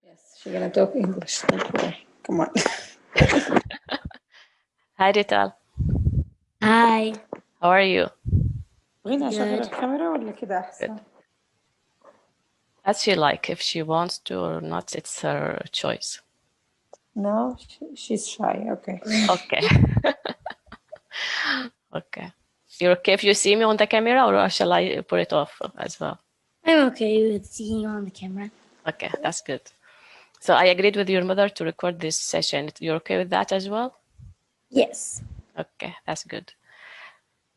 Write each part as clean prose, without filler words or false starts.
Yes, she's gonna talk English. Don't worry. Come on. Hi, Rital. Hi. How are you? تبغيني أشغل Good. الكاميرا ولا كده أحسن؟ As she like, if she wants to or not, it's her choice. No, she's shy. Okay. Okay. Okay. You're okay if you see me on the camera, or shall I put it off as well? I'm okay with seeing you on the camera. Okay, that's good. So I agreed with your mother to record this session. You're okay with that as well? Yes. Okay, that's good.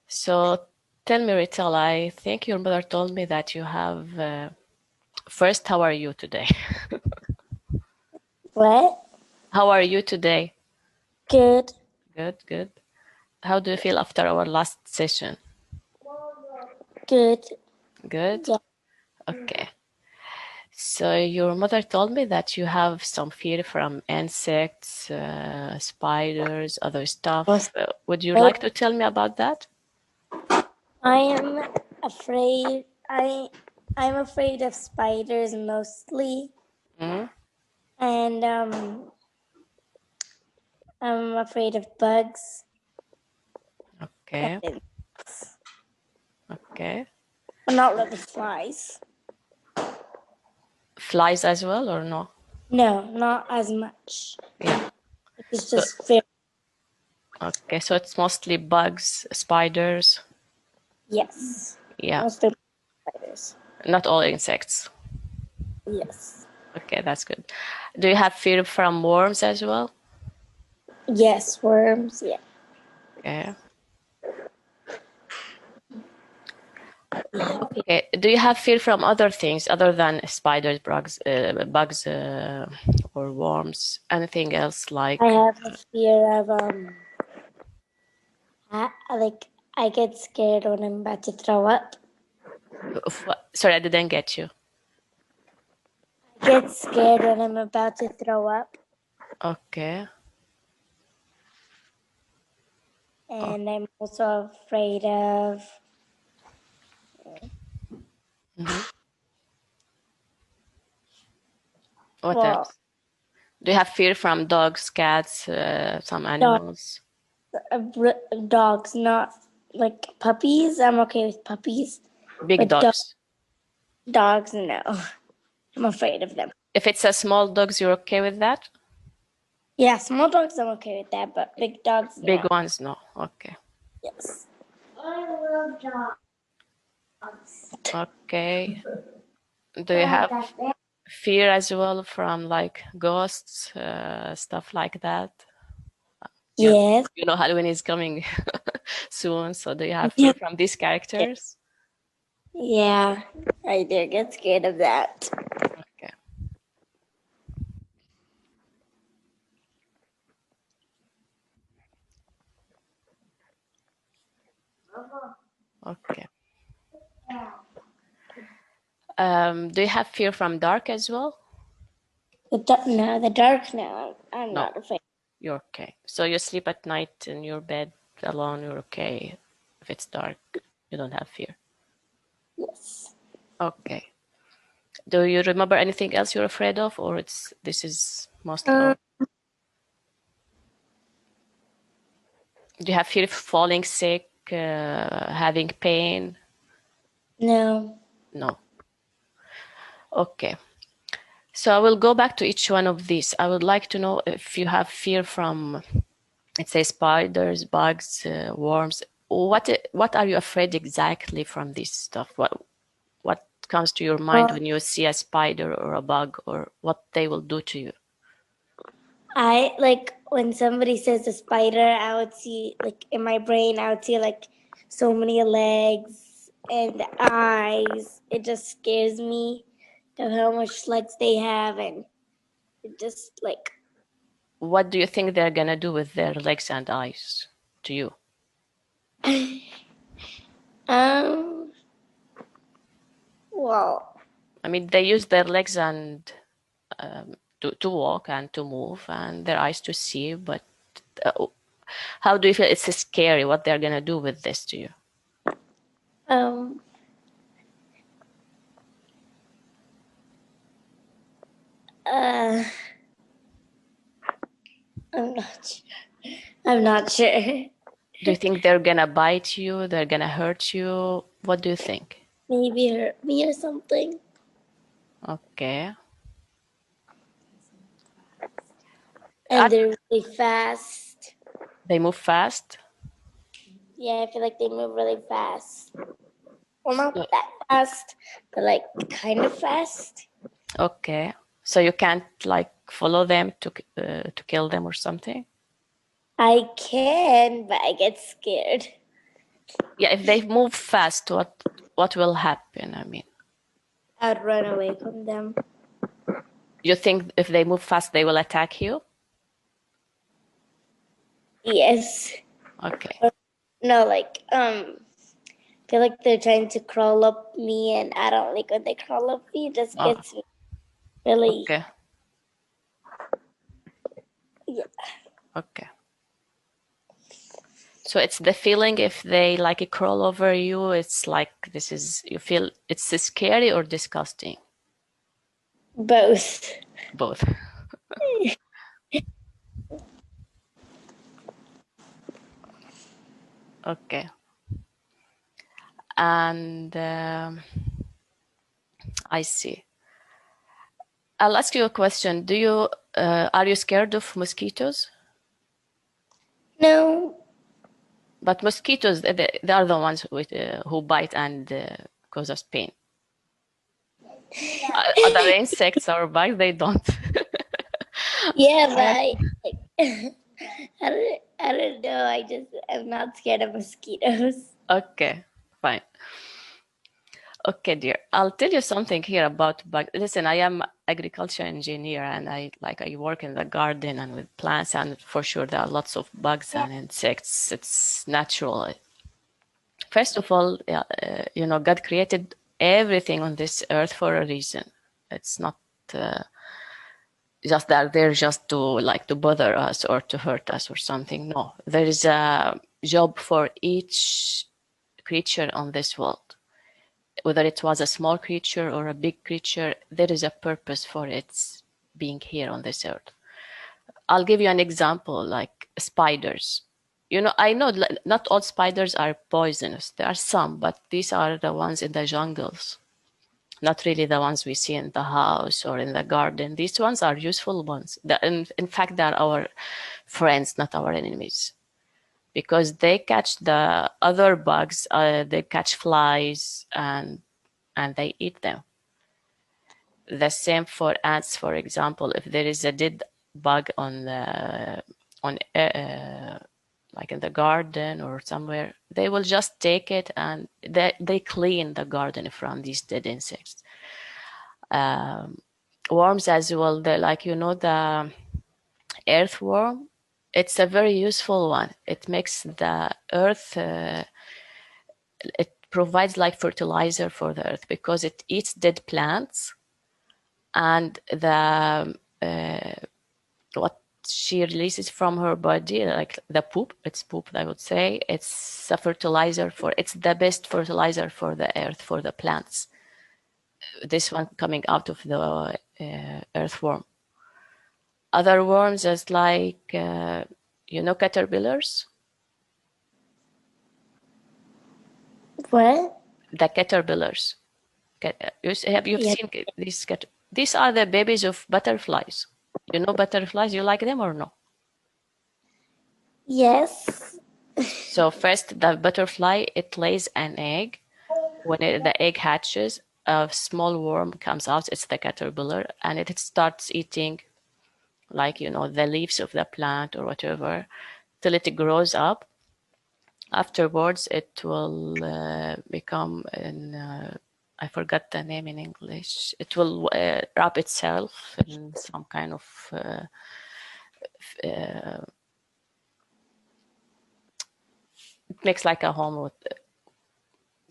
So tell me, Rital, I think your mother told me that you have... First, how are you today? What? How are you today? Good. Good, good. How do you feel after our last session? Good. Good? Yeah. Okay. So your mother told me that you have some fear from insects, spiders, other stuff. Would you like to tell me about that? I am afraid. I'm afraid of spiders mostly, Mm? and I'm afraid of bugs. Okay. And, Okay. but not really flies. Flies as well, or no? No, not as much. Yeah. It's So, just fear. okay, so it's mostly bugs, spiders. Yes. Yeah. Mostly spiders. Not all insects. Yes. Okay, that's good. Do you have fear from worms as well? Yes, worms. Yeah. Okay. Okay. Do you have fear from other things other than spiders, bugs, or worms? Anything else like? I have a fear of like I get scared when I'm about to throw up. Sorry, I didn't get you. I get scared when I'm about to throw up, Okay. and I'm also afraid of What well, else? Do you have fear from dogs, cats, some animals? dogs, not like puppies. I'm okay with puppies, Big but dogs. dogs, no. I'm afraid of them. If it's a small dogs, you're okay with that? Yeah, small dogs, I'm okay with that, but big dogs, Big no. ones, no. Okay. Yes. I love dogs. Okay. Do you have fear as well from like ghosts, stuff like that? Yes. You know Halloween is coming soon, so do you have fear from these characters? Yeah, I do get scared of that. Okay. Okay. Do you have fear from dark as well? The dark now. I'm No. not afraid. You're okay. So you sleep at night in your bed alone, you're okay. If it's dark, you don't have fear. Yes. Okay. Do you remember anything else you're afraid of, or this is mostly all? Do you have fear of falling sick, having pain? No. No. Okay. So I will go back to each one of these. I would like to know if you have fear from, let's say, spiders, bugs, worms. What are you afraid exactly from this stuff? What comes to your mind when you see a spider or a bug, or what they will do to you? I like when somebody says a spider, I would see like in my brain, I would see like so many legs and eyes. It just scares me of how much legs they have, and it just like. What do you think they're gonna do with their legs and eyes to you? Well, I mean, they use their legs and to walk and to move, and their eyes to see. But how do you feel? It's scary what they're gonna do with this to you. I'm not sure. Do you think they're gonna bite you? They're gonna hurt you? What do you think? Maybe hurt me or something. Okay. And they're really fast. They move fast? Yeah, I feel like they move really fast. Well, not that fast, but like kind of fast. Okay. So you can't like follow them to kill them or something? I can, but I get scared. Yeah, if they move fast, what will happen? I mean, I'd run away from them. you think if they move fast, they will attack you? Yes. Okay. No, like I feel like they're trying to crawl up me, and I don't like when they crawl up me. It just gets me really. Okay. Yeah. Okay. So it's the feeling if they like crawl over you, it's like you feel it's scary or disgusting? Both. Both. Okay. And I see. I'll ask you a question. Are you scared of mosquitoes? No. But mosquitoes, they are the ones who bite and cause us pain. Other insects or bugs, they don't. Yeah, but I don't know. I'm not scared of mosquitoes. Okay, fine. Okay, dear. I'll tell you something here about bugs. Listen, I am agriculture engineer and I work in the garden and with plants, and for sure there are lots of bugs and insects. It's natural. First of all, God created everything on this earth for a reason. It's not just that they're just to bother us or to hurt us or something. No, there is a job for each creature on this world. Whether it was a small creature or a big creature, there is a purpose for its being here on this earth. I'll give you an example, like spiders. I know not all spiders are poisonous. There are some, but these are the ones in the jungles, not really the ones we see in the house or in the garden. These ones are useful ones. In fact, they are our friends, not our enemies, because they catch the other bugs. They catch flies and they eat them. The same for ants, for example. If there is a dead bug like in the garden or somewhere, they will just take it and they clean the garden from these dead insects. Worms as well. The earthworm. It's a very useful one. It makes the earth. It provides like fertilizer for the earth because it eats dead plants, and what she releases from her body, like the poop, it's poop, I would say, it's a fertilizer it's the best fertilizer for the earth, for the plants. This one coming out of the earthworm. Other worms is like, caterpillars? What? The caterpillars. You've seen these these are the babies of butterflies. You know butterflies? You like them or no? Yes. So first, the butterfly, it lays an egg. When the egg hatches, a small worm comes out. It's the caterpillar, and it starts eating, the leaves of the plant or whatever, till it grows up. Afterwards, it will become I forgot the name in English. It will wrap itself in some kind of it makes like a home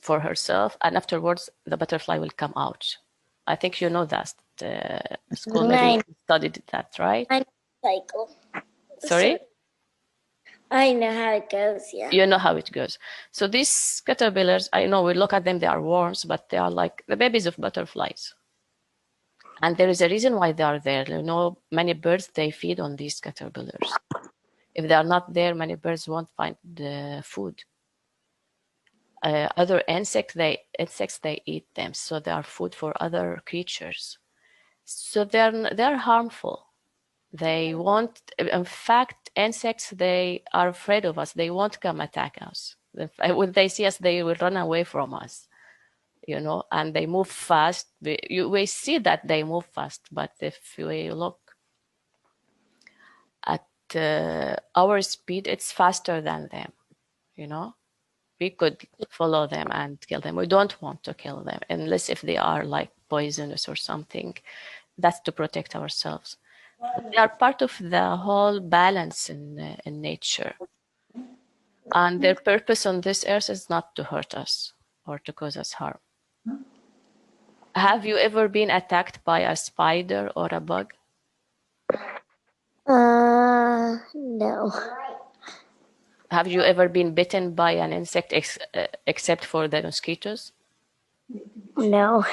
for herself, and afterwards the butterfly will come out. I think you know that. School maybe studied that, right? Cycle. Sorry? I know how it goes, yeah. You know how it goes. So these caterpillars, I know we look at them, they are worms, but they are like the babies of butterflies. And there is a reason why they are there. Many birds, they feed on these caterpillars. If they are not there, many birds won't find the food. Other insects they eat them, so they are food for other creatures. So they're harmful. They won't. In fact, insects, they are afraid of us. They won't come attack us. When they see us, they will run away from us. And they move fast. We see that they move fast, but if we look at our speed, it's faster than them. We could follow them and kill them. We don't want to kill them unless if they are like poisonous or something. That's to protect ourselves. They are part of the whole balance in nature. And their purpose on this earth is not to hurt us or to cause us harm. Have you ever been attacked by a spider or a bug? No. Have you ever been bitten by an insect except for the mosquitoes? No.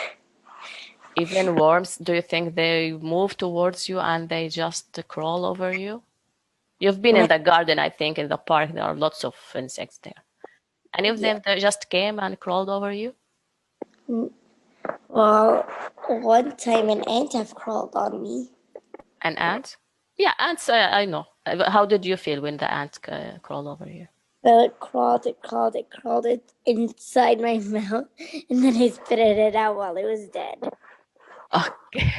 Even worms, do you think they move towards you and they just crawl over you? You've been in the garden, I think, in the park. There are lots of insects there. Any of them that just came and crawled over you? Well, one time an ant have crawled on me. An ant? Yeah, ants, I know. How did you feel when the ant crawled over you? So it crawled it inside my mouth, and then I spit it out while it was dead. Okay.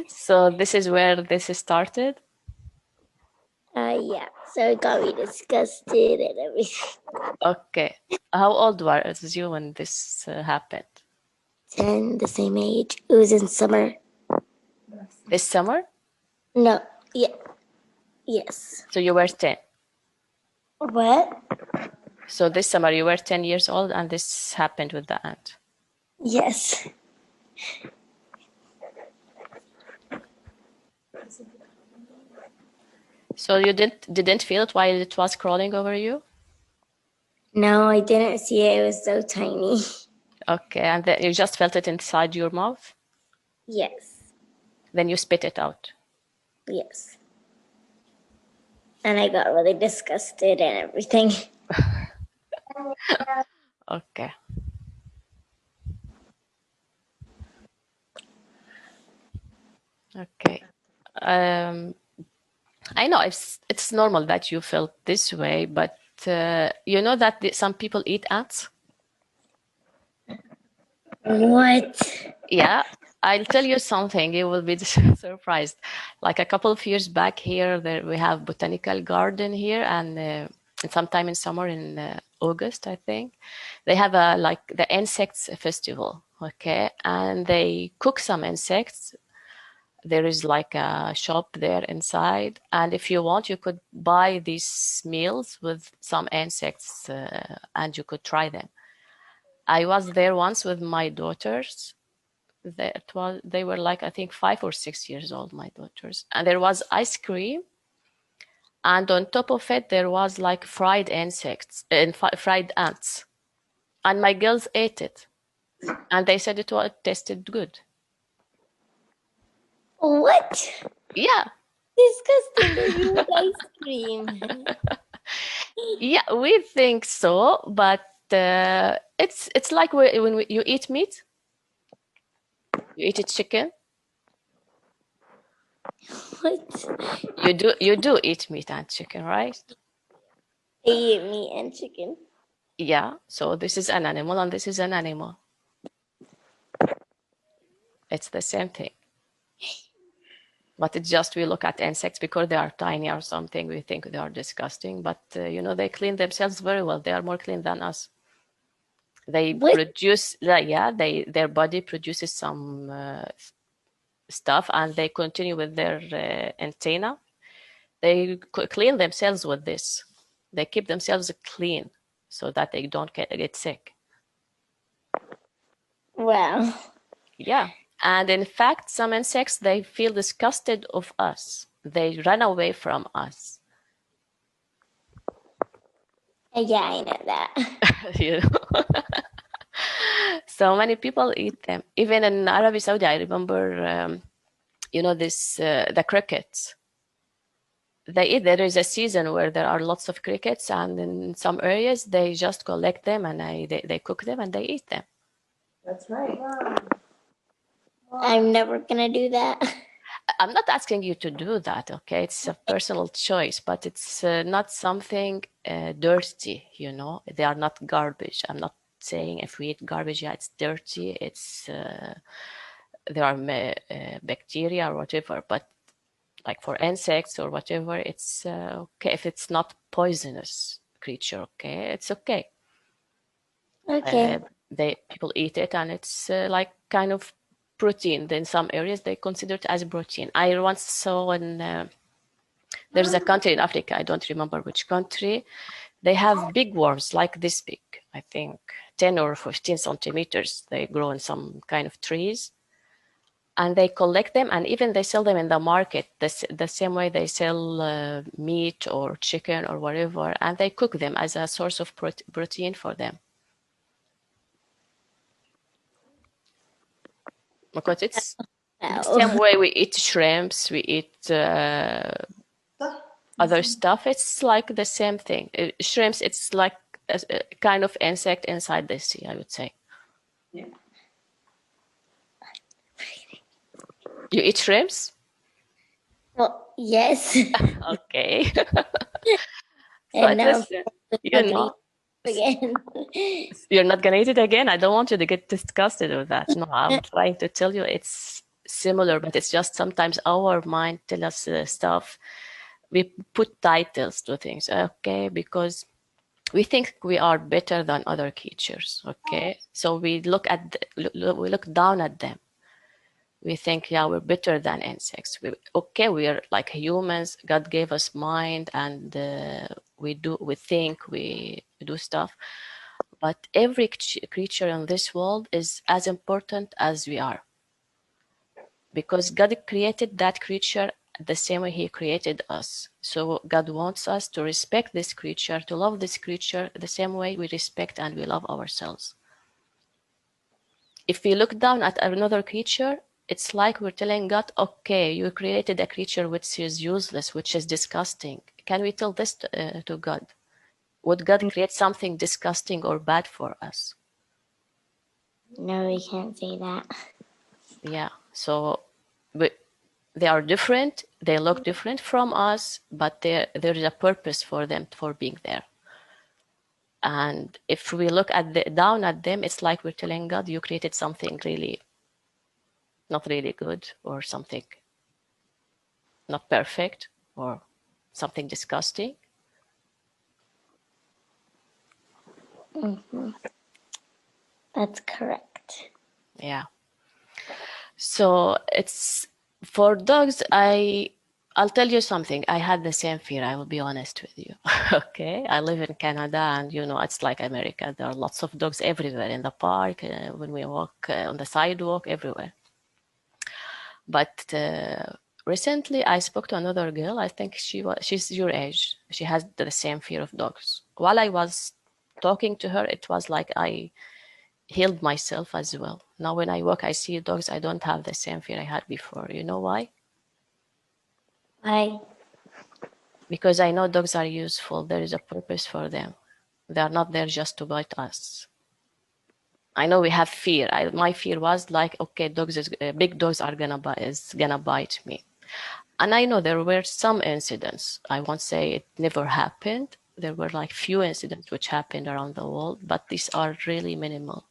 So this is where this started? Yeah. So it got me disgusted and everything. Okay. How old were you when this happened? 10, the same age. It was in summer. This summer? No. Yeah. Yes. So you were 10. What? So this summer you were 10 years old and this happened with the ant. Yes. So you didn't feel it while it was crawling over you? No, I didn't see it. It was so tiny. Okay, and then you just felt it inside your mouth? Yes. Then you spit it out? Yes. And I got really disgusted and everything. Okay. Okay. I know it's normal that you felt this way, but you know that some people eat ants? What? Yeah, I'll tell you something. You will be surprised. Like a couple of years back here, we have botanical garden here, and sometime in summer in August, I think, they have like the insects festival. Okay, and they cook some insects. There is like a shop there inside, and if you want, you could buy these meals with some insects, and you could try them. I was there once with my daughters. They were like, I think 5 or 6 years old, my daughters, and there was ice cream, and on top of it there was like fried insects and fried ants, and my girls ate it, and they said it tasted good. What? Yeah. Disgusting baby with ice cream. Yeah, we think so, but it's like when you eat meat, you eat chicken. What? You do eat meat and chicken, right? I eat meat and chicken. Yeah, so this is an animal and this is an animal. It's the same thing. But it's just we look at insects because they are tiny or something, we think they are disgusting, but they clean themselves very well. They are more clean than us. They produce, their body produces some stuff, and they continue with their antenna. They clean themselves with this. They keep themselves clean so that they don't get sick. Wow. Yeah. And in fact, some insects, they feel disgusted of us. They run away from us. Yeah, I know that. So many people eat them. Even in Arabi Saudi, I remember, this the crickets. they eat. There is a season where there are lots of crickets, and in some areas they just collect them and they cook them and they eat them. That's right. I'm never gonna do that. I'm not asking you to do that, okay? It's a personal choice, but it's not something dirty, you know? They are not garbage. I'm not saying if we eat garbage, yeah, it's dirty. It's there are bacteria or whatever, but like for insects or whatever, it's okay if it's not poisonous creature, okay? It's okay. Okay. People eat it, and it's like kind of protein. In some areas they consider it as protein. I once saw there's a country in Africa, I don't remember which country, they have big worms like this big, I think 10 or 15 centimeters. They grow in some kind of trees, and they collect them, and even they sell them in the market the same way they sell meat or chicken or whatever, and they cook them as a source of protein for them. Because it's the same way we eat shrimps, we eat other stuff. It's like the same thing. Shrimps, it's like a kind of insect inside the sea, I would say. Yeah. You eat shrimps? Well, yes. Okay. And now you know, again. you're not gonna eat it again. I don't want you to get disgusted with that. No, I'm trying to tell you it's similar, but it's just sometimes our mind tells us stuff. We put titles to things, okay, because we think we are better than other creatures, okay? So we look down at them. We think, yeah, we're better than insects. We are like humans. God gave us mind, and we think, we do stuff. But every creature in this world is as important as we are, because God created that creature the same way He created us. So God wants us to respect this creature, to love this creature the same way we respect and we love ourselves. If we look down at another creature, it's like we're telling God, okay, you created a creature which is useless, which is disgusting. Can we tell this to God? Would God create something disgusting or bad for us? No, we can't say that. Yeah, so they are different, they look different from us, but there is a purpose for them for being there. And if we look down at them, it's like we're telling God, you created something really not really good, or something not perfect, or something disgusting. Mm-hmm. That's correct. Yeah. So it's for dogs, I'll tell you something. I had the same fear. I will be honest with you. Okay. I live in Canada, and it's like America. There are lots of dogs everywhere, in the park, when we walk on the sidewalk, everywhere. But recently I spoke to another girl. I think she's your age. She has the same fear of dogs. While I was talking to her, it was like I healed myself as well. Now when I walk, I see dogs, I don't have the same fear I had before. You know why? Why? Because I know dogs are useful. There is a purpose for them. They are not there just to bite us. I know we have fear. My fear was like, okay, big dogs is gonna bite me. And I know there were some incidents. I won't say it never happened. There were like few incidents which happened around the world, but these are really minimal.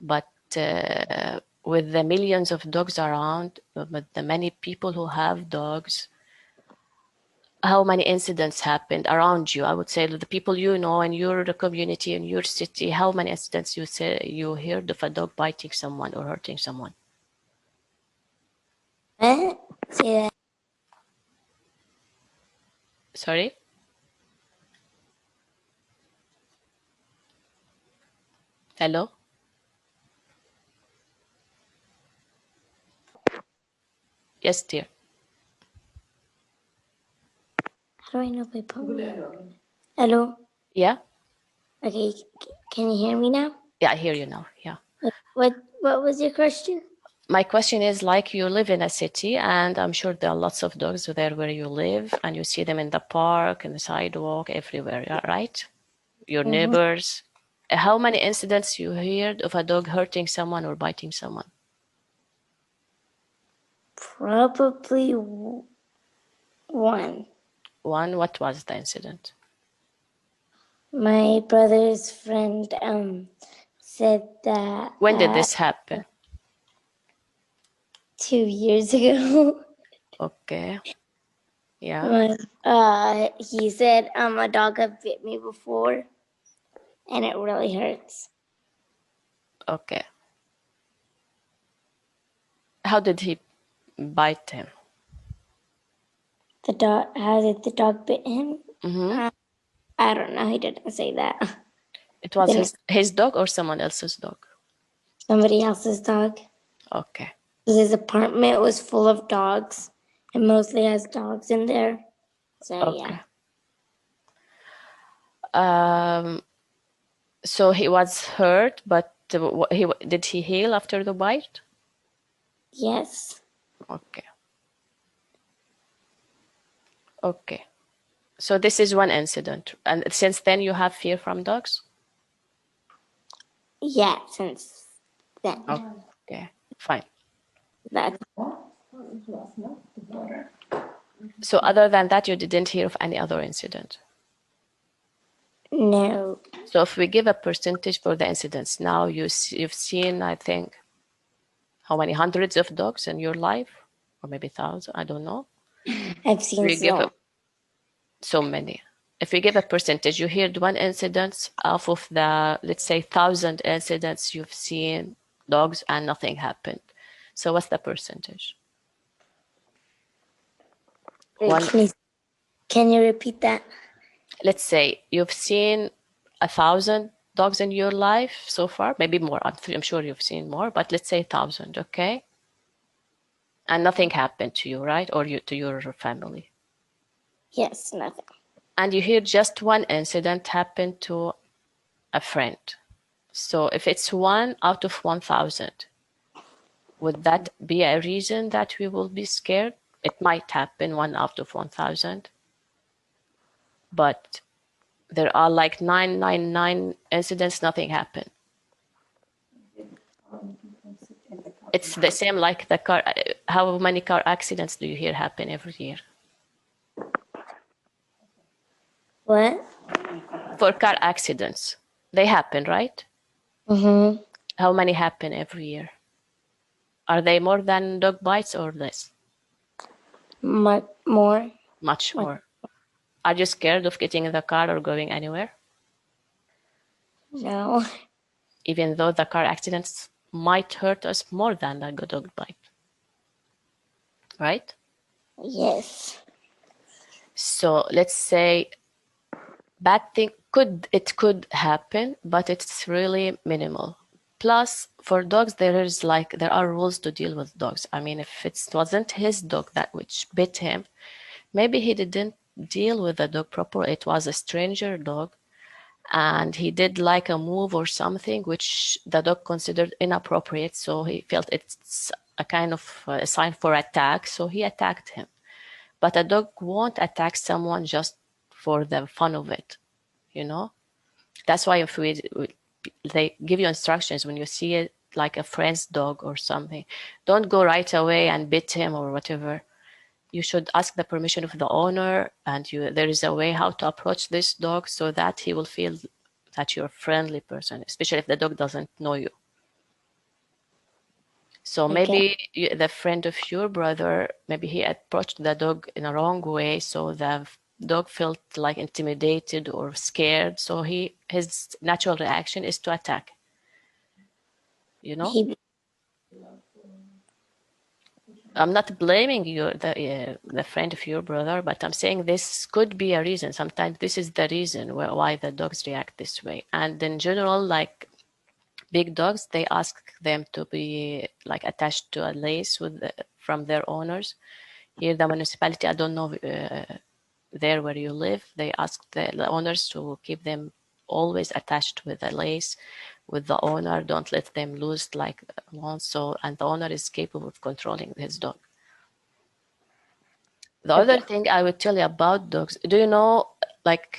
But with the millions of dogs around, with the many people who have dogs, how many incidents happened around you? I would say the people you know in your community, in your city, how many incidents you heard of a dog biting someone or hurting someone? What? Say that. Sorry? Hello? Yes, dear. How do I know if I put Hello? Yeah? Okay, can you hear me now? Yeah, I hear you now. Yeah. What was your question? my question is, like, you live in a city, and I'm sure there are lots of dogs there where you live, and you see them in the park, in the sidewalk, everywhere, right? Your neighbors. How many incidents you heard of a dog hurting someone or biting someone? Probably one. One. What was the incident? My brother's friend said that When did this happen? 2 years ago. Okay. Yeah. He said a dog had bit me before, and it really hurts. Okay. How did he bite him? The dog. How did the dog bit him? Mm-hmm. I don't know. He didn't say that. It was Didn't- his dog or someone else's dog? Somebody else's dog. Okay. His apartment was full of dogs, and mostly has dogs in there. So Okay. yeah. So he was hurt, but did he heal after the bite? Yes. Okay. Okay. So this is one incident, and since then you have fear from dogs? Yeah. Since then. Okay. Fine. That's So other than that, you didn't hear of any other incident? no. So if we give a percentage for the incidents, now you've seen, I think, how many hundreds of dogs in your life, or maybe thousands, I don't know. I've seen We give some. so many. If we give a percentage, you heard one incident off of the, let's say, 1,000 incidents you've seen dogs and nothing happened. So what's the percentage? One. Can you repeat that? Let's say you've seen 1,000 dogs in your life so far, maybe more. I'm sure you've seen more, but let's say 1,000, okay? And nothing happened to you, right? Or to your family. Yes. Nothing. And you hear just one incident happened to a friend. So if it's 1 out of 1,000, would that be a reason that we will be scared? It might happen 1 out of 1,000, but there are like 999 incidents, nothing happened. It's the same like the car. How many car accidents do you hear happen every year? What? For car accidents, they happen, right? Mm-hmm. How many happen every year? Are they more than dog bites or less? More. Much more. Are you scared of getting in the car or going anywhere? No. Even though the car accidents might hurt us more than a dog bite, right? Yes. So let's say bad thing could happen, but it's really minimal. Plus, for dogs, there are rules to deal with dogs. I mean, if it wasn't his dog that which bit him, maybe he didn't deal with the dog properly. It was a stranger dog, and he did like a move or something which the dog considered inappropriate. So he felt it's a kind of a sign for attack. So he attacked him. But a dog won't attack someone just for the fun of it, you know? That's why if they give you instructions when you see it like a friend's dog or something, don't go right away and bit him or whatever. You should ask the permission of the owner, and there is a way how to approach this dog so that he will feel that you're a friendly person, especially if the dog doesn't know you. So maybe the friend of your brother, maybe he approached the dog in a wrong way, so the dog felt like intimidated or scared. So his natural reaction is to attack. You know, I'm not blaming you, the friend of your brother, but I'm saying this could be a reason. Sometimes this is the reason why the dogs react this way. And in general, like big dogs, they ask them to be like attached to a lace from their owners. Here, the municipality, I don't know there where you live, they ask the owners to keep them always attached with a lace with the owner. Don't let them loose like once. So, and the owner is capable of controlling his dog. The other thing I would tell you about dogs, do you know like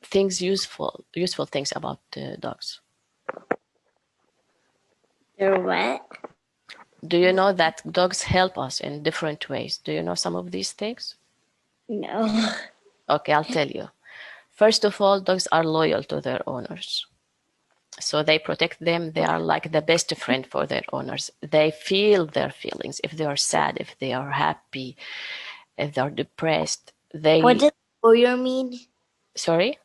things useful things about dogs? They're what? Do you know that dogs help us in different ways? Do you know some of these things? No. Okay, I'll tell you. First of all, dogs are loyal to their owners. So they protect them. They are like the best friend for their owners. They feel their feelings. If they are sad, if they are happy, if they're depressed, What does lawyer mean? Sorry?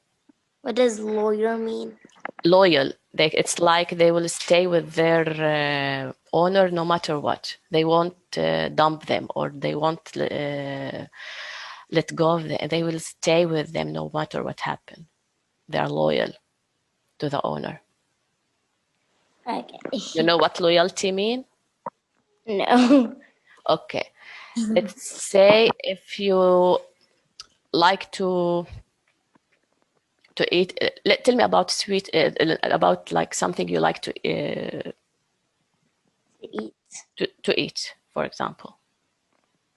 What does lawyer mean? Loyal. It's like they will stay with their owner no matter what. They won't dump them, or they won't let go of them. They will stay with them no matter what happens. They are loyal to the owner. Okay. You know what loyalty mean? No. Okay. Let's say if you like to eat, tell me about sweet, about like something you like to Eat. to eat, for example.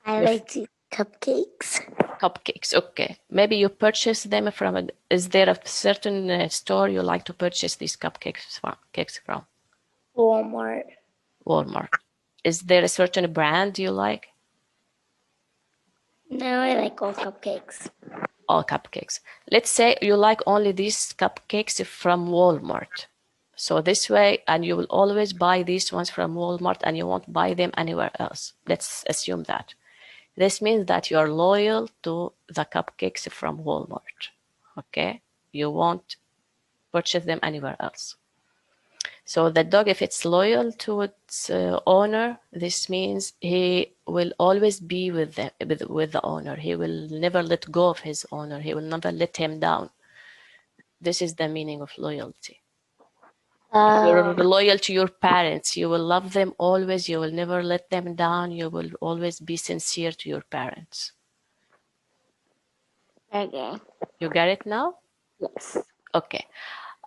I like to eat cupcakes. Cupcakes, okay. Maybe you purchase them from is there a certain store you like to purchase these cupcakes from? Walmart. Walmart. Is there a certain brand you like? No, I like all cupcakes. All cupcakes. Let's say you like only these cupcakes from Walmart. So this way, and you will always buy these ones from Walmart and you won't buy them anywhere else. Let's assume that. This means that you are loyal to the cupcakes from Walmart. Okay? You won't purchase them anywhere else. So the dog, if it's loyal to its owner, this means he will always be with the owner. He will never let go of his owner. He will never let him down. This is the meaning of loyalty. If you're loyal to your parents, you will love them always. You will never let them down. You will always be sincere to your parents. Okay. You get it now? Yes. Okay.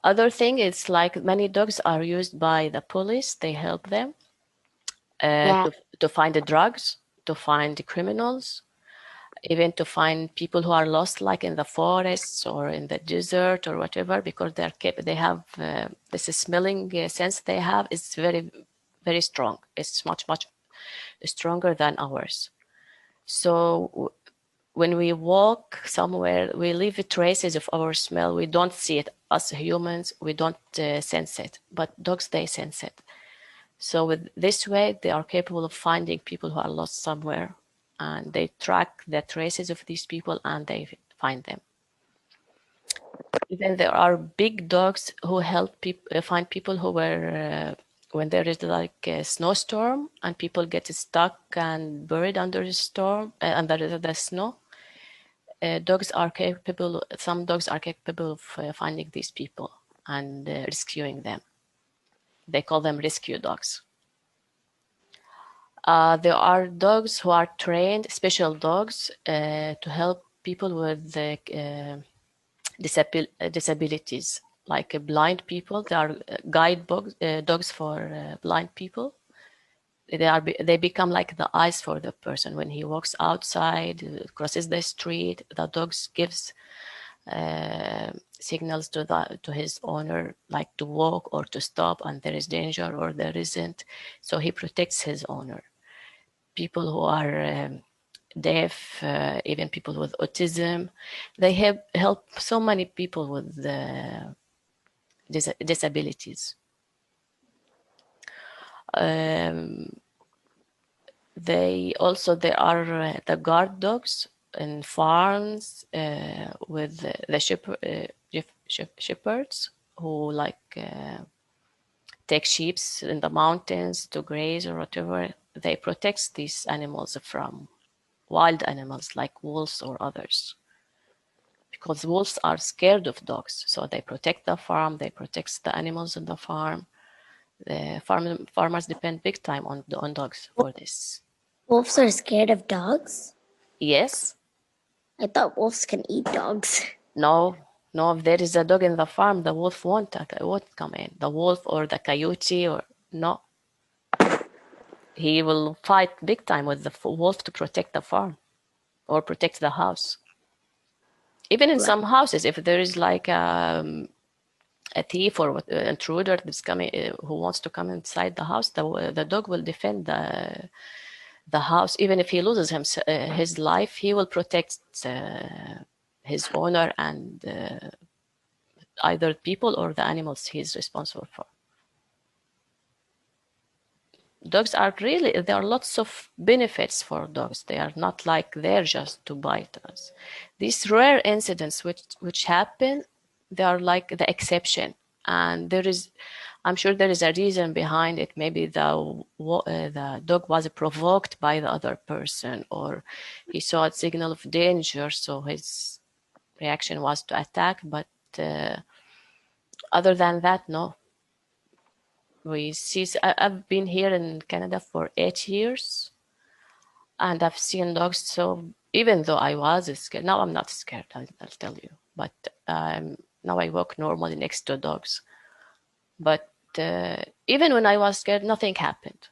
Other thing is like many dogs are used by the police. They help them to find the drugs, to find the criminals, even to find people who are lost, like in the forests or in the desert or whatever, because they have this smelling sense they have is very, very strong. It's much, much stronger than ours. So when we walk somewhere, we leave traces of our smell. We don't see it. As humans, we don't sense it, but dogs, they sense it. So with this way, they are capable of finding people who are lost somewhere, and they track the traces of these people and they find them. Even there are big dogs who help find people who were when there is like a snowstorm and people get stuck and buried under the storm, under the snow. Dogs are capable. Some dogs are capable of finding these people and rescuing them. They call them rescue dogs. There are dogs who are trained, special dogs, to help people with disabilities, like blind people. They are guide dogs for blind people. They become like the eyes for the person. When he walks outside, crosses the street, the dogs gives signals to his owner, like to walk or to stop, and there is danger or there isn't. So he protects his owner. People who are deaf, even people with autism, they help so many people with disabilities. There are the guard dogs in farms with the shepherds who like take sheep in the mountains to graze or whatever. They protect these animals from wild animals like wolves or others, because wolves are scared of dogs. So they protect the farm, they protect the animals in the farm. The farmers depend big time on dogs for this. Wolves are scared of dogs? Yes. I thought wolves can eat dogs. No, No, if there is a dog in the farm, the wolf won't come in. The wolf or the coyote or no. He will fight big time with the wolf to protect the farm or protect the house. Even in some houses, if there is like a thief or intruder that's coming, who wants to come inside the house, the dog will defend the house. Even if he loses his life, he will protect his owner and either people or the animals he's responsible for. Dogs are really, there are lots of benefits for dogs. They are not like they're just to bite us. These rare incidents which happen, they are like the exception. And I'm sure there is a reason behind it. Maybe the dog was provoked by the other person, or he saw a signal of danger, so his reaction was to attack. But other than that, no. We see. I've been here in Canada for 8 years, and I've seen dogs. So even though I was scared, now I'm not scared. I'll tell you. But now I walk normally next to dogs. But even when I was scared, nothing happened.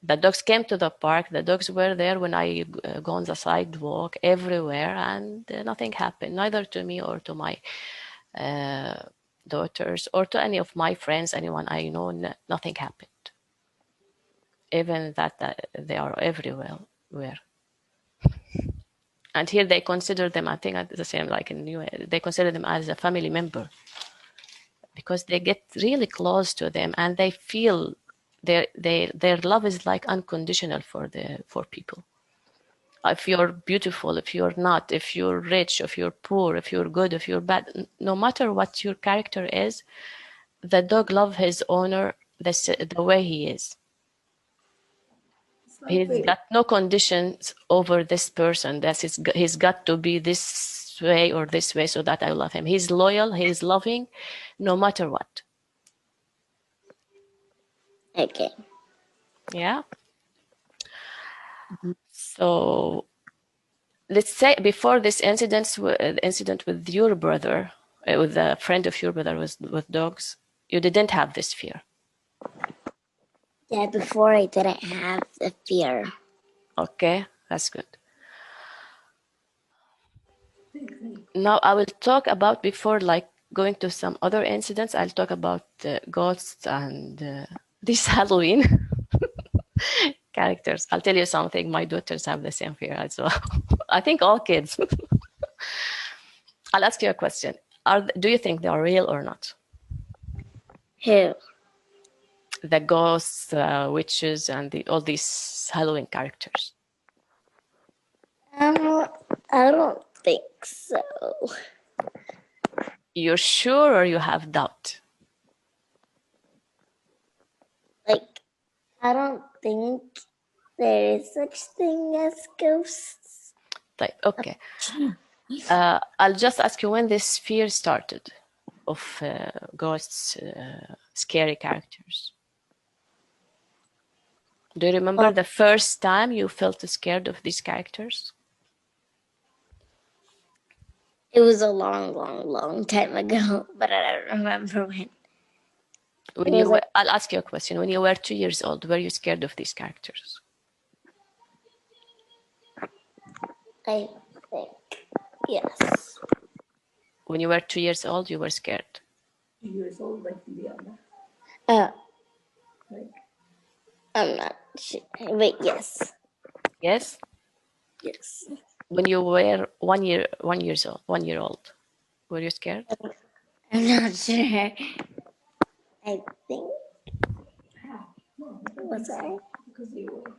The dogs came to the park. The dogs were there when I go on the sidewalk, everywhere, and nothing happened, neither to me or to my daughters or to any of my friends, anyone I know. Nothing happened. Even that they are everywhere. And here they consider them, I think the same like in the US, they consider them as a family member because they get really close to them and they feel their love is like unconditional for people. If you're beautiful, if you're not, if you're rich, if you're poor, if you're good, if you're bad, no matter what your character is, the dog loves his owner the way he is. He's got no conditions over this person. He's got to be this way or this way so that I love him. He's loyal, he's loving, no matter what. Okay. Yeah. So let's say before this incident with your brother, with a friend of your brother with dogs, you didn't have this fear. Yeah, before I didn't have the fear. Okay, that's good. Now I will talk about, before like going to some other incidents, I'll talk about ghosts and these Halloween characters. I'll tell you something, my daughters have the same fear as well. I think all kids. I'll ask you a question. Do you think they are real or not? Who? The ghosts, witches, and all these Halloween characters. I don't think so. You're sure or you have doubt? Like, I don't think there is such thing as ghosts. Like, okay. I'll just ask you when this fear started of ghosts, scary characters. Do you remember the first time you felt scared of these characters? It was a long time ago, but I don't remember when. I'll ask you a question. When you were 2 years old, were you scared of these characters? I think yes. When you were 2 years old, you were scared. 2 years old, like Diana. Like, I'm not sure. Wait, yes. Yes? Yes. When you were 1 year old, were you scared? I'm not sure. I think. Was I? Because you were.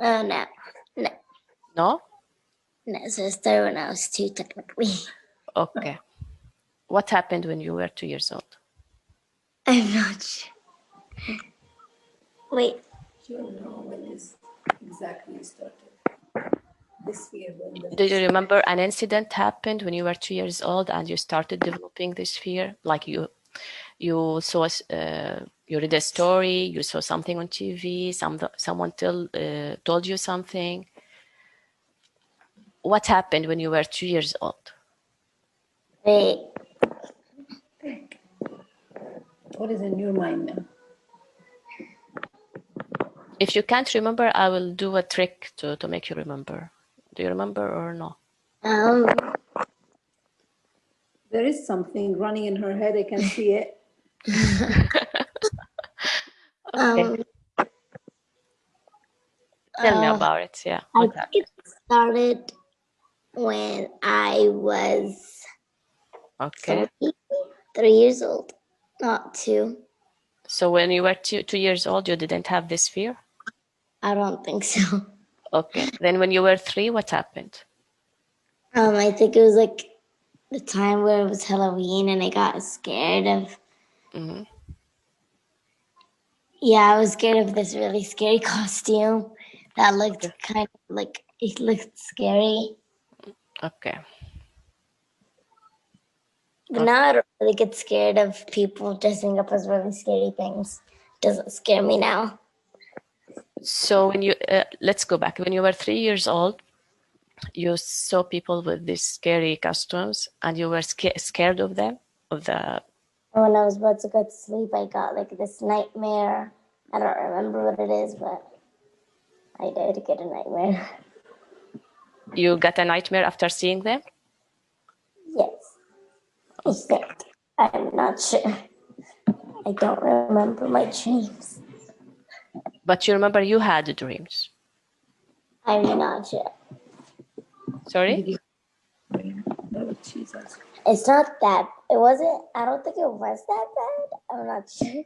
Oh, no. No? No, sister, when I was 2, technically. Okay. What happened when you were 2 years old? I'm not sure. Wait. You don't know when this exactly started. This fear. Do you remember an incident happened when you were 2 years old and you started developing this fear? Like you saw, you read a story, you saw something on TV, someone told you something. What happened when you were 2 years old? Wait. What is in your mind now? If you can't remember, I will do a trick to make you remember. Do you remember or no? There is something running in her head. I can see it. Okay. Tell me about it. Yeah. I What think happened? it started when I was Okay. 3 years old, not 2. So when you were 2 years old, you didn't have this fear? I don't think so. Okay. Then when you were 3, what happened? I think it was like the time where it was Halloween and I got scared of. Hmm. Yeah, I was scared of this really scary costume that looked Okay. kind of like it looked scary. Okay. But now I don't really get scared of people dressing up as really scary things. Doesn't scare me now. So when you let's go back. When you were 3 years old, you saw people with these scary costumes, and you were scared of them, of the. When I was about to go to sleep, I got like this nightmare. I don't remember what it is, but I did get a nightmare. You got a nightmare after seeing them? Yes. I think. I'm not sure. I don't remember my dreams. But you remember you had dreams. I'm not sure. Sorry? Did you? That was Jesus. It's not that. It wasn't. I don't think it was that bad. I'm not sure.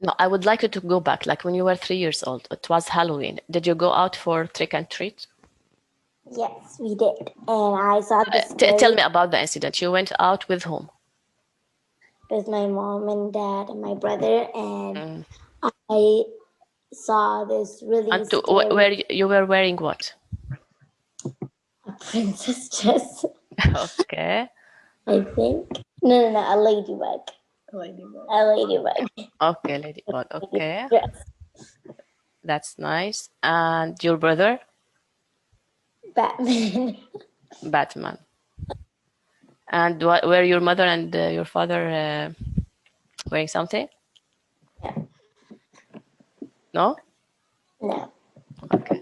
No, I would like you to go back, like when you were 3 years old. It was Halloween. Did you go out for trick and treat? Yes, we did. And I saw this Tell me about the incident. You went out with whom? with my mom and dad and my brother, and I saw this really And scary where you were wearing what? princess dress. Okay. I think. No, a ladybug. Ladybug. A ladybug. Okay, ladybug. Okay. Dress. That's nice. And your brother? Batman. Batman. And were your mother and your father wearing something? No. No? No. Okay.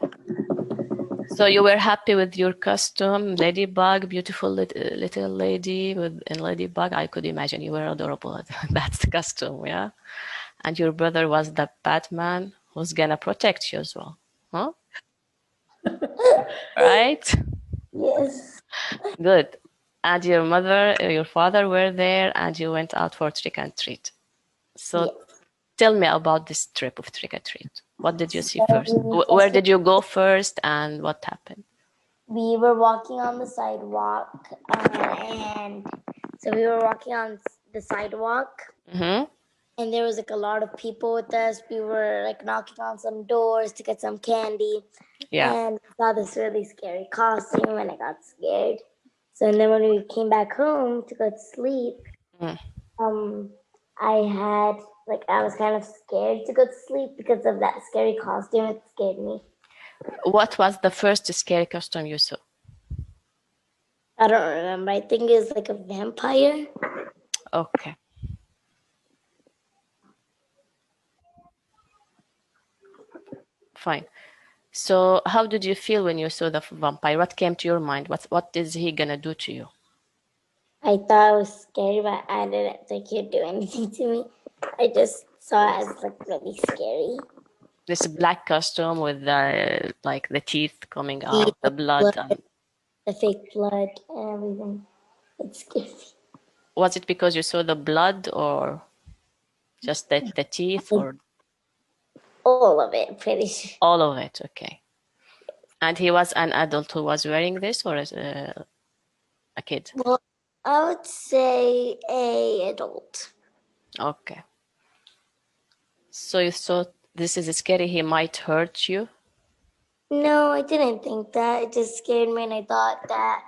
So you were happy with your costume, ladybug, beautiful little lady with a ladybug. I could imagine you were adorable at that costume, yeah? And your brother was the Batman who's gonna protect you as well, huh? Right? Yes. Good. And your mother, your father were there, and you went out for trick and treat. So Yes. tell me about this trip of trick or treat. What did you see first? We Where did you go first, and what happened? We were walking on the sidewalk, and so we were walking on the sidewalk, Mm-hmm. and there was like a lot of people with us. We were like knocking on some doors to get some candy, Yeah. and I saw this really scary costume, and I got scared. So and then when we came back home to go to sleep, I was kind of scared to go to sleep because of that scary costume. It scared me. What was the first scary costume you saw? I don't remember. I think it was like a vampire. Okay. Fine. So how did you feel when you saw the vampire? What came to your mind? What is he gonna do to you? I thought it was scary, but I didn't think he'd do anything to me. I just saw it as like really scary. This black costume with the like the teeth coming The out, the blood. the fake blood and everything. It's scary. Was it because you saw the blood, or just the teeth, or All of it, pretty sure. all of it? Okay. And he was an adult who was wearing this, or a kid? Well, I would say a adult. Okay. So you thought this is scary, he might hurt you? No, I didn't think that. It just scared me, and I thought that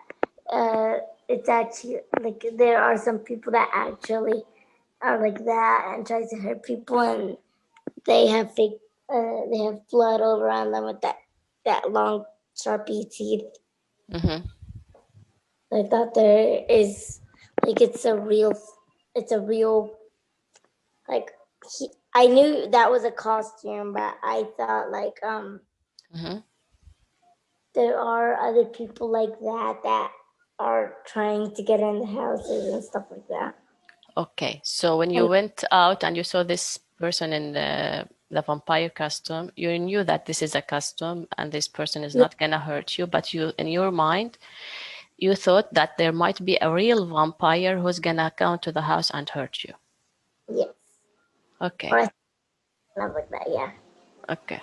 it's actually like there are some people that actually are like that and try to hurt people, and they have fake, they have blood all around them with that long sharpie teeth. Mm-hmm. I thought there is like it's a real like I knew that was a costume, but I thought like there are other people like that are trying to get in the houses and stuff like that. Okay, so when you went out and you saw this person in the vampire costume, you knew that this is a costume and this person is not gonna hurt you, but you, in your mind, you thought that there might be a real vampire who's gonna come to the house and hurt you. Yes. Okay. Or stuff like that, yeah. Okay.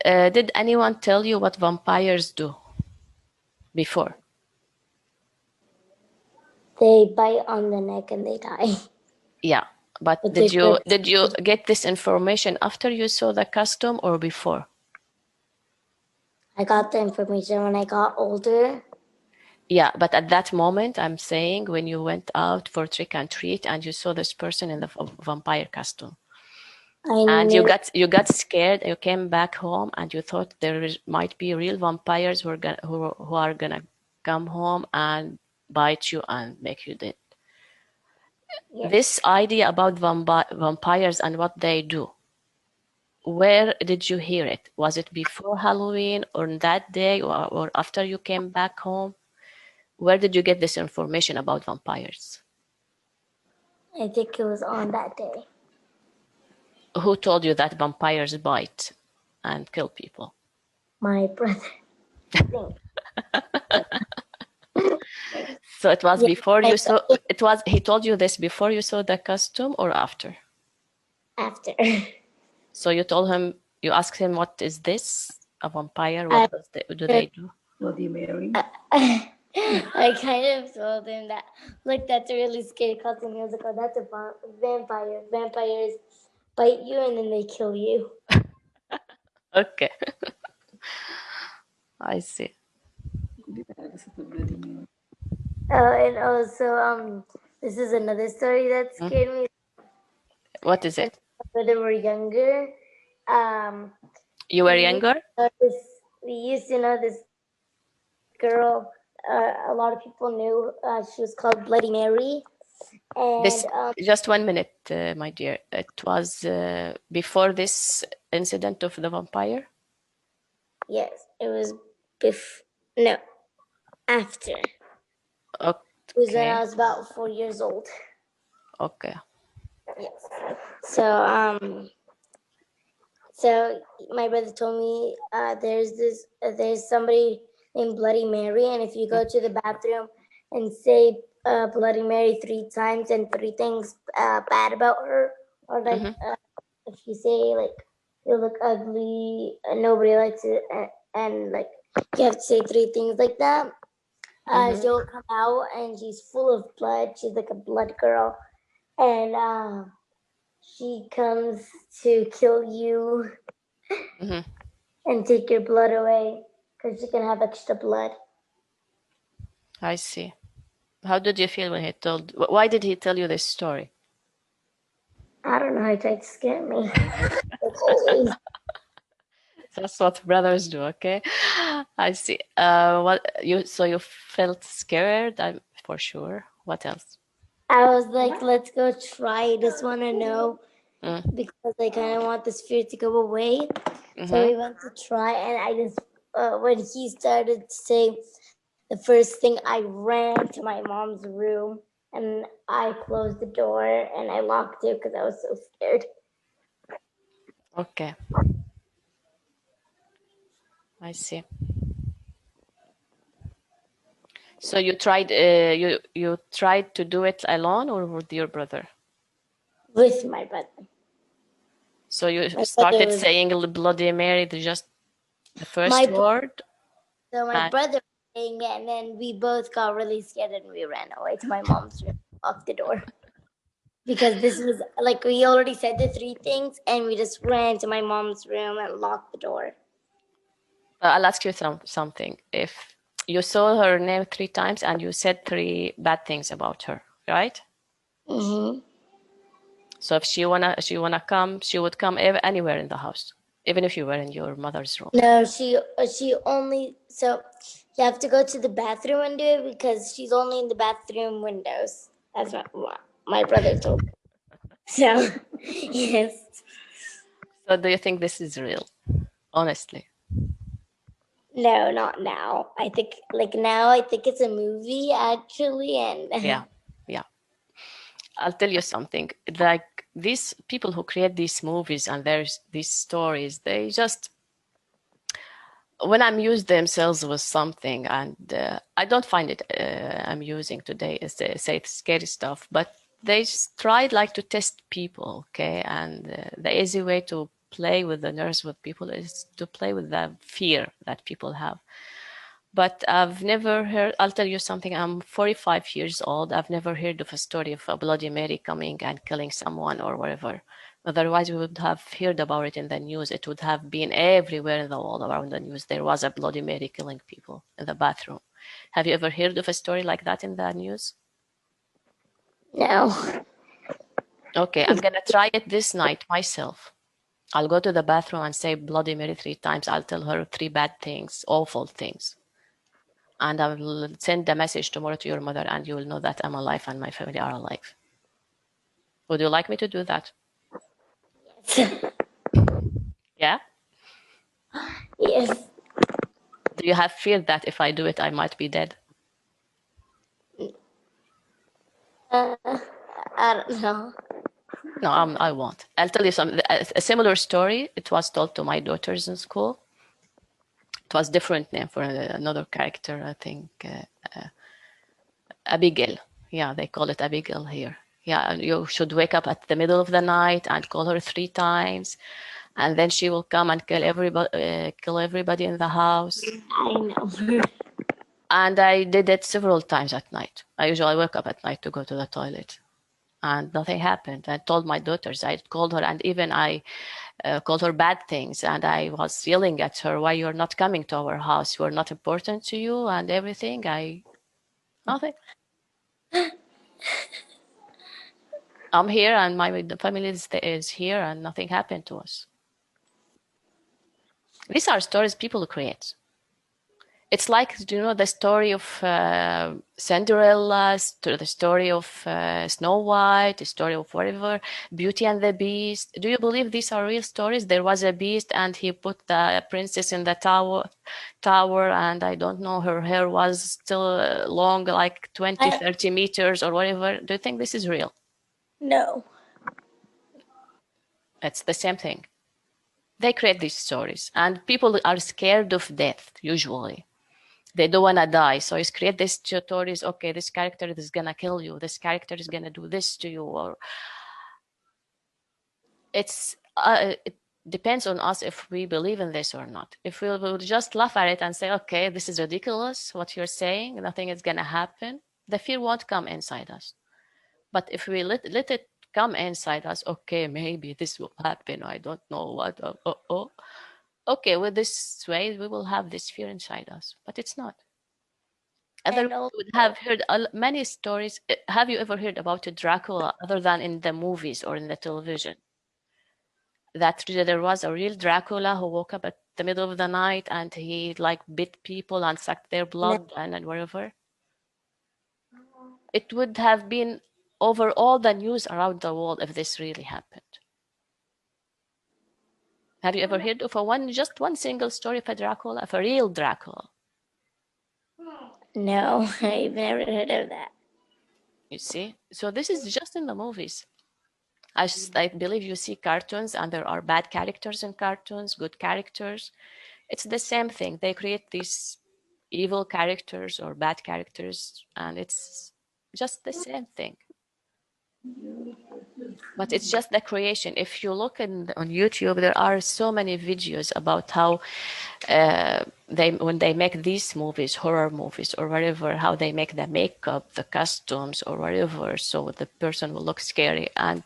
Did anyone tell you what vampires do before? They bite on the neck and they die. Yeah, but did you get this information after you saw the costume or before? I got the information when I got older. Yeah, but at that moment, I'm saying when you went out for trick and treat and you saw this person in the vampire costume, and you got scared, you came back home and you thought might be real vampires who are gonna come home and bite you and make you dead. Yes. This idea about vampires and what they do, where did you hear it? Was it before Halloween or on that day or after you came back home? Where did you get this information about vampires? I think it was on that day. Who told you that vampires bite and kill people? My brother. So it was before you saw, he told you this before you saw the costume or after? After. So you told him, you asked him, what is this? A vampire? What do they do? Bloody Mary. I kind of told him that, look, that's a really scary costume. He was like, oh, that's a vampire. Vampires bite you and then they kill you. Okay. I see. And also, this is another story that scared me. What is it? When we were younger. You were younger? We used to know this girl. A lot of people knew. She was called Bloody Mary. And just 1 minute, my dear. It was before this incident of the vampire? Yes, it was after. Okay. It was when I was about 4 years old. Okay. Yes. So my brother told me there's somebody named Bloody Mary, and if you go to the bathroom and say Bloody Mary 3 times and 3 things bad about her, or like if you say like you look ugly, nobody likes it, and like you have to say 3 things like that, she'll come out and she's full of blood. She's like a blood girl, and she comes to kill you and take your blood away because she can have extra blood. I see. How did you feel when he told? Why did he tell you this story? I don't know. He tried to scare me. Like always. That's what brothers do. Okay, I see. So you felt scared? For sure. What else? I was like, let's go try. I just want to know because I kind of want this fear to go away. So we went to try, and I just when he started to say the first thing, I ran to my mom's room and I closed the door and I locked it because I was so scared. Okay. I see. So you tried you tried to do it alone or with your brother? With my brother. So you started saying Bloody Mary, just the first word? So my brother was saying it, and then we both got really scared and we ran away to my mom's room, off the door. Because this was like we already said the 3 things and we just ran to my mom's room and locked the door. I'll ask you something. If you saw her name 3 times and you said 3 bad things about her, right? So if she wanna come, she would come anywhere in the house, even if you were in your mother's room. No, she only, so you have to go to the bathroom and do it because she's only in the bathroom windows. That's what my brother told me. So yes. So do you think this is real? Honestly. No, not now. I think now I think it's a movie actually, and Yeah. I'll tell you something. Like these people who create these movies and there's these stories, they just when amuse themselves with something, and I don't find it amusing today, say it's scary stuff, but they just tried like to test people, okay? And the easy way to play with the nerves with people is to play with the fear that people have. But I've never heard, I'll tell you something, I'm 45 years old. I've never heard of a story of a Bloody Mary coming and killing someone or whatever. Otherwise, we would have heard about it in the news. It would have been everywhere in the world around the news. There was a Bloody Mary killing people in the bathroom. Have you ever heard of a story like that in the news? no. Okay, I'm going to try it this night myself. I'll go to the bathroom and say Bloody Mary 3 times. I'll tell her 3 bad things, awful things. And I will send a message tomorrow to your mother, and you will know that I'm alive and my family are alive. Would you like me to do that? Yeah? Yes. Do you have fear that if I do it, I might be dead? I don't know. No, I won't. I'll tell you something. A similar story. It was told to my daughters in school. It was different name for another character, I think. Abigail. Yeah, they call it Abigail here. Yeah, you should wake up at the middle of the night and call her 3 times, and then she will come and kill everybody in the house. I know. And I did it several times at night. I usually wake up at night to go to the toilet, and nothing happened. I told my daughters, I called her, and even I called her bad things, and I was yelling at her, why you're not coming to our house? We're not important to you and everything. Nothing. I'm here, and the family is here, and nothing happened to us. These are stories people create. It's like, do you know the story of Cinderella, the story of Snow White, the story of whatever, Beauty and the Beast? Do you believe these are real stories? There was a beast and he put the princess in the tower, and I don't know, her hair was still long, like 20, 30 meters or whatever. Do you think this is real? No. It's the same thing. They create these stories, and people are scared of death usually. They don't want to die, so you create these stories. Okay, this character is gonna kill you, this character is gonna do this to you, or it depends on us if we believe in this or not. If we will just laugh at it and say, okay, this is ridiculous what you're saying, nothing is gonna happen, the fear won't come inside us. But if we let it come inside us, okay, maybe this will happen, I don't know what, okay, with this way we will have this fear inside us, but it's not. Otherwise, you would have heard many stories. Have you ever heard about Dracula other than in the movies or in the television? That there was a real Dracula who woke up at the middle of the night and he like bit people and sucked their blood and whatever. It would have been over all the news around the world if this really happened. Have you ever heard of just one single story of a Dracula, of a real Dracula? No, I've never heard of that. You see? So this is just in the movies. I believe you see cartoons and there are bad characters in cartoons, good characters. It's the same thing. They create these evil characters or bad characters, and it's just the same thing. But it's just the creation. If you look on YouTube, there are so many videos about how when they make these movies, horror movies or whatever, how they make the makeup, the costumes or whatever, so the person will look scary. And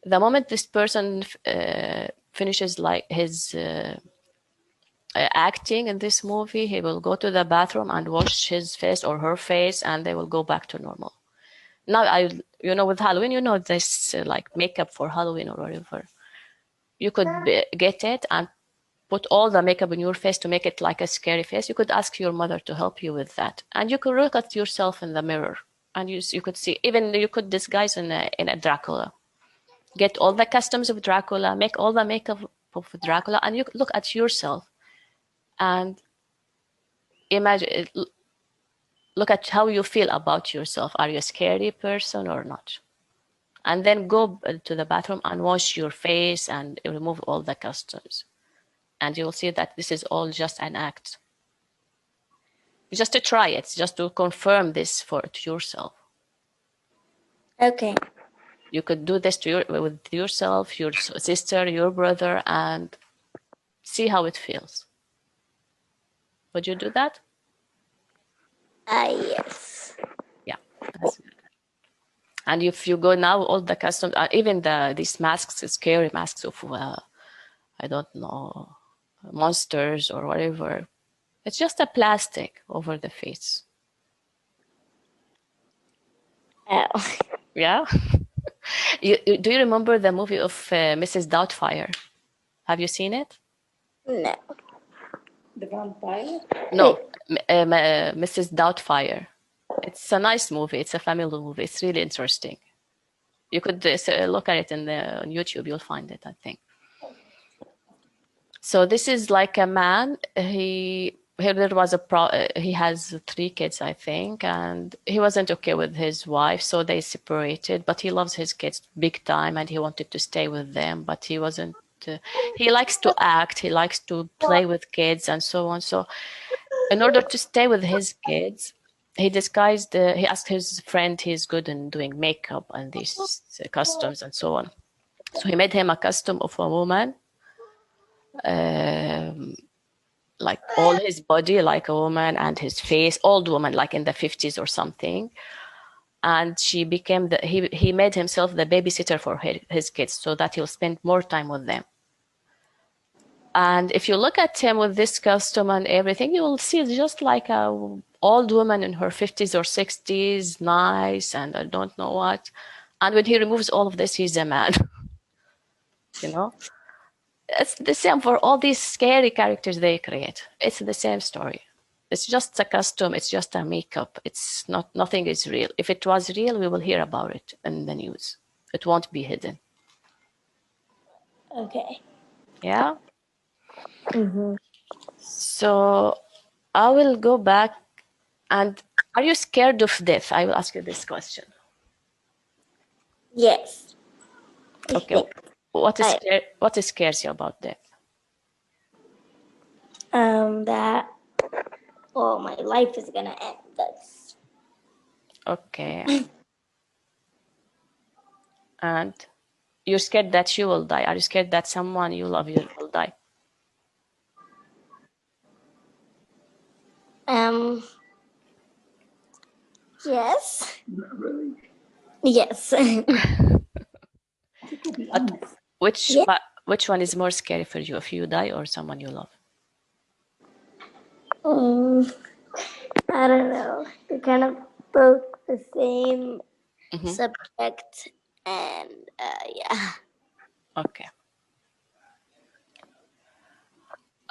the moment this person finishes like his acting in this movie, he will go to the bathroom and wash his face or her face, and they will go back to normal. Now, you know, with Halloween, you know, this like makeup for Halloween or whatever. You could get it and put all the makeup on your face to make it like a scary face. You could ask your mother to help you with that. And you could look at yourself in the mirror and you could see, even you could disguise in a Dracula. Get all the costumes of Dracula, make all the makeup of Dracula, and you could look at yourself and imagine, look at how you feel about yourself. Are you a scary person or not? And then go to the bathroom and wash your face and remove all the costumes. And you'll see that this is all just an act. Just to try it, just to confirm this to yourself. Okay. You could do this with yourself, your sister, your brother, and see how it feels. Would you do that? Yes. Yeah. That's good. And if you go now, all the customs, even these masks, scary masks of, I don't know, monsters or whatever, it's just a plastic over the face. Oh. Yeah. Do you remember the movie of Mrs. Doubtfire? Have you seen it? No. The vampire? No, Mrs. Doubtfire. It's a nice movie. It's a family movie. It's really interesting. You could look at it on YouTube. You'll find it, I think. So this is like a man. He has 3 kids, I think, and he wasn't okay with his wife, so they separated. But he loves his kids big time, and he wanted to stay with them, but he wasn't. He likes to act. He likes to play with kids and so on. So, in order to stay with his kids, he disguised. He asked his friend he's good in doing makeup and these costumes and so on. So he made him a costume of a woman. Like all his body like a woman and his face, old woman, like in the 50s or something. And she became he made himself the babysitter for his kids so that he'll spend more time with them. And if you look at him with this costume and everything, you will see it's just like a old woman in her 50s or 60s, nice, and I don't know what. And when he removes all of this, he's a man. You know? It's the same for all these scary characters they create. It's the same story. It's just a costume. It's just a makeup. It's not, nothing is real. If it was real, we will hear about it in the news. It won't be hidden. Okay. Yeah? Mm-hmm. So I will go back. And are you scared of death? I will ask you this question. Yes. Okay. What scares you about death? That my life is gonna end. That's Okay. And you're scared that you will die. Are you scared that someone you love will die? Yes. Not really. Yes. To be But honest. which one is more scary for you, if you die or someone you love? I don't know. They're kind of both the same subject, and yeah. Okay.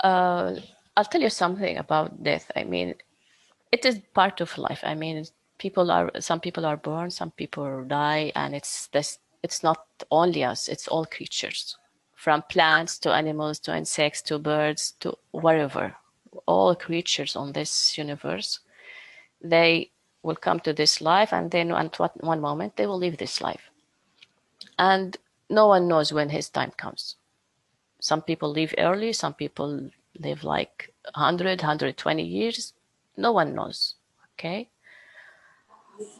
I'll tell you something about death. I mean, it is part of life. I mean, some people are born, some people die, and it's not only us, it's all creatures, from plants to animals to insects to birds to wherever. All creatures on this universe, they will come to this life, and then at one moment they will leave this life. And no one knows when his time comes. Some people live early, some people live like 100, 120 years. No one knows, okay?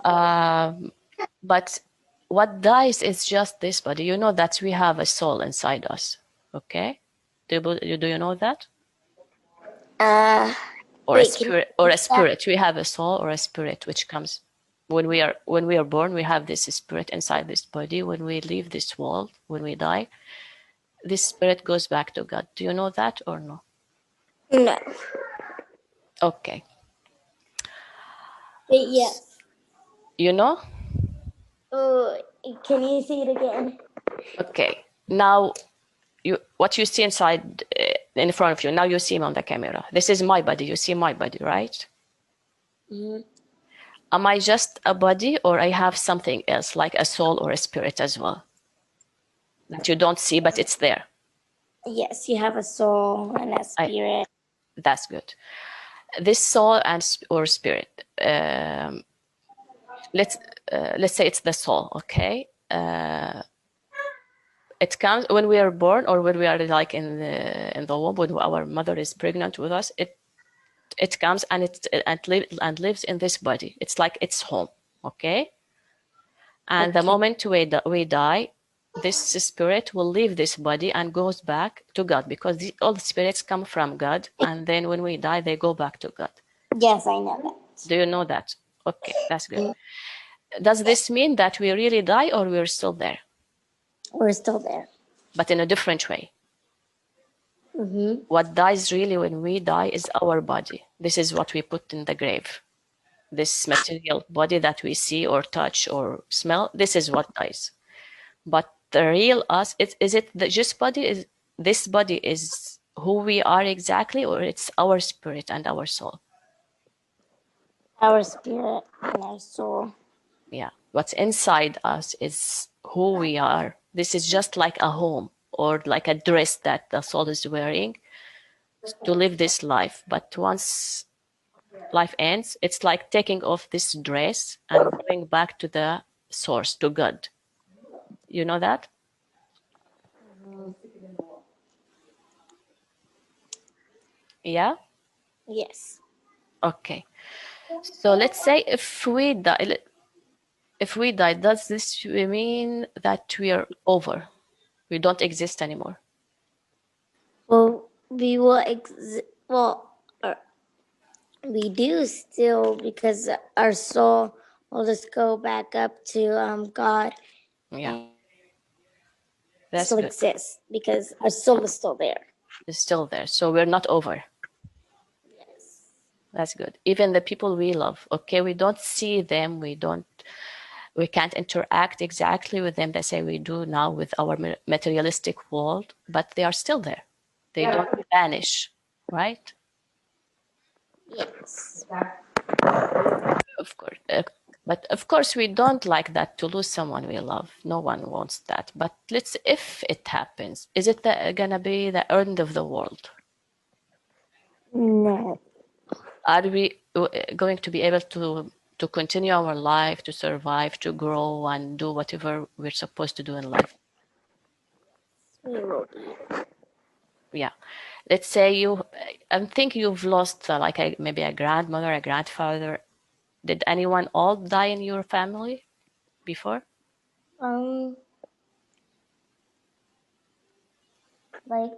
But what dies is just this body. You know that we have a soul inside us, okay? Do you know that? Or a spirit. We have a soul or a spirit which comes when we are born. We have this spirit inside this body. When we leave this world, when we die, this spirit goes back to God. Do you know that or no? No. Okay. But yes. You know? Oh, can you say it again? Okay. Now, what you see inside, in front of you, now you see me on the camera. This is my body. You see my body, right? Mm-hmm. Am I just a body, or I have something else, like a soul or a spirit as well, that you don't see, but it's there? Yes, you have a soul and a spirit. That's good. This soul or spirit, let's say it's the soul, okay? It comes when we are born, or when we are like in the womb, when our mother is pregnant with us. It comes and it lives in this body. It's like its home, okay? And the moment we die, this spirit will leave this body and goes back to God, because all the spirits come from God, and then when we die, they go back to God. Yes, I know that. Do you know that? Okay, that's good. Does this mean that we really die, or we're still there, We're still there. but in a different way? Mm-hmm. What dies really when we die is our body. This is what we put in the grave. This material body that we see or touch or smell, this is what dies. But the real us, is it the just body? Is this body is who we are exactly, or it's our spirit and our soul? Our spirit and our soul. Yeah, what's inside us is who we are. This is just like a home, or like a dress that the soul is wearing to live this life. But once life ends, it's like taking off this dress and going back to the source, to God. You know that? Yeah? Yes. Okay. So let's say if we die, does this mean that we are over? We don't exist anymore? Well, we will. We do still, because our soul will just go back up to God. Yeah. And That's still good. exist because our soul is still there. It's still there. So we're not over. Yes. That's good. Even the people we love, okay, we don't see them, we can't interact exactly with them, let's say we do now with our materialistic world, but they are still there. They don't vanish, right? Yes. Of course. But of course, we don't like that, to lose someone we love. No one wants that. But if it happens, is it gonna be the end of the world? No. Are we going to be able to continue our life, to survive, to grow, and do whatever we're supposed to do in life? We will be. Yeah. Let's say I think you've lost maybe a grandmother, a grandfather. Did anyone all die in your family before? Like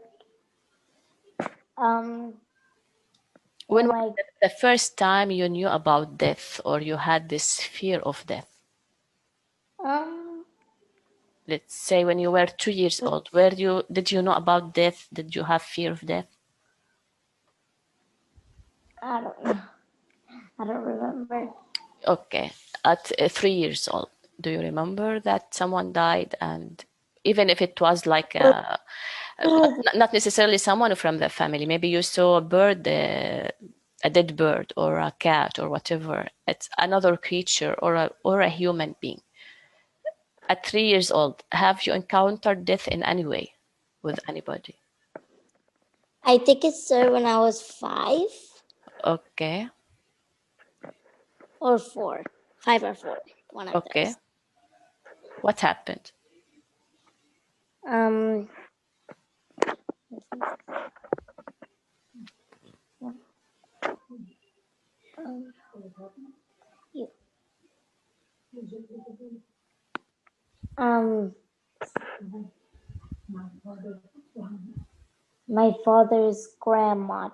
When my was the first time you knew about death, or you had this fear of death? Let's say when you were 2 years old. Did you know about death? Did you have fear of death? I don't know. I don't remember. Okay. At 3 years old, do you remember that someone died? And even if it was like not necessarily someone from the family, maybe you saw a bird, a dead bird, or a cat, or whatever. It's another creature, or a human being. At 3 years old, have you encountered death in any way with anybody? I think it started when I was 5 Okay. or 4. 5 or 4. One of Okay. those. What happened? My father's grandma.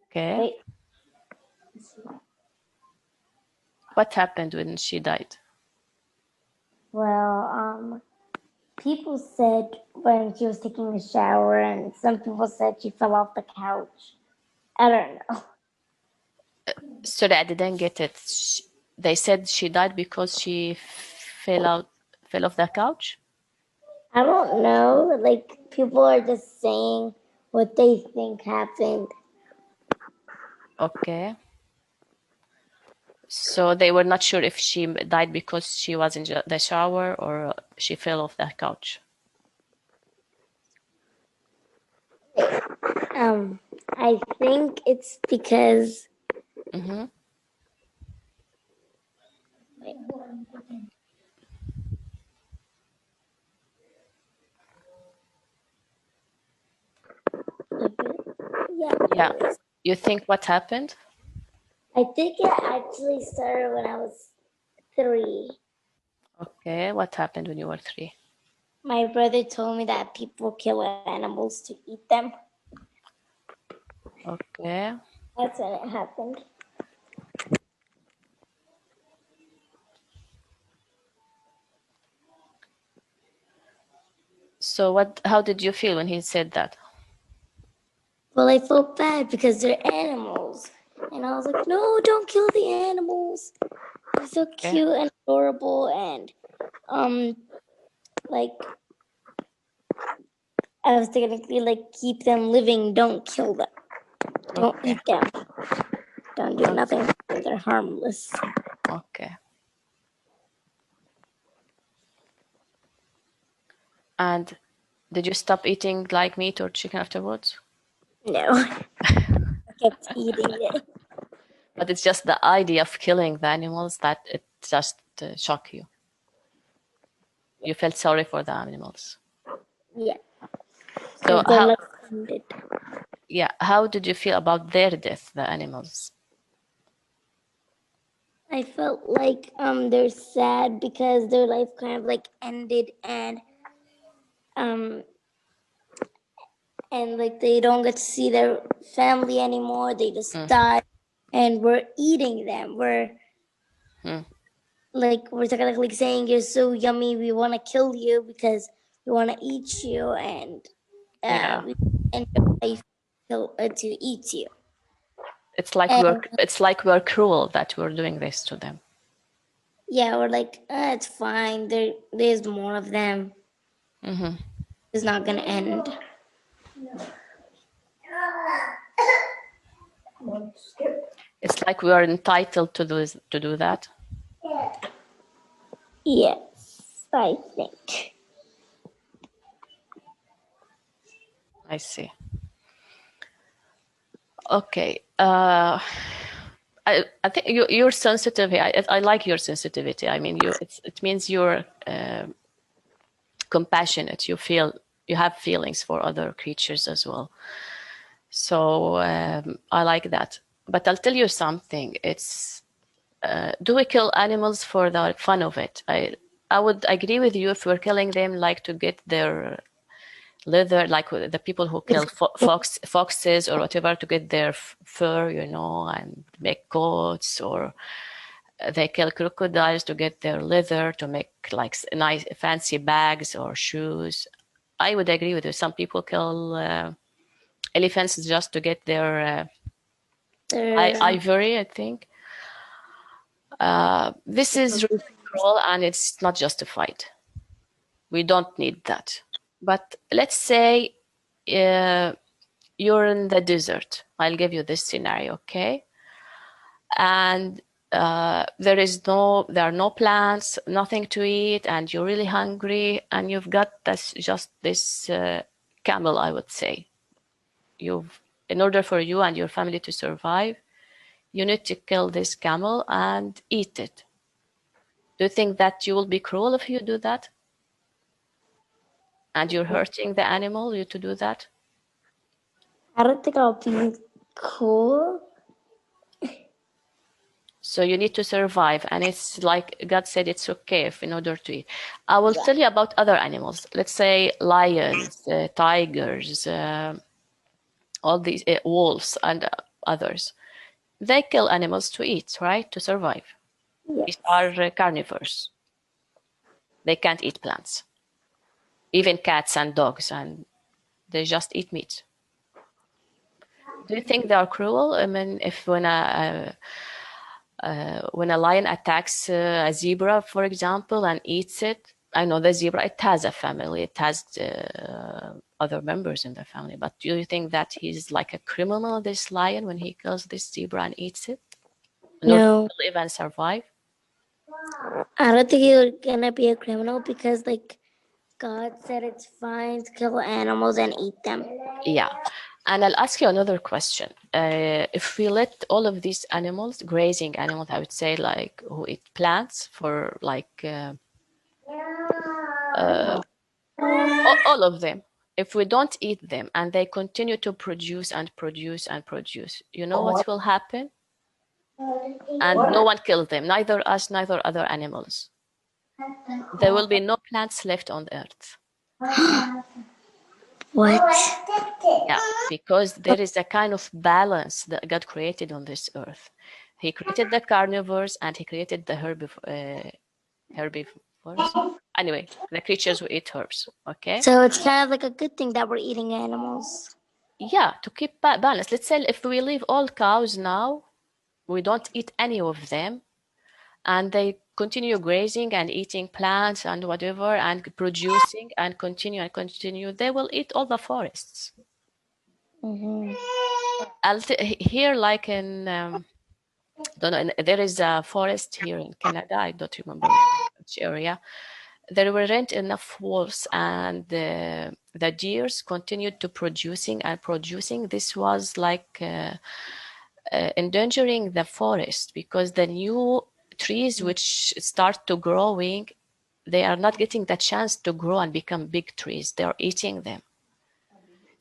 Okay. Wait, What happened when she died? well, people said when she was taking a shower, and some people said she fell off the couch. I don't know. Sorry, I didn't get it. they said she died because she fell off the couch? I don't know. Like, people are just saying what they think happened. Okay. So they were not sure if she died because she was in the shower or she fell off the couch. I think it's because Mm-hmm. Yeah. You think what happened? I think it actually started when I was 3. Okay. What happened when you were 3? My brother told me that people kill animals to eat them. Okay. That's when it happened. So how did you feel when he said that? Well, I felt bad because they're animals. And I was like, no, don't kill the animals. They're so cute and adorable, and like, I was technically like, keep them living, don't kill them. Don't eat them. Don't do nothing. They're harmless. Okay. And did you stop eating like meat or chicken afterwards? No. I kept eating it. But it's just the idea of killing the animals that it just shocked you. You felt sorry for the animals. Yeah. So how how did you feel about their death, the animals? I felt like they're sad because their life kind of like ended, and like they don't get to see their family anymore. They just die, and we're eating them. We're like saying you're so yummy. We want to kill you because we want to eat you, and we end your life to eat you. It's like we're cruel that we're doing this to them. Yeah, we're like, it's fine. There's more of them. It's not gonna end. It's like we are entitled to do that. Yes, I think. I see. Okay. I think you're sensitive. I like your sensitivity. I mean, it means you're compassionate. You have feelings for other creatures as well. So I like that. But I'll tell you something. It's do we kill animals for the fun of it? I would agree with you if we're killing them like to get their leather, like the people who kill foxes or whatever to get their fur, and make coats, or they kill crocodiles to get their leather to make like nice fancy bags or shoes. I would agree with you. Some people kill elephants just to get their ivory, I think. This is really cruel and it's not justified. We don't need that. But let's say you're in the desert. I'll give you this scenario, okay? And there are no plants, nothing to eat, and you're really hungry, and you've got this camel, I would say. In order for you and your family to survive, you need to kill this camel and eat it. Do you think that you will be cruel if you do that? And you're hurting the animal, you to do that? I don't think I'll be cool. So you need to survive, and it's like God said it's okay if in order to eat. I will tell you about other animals. Let's say lions, tigers, all these wolves and others. They kill animals to eat, right? To survive. Yes. These are carnivores. They can't eat plants. Even cats and dogs, and they just eat meat. Do you think they are cruel? I mean, if when When a lion attacks a zebra, for example, and eats it, I know the zebra, it has a family, it has other members in the family, but do you think that he's like a criminal, this lion, when he kills this zebra and eats it in order No, to live and survive? I don't think you're gonna be a criminal because like God said it's fine to kill animals and eat them. Yeah. And I'll ask you another question. If we let all of these animals, grazing animals, I would say, like who eat plants for like all of them, if we don't eat them and they continue to produce and produce and produce, you know what will happen? And no one kills them, neither us, neither other animals. There will be no plants left on the earth. What? Yeah, because there is a kind of balance that God created on this earth. He created the carnivores and he created the herbivores. Anyway, the creatures who eat herbs. Okay. So it's kind of like a good thing that we're eating animals. Yeah, to keep balance. Let's say if we leave all cows now, we don't eat any of them, and they continue grazing and eating plants and whatever and producing and continue, they will eat all the forests. Mm-hmm. Here, like in don't know, there is a forest here in Canada, I don't remember which area. There weren't enough wolves, and the deers continued to producing and producing. This was like endangering the forest, because the new trees which start to growing, they are not getting the chance to grow and become big trees. They are eating them.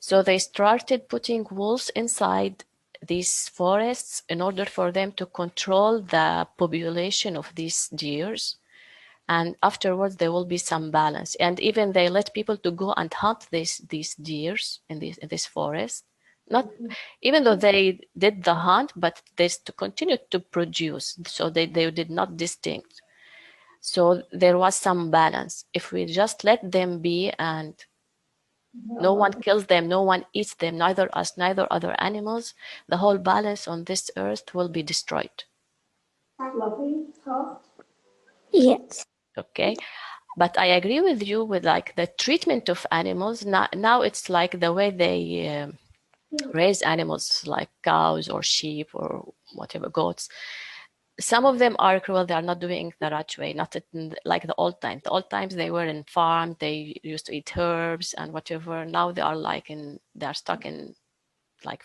So they started putting wolves inside these forests in order for them to control the population of these deers. And afterwards there will be some balance. And even they let people to go and hunt these deers in this forest. Not even though they did the hunt, but they continued to produce. So they did not distinct. So there was some balance. If we just let them be and no one kills them, no one eats them, neither us, neither other animals, the whole balance on this earth will be destroyed. Yes. Okay. But I agree with you with like the treatment of animals. Now it's like the way they raise animals like cows or sheep or whatever, goats. Some of them are cruel. They are not doing the right way, not like the old times. The old times they were in farm. They used to eat herbs and whatever. Now they are they are stuck in like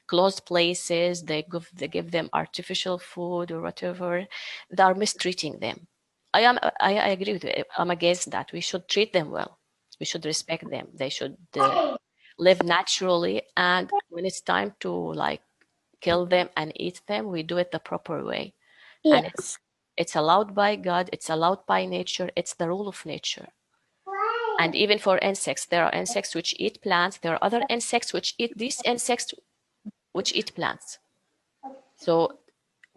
closed places. They give them artificial food or whatever. They are mistreating them. I agree with you. I'm against that. We should treat them well. We should respect them. They should live naturally. And when it's time to like kill them and eat them, we do it the proper way. And Yes. it's allowed by God. It's allowed by nature. It's the rule of nature. And even for insects, there are insects which eat plants. There are other insects which eat these insects which eat plants. So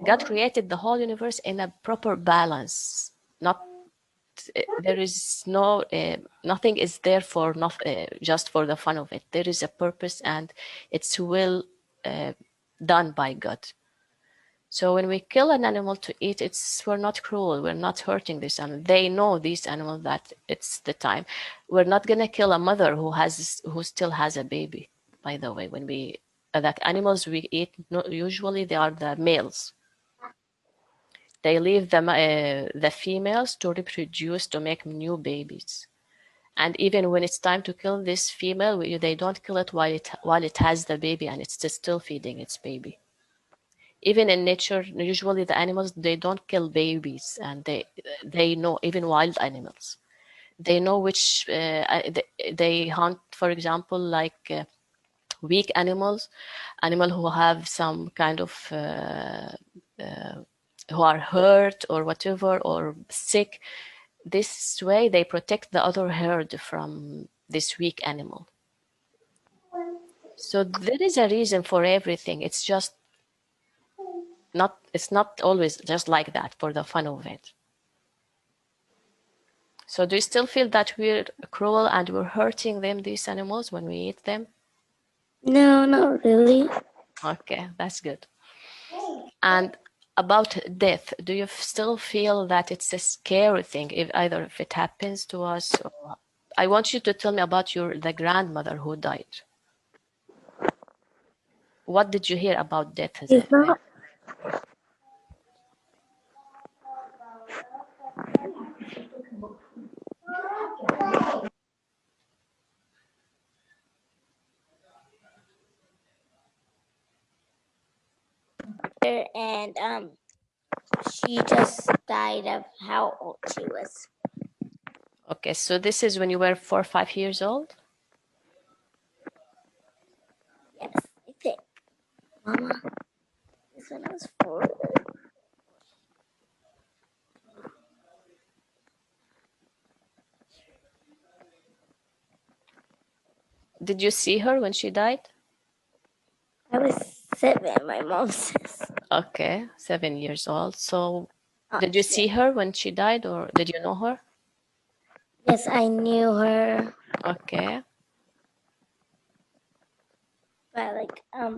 God created the whole universe in a proper balance. There is nothing is there for just for the fun of it. There is a purpose, and it's will done by God. So when we kill an animal to eat, we're not cruel. We're not hurting this animal. They know, these animals, that it's the time. We're not gonna kill a mother who still has a baby. By the way, when we that animals we eat, usually they are the males. They leave the females to reproduce, to make new babies. And even when it's time to kill this female, they don't kill it while it has the baby and it's still feeding its baby. Even in nature, usually the animals, they don't kill babies, and they know, even wild animals, they know which they hunt, for example, like weak animal who have some kind of who are hurt or whatever, or sick. This way they protect the other herd from this weak animal. So there is a reason for everything. It's just it's not always just like that for the fun of it. So do you still feel that we're cruel and we're hurting them, these animals, when we eat them? No, not really. Okay, that's good. And about death, do you still feel that it's a scary thing, either if it happens to us? Or... I want you to tell me about the grandmother who died. What did you hear about death? It's not. And she just died of how old she was. Okay, so this is when you were 4 or 5 years old? Yes, I think. Mama, this one I was 4. Did you see her when she died? I was 7, my mom says. Okay, 7 years old. So did you see her when she died, or did you know her? Yes, I knew her. Okay. But like I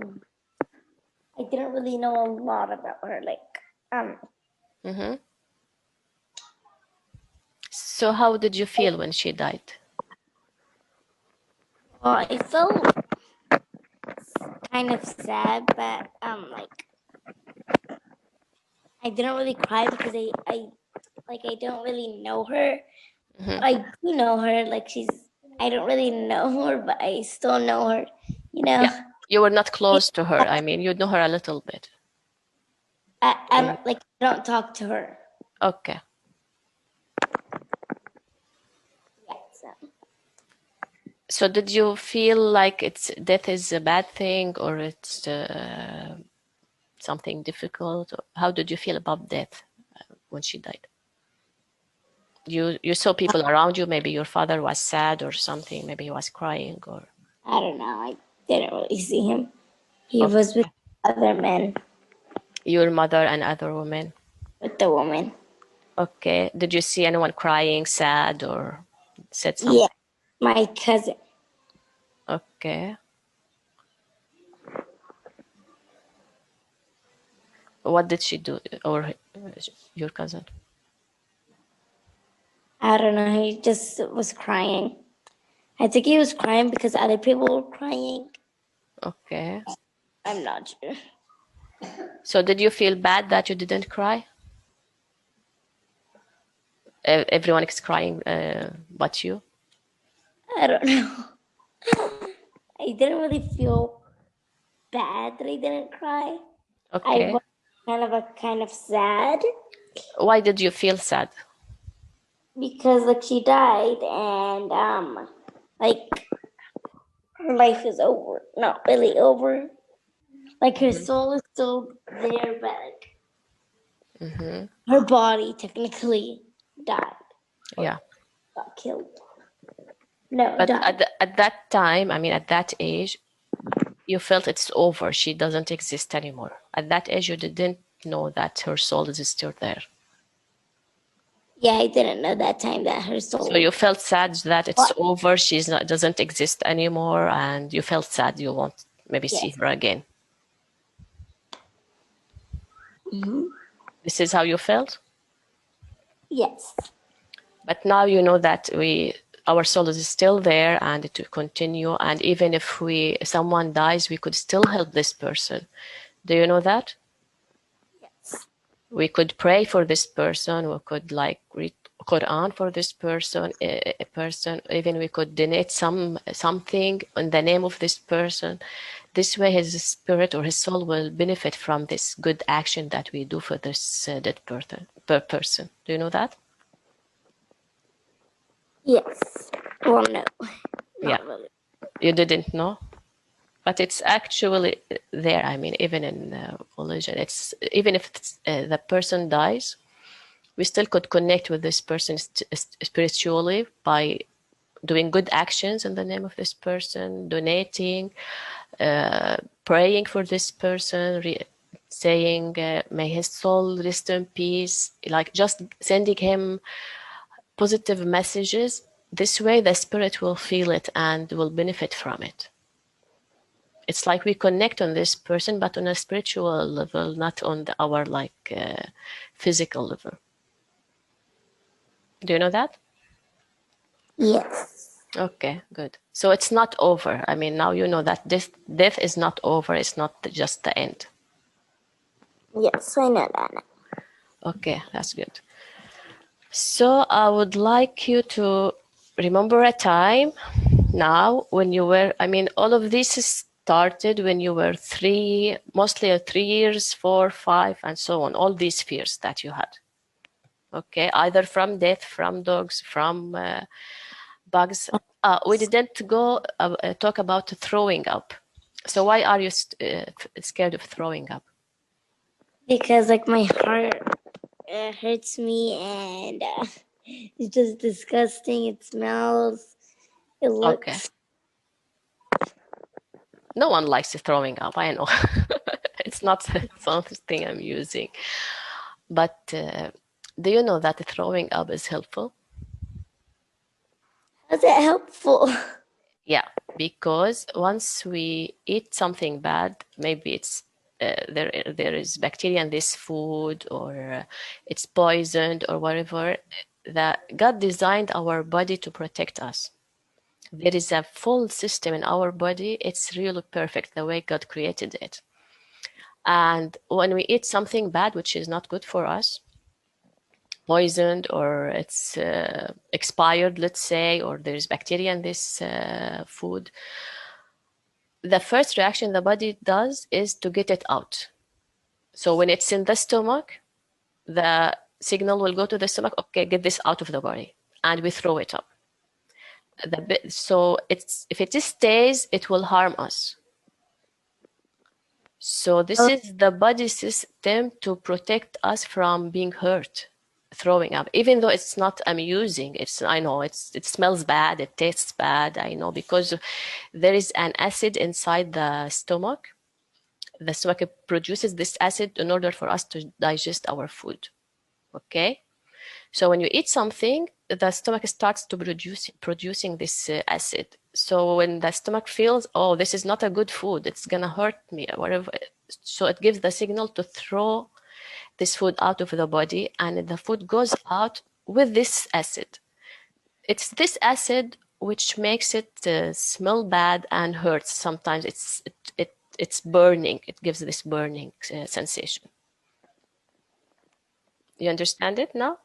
didn't really know a lot about her. Mm-hmm. So how did you feel when she died? Well, I felt kind of sad, but I didn't really cry because I don't really know her. Mm-hmm. I do know her. I don't really know her, but I still know her. Yeah, you were not close to her. I mean, you know her a little bit. I don't talk to her. Okay. Yeah, So did you feel like death is a bad thing, or it's something difficult? How did you feel about death when she died? You saw people around you. Maybe your father was sad or something. Maybe he was crying, or I don't know. I didn't really see him. He okay. was with other men, Your mother and other women. with the woman. Okay. Did you see anyone crying, sad, or said something? Yeah, my cousin. Okay. What did she do, or your cousin? I don't know. He just was crying. I think he was crying because other people were crying. Okay. I'm not sure. So did you feel bad that you didn't cry? Everyone is crying, but you? I don't know. I didn't really feel bad that I didn't cry. I Okay. was kind of sad Why did you feel sad? because she died and her life is over. Not really over. Her soul is still there, but her body technically died. Yeah. Got killed. No, But died. at that time, I mean, at that age, you felt it's over. She doesn't exist anymore. At that age, you didn't know that her soul is still there. Yeah, I didn't know that time that her soul. So you felt sad that it's over. She's not doesn't exist anymore, and you felt sad you won't maybe see her again. Mm-hmm. This is how you felt? Yes. But now you know that our soul is still there and it will continue. And even if someone dies, we could still help this person. Do you know that? Yes. We could pray for this person. We could read Quran for this person. A person. Even we could donate something in the name of this person. This way, his spirit or his soul will benefit from this good action that we do for this dead person. Do you know that? Yes. Well, no. Yeah. Not really. You didn't know? But it's actually there. I mean, even in religion, even if the person dies, we still could connect with this person spiritually by doing good actions in the name of this person, donating, praying for this person, saying, may his soul rest in peace, just sending him positive messages. This way, the spirit will feel it and will benefit from it. It's like we connect on this person, but on a spiritual level, not on our physical level. Do you know that? Yes. Okay, good. So it's not over. I mean, now you know that this death is not over. It's not just the end. Yes, I know that now. Okay, that's good. So I would like you to remember a time now when you were, I mean, all of this started when you were mostly 3 years, 4, 5, and so on, all these fears that you had. Okay, either from death, from dogs, from bugs. We didn't go talk about throwing up. So why are you scared of throwing up? Because like my heart hurts me, and it's just disgusting. It smells. It looks. Okay. No one likes throwing up. I know. It's not something I'm using. But do you know that throwing up is helpful? How's it helpful? Yeah, because once we eat something bad, maybe it's there is bacteria in this food, or it's poisoned or whatever, that God designed our body to protect us. There is a full system in our body. It's really perfect the way God created it. And when we eat something bad, which is not good for us, poisoned, or it's expired, let's say, or there's bacteria in this food, the first reaction the body does is to get it out. So when it's in the stomach, the signal will go to the stomach, okay, get this out of the body, and we throw it up. So if it stays, it will harm us. So this is the body system to protect us from being hurt, throwing up, even though it's not amusing. I know it smells bad, it tastes bad, I know, because there is an acid inside the stomach. The stomach produces this acid in order for us to digest our food. Okay? So when you eat something, the stomach starts to producing this acid. So when the stomach feels, oh, this is not a good food, it's gonna hurt me, or whatever. So it gives the signal to throw this food out of the body, and the food goes out with this acid. It's this acid which makes it smell bad and hurts. Sometimes it's burning. It gives this burning sensation. You understand it now?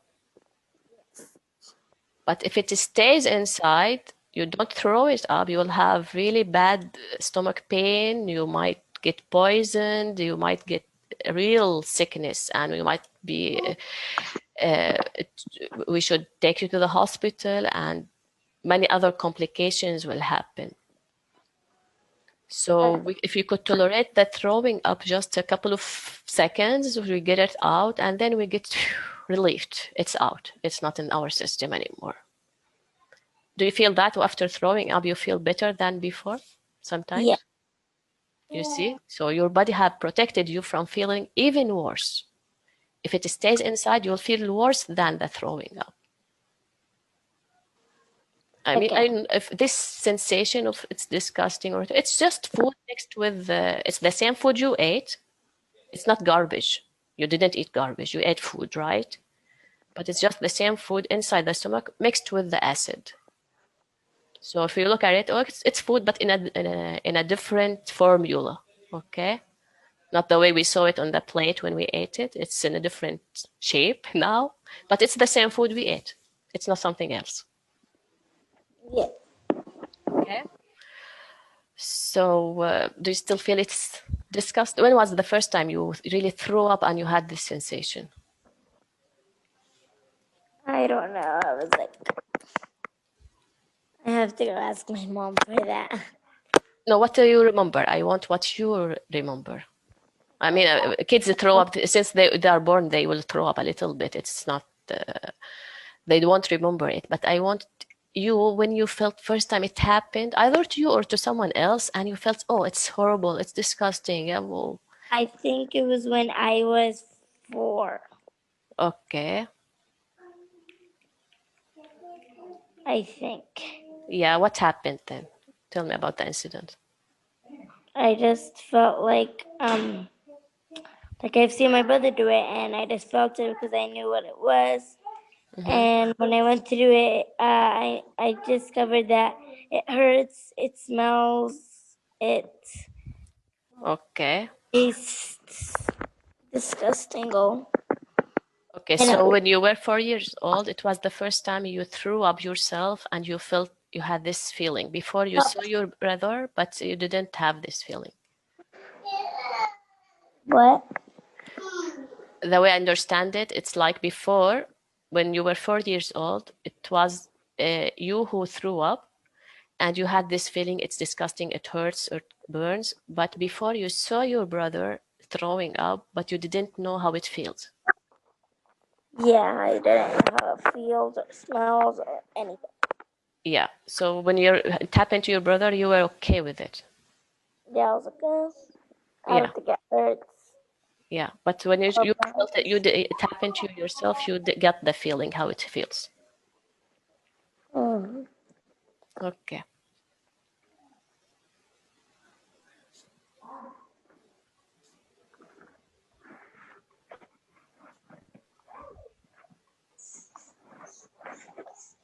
But if it stays inside, you don't throw it up, you will have really bad stomach pain, you might get poisoned, you might get real sickness, and we might be, we should take you to the hospital, and many other complications will happen. So if you could tolerate that throwing up just a couple of seconds, we get it out, and then we get relieved. It's out. It's not in our system anymore. Do you feel that after throwing up, you feel better than before sometimes? Yeah. You see? So your body have protected you from feeling even worse. If it stays inside, you'll feel worse than the throwing up. I mean, if this sensation of it's disgusting, or it's just food mixed with, it's the same food you ate. It's not garbage. You didn't eat garbage. You ate food, right? But it's just the same food inside the stomach mixed with the acid. So if you look at it, oh, it's food, but in a different formula, okay? Not the way we saw it on the plate when we ate it. It's in a different shape now, but it's the same food we ate. It's not something else. Yeah. Okay. So do you still feel it's disgusting? When was the first time you really threw up and you had this sensation? I don't know. I was like, I have to go ask my mom for that. No, what do you remember? I want what you remember. I mean, kids throw up since they are born. They will throw up a little bit. It's not. They won't remember it. But I want you, when you felt first time it happened, either to you or to someone else, and you felt, oh, it's horrible, it's disgusting. Yeah, well, I think it was when I was 4. okay. I think. Yeah, what happened then? Tell me about the incident. I just felt like I've seen my brother do it, and I just felt it because I knew what it was. And when I went to do it, I discovered that it hurts, it smells, it Okay. tastes disgusting. Okay, And so when you were 4 years old, it was the first time you threw up yourself and you felt you had this feeling. Before you saw your brother, but you didn't have this feeling. what? The way I understand it, it's like before, when you were 4 years old, it was you who threw up and you had this feeling, it's disgusting, it hurts or it burns. But before you saw your brother throwing up, but you didn't know how it feels. Yeah, I didn't know how it feels or smells or anything. Yeah. So when you tap into your brother, you were okay with it. Yeah, I was like, I Yeah. don't think it hurts. Yeah. But when you or felt it, you tap into yourself, you get the feeling how it feels. burns. Okay.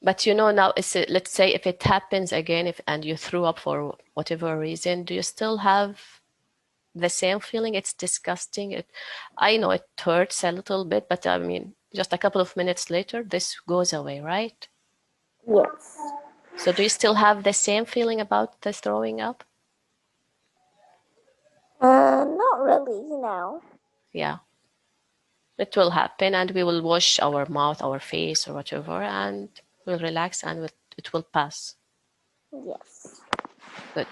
But now, let's say if it happens again, and you threw up for whatever reason, do you still have the same feeling? It's disgusting. I know it hurts a little bit, but I mean, just a couple of minutes later, this goes away, right? Yes. So do you still have the same feeling about the throwing up? Not really, Yeah. It will happen, and we will wash our mouth, our face, or whatever, and we'll relax, and it will pass. Yes. Good.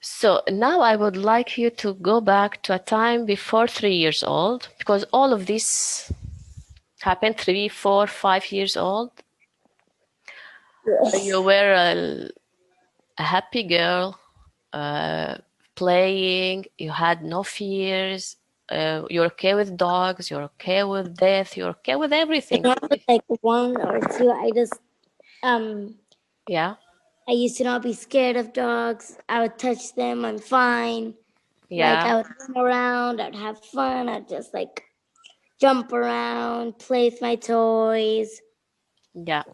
So now I would like you to go back to a time before 3 years old, because all of this happened 3, 4, 5 years old. Yes. You were a happy girl, playing. You had no fears. You're okay with dogs. You're okay with death. You're okay with everything. When I was like 1 or 2, Yeah. I used to not be scared of dogs. I would touch them. I'm fine. Like Yeah. I would run around. I'd have fun. I'd just jump around, play with my toys, Yeah.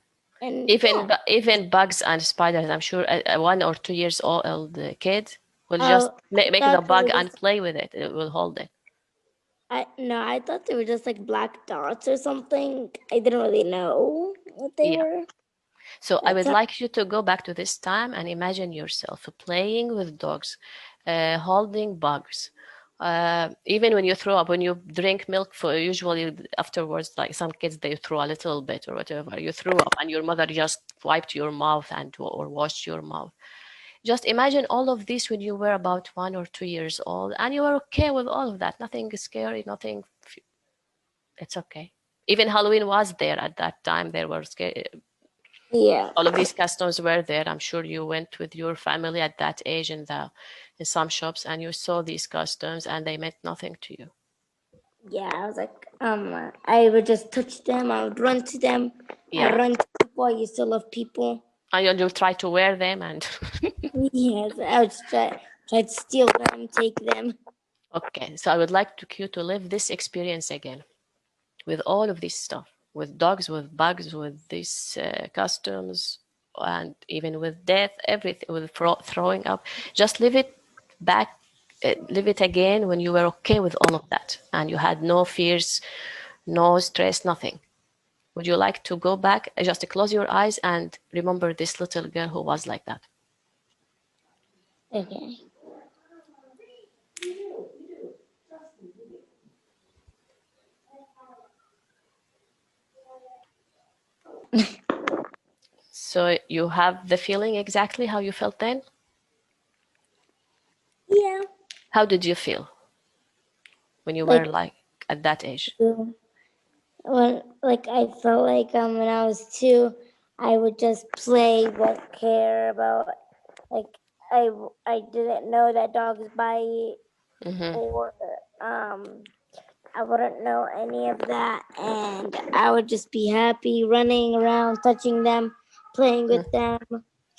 and Even bugs and spiders. I'm sure a 1 or 2 years old kid will just Oh, make the thought they bug were and just. play with it. It will hold it. I thought they were just black dots or something. I didn't really know what they Yeah. were. So I would That's like you to go back to this time and imagine yourself playing with dogs, holding bugs. Even when you throw up, when you drink milk, for usually afterwards, like some kids, they throw a little bit or whatever. You threw up, and your mother just wiped your mouth or washed your mouth. Just imagine all of this when you were about 1 or 2 years old, and you were okay with all of that. Nothing scary, nothing. It's okay. Even Halloween was there at that time. There were scary, yeah. all of these customs were there. I'm sure you went with your family at that age in some shops, and you saw these customs, and they meant nothing to you. Yeah, I was I would just touch them. I would run to them. I Yeah, run to people. I used to love people. and you try to wear them, and Yes, I would try to steal them, take them. okay. So I would like you to live this experience again with all of this stuff, with dogs, with bugs, with these customs, and even with death, everything, with throwing up. Just live it back, live it again when you were okay with all of that, and you had no fears, no stress, nothing. Would you like to go back? Just close your eyes and remember this little girl who was like that. Okay. So you have the feeling exactly how you felt then? Yeah. How did you feel when you were Like like at that age? when I felt when I was 2, I would just play, won't care about like I didn't know that dogs bite Mm-hmm. or I wouldn't know any of that, and I would just be happy running around, touching them, playing with them,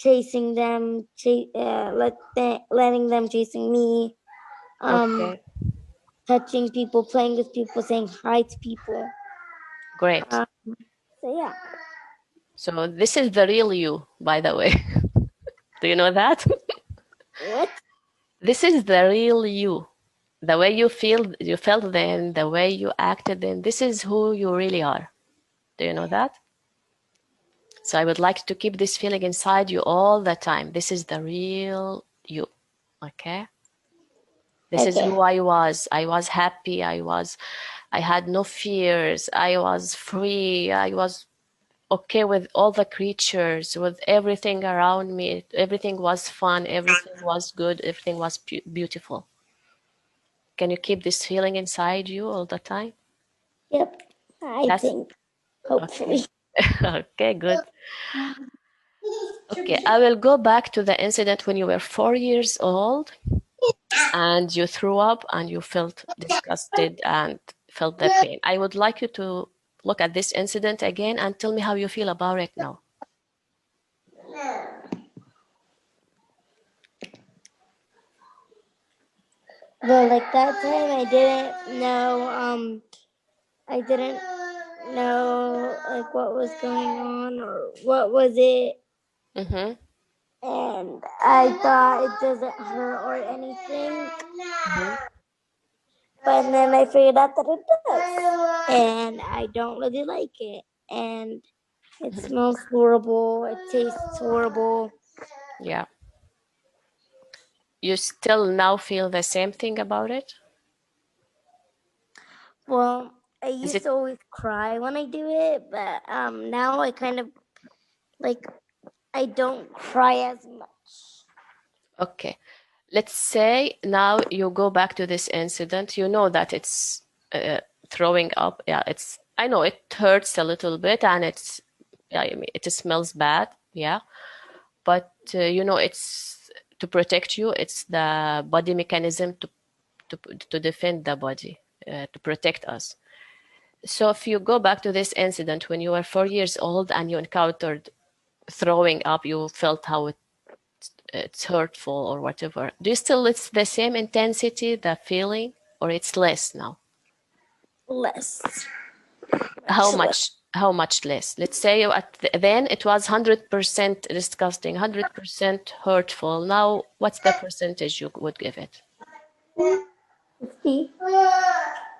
chasing them, letting them chasing me, Okay, touching people, playing with people, saying hi to people. great. So yeah. So this is the real you, by the way. Do you know that? What? This is the real you. The way you felt then, the way you acted then, this is who you really are. Do you know that? So I would like to keep this feeling inside you all the time. This is the real you. Okay? This is Okay. who I was. I was happy. I had no fears. I was free. I was okay with all the creatures, with everything around me. Everything was fun. Everything was good. Everything was beautiful. Can you keep this feeling inside you all the time? Yep. I That's think. okay. Hopefully. Okay, good. Okay, I will go back to the incident when you were 4 years old and you threw up and you felt disgusted and felt the pain. I would like you to look at this incident again and tell me how you feel about it now. Well, like that time, I didn't know. I didn't know like what was going on or what was it, Mm-hmm. and I thought it doesn't hurt or anything. Mm-hmm. But then I figured out that it does, and I don't really like it, and it smells horrible. It tastes horrible. Yeah. You still now feel the same thing about it? Well, I Is used it to always cry when I do it, but now I kind of like I don't cry as much. okay? Let's say now you go back to this incident. You know that it's throwing up. Yeah, I know it hurts a little bit and yeah, I mean, it smells bad. Yeah, but you know it's to protect you. It's the body mechanism to to defend the body, to protect us. So if you go back to this incident when you were 4 years old and you encountered throwing up, you felt how it's hurtful or whatever. Do you still it's the same intensity, the feeling, or it's less now? Less. How Much less. much? How much less? Let's say then it was 100% disgusting, 100% hurtful. Now, what's the percentage you would give it? 50.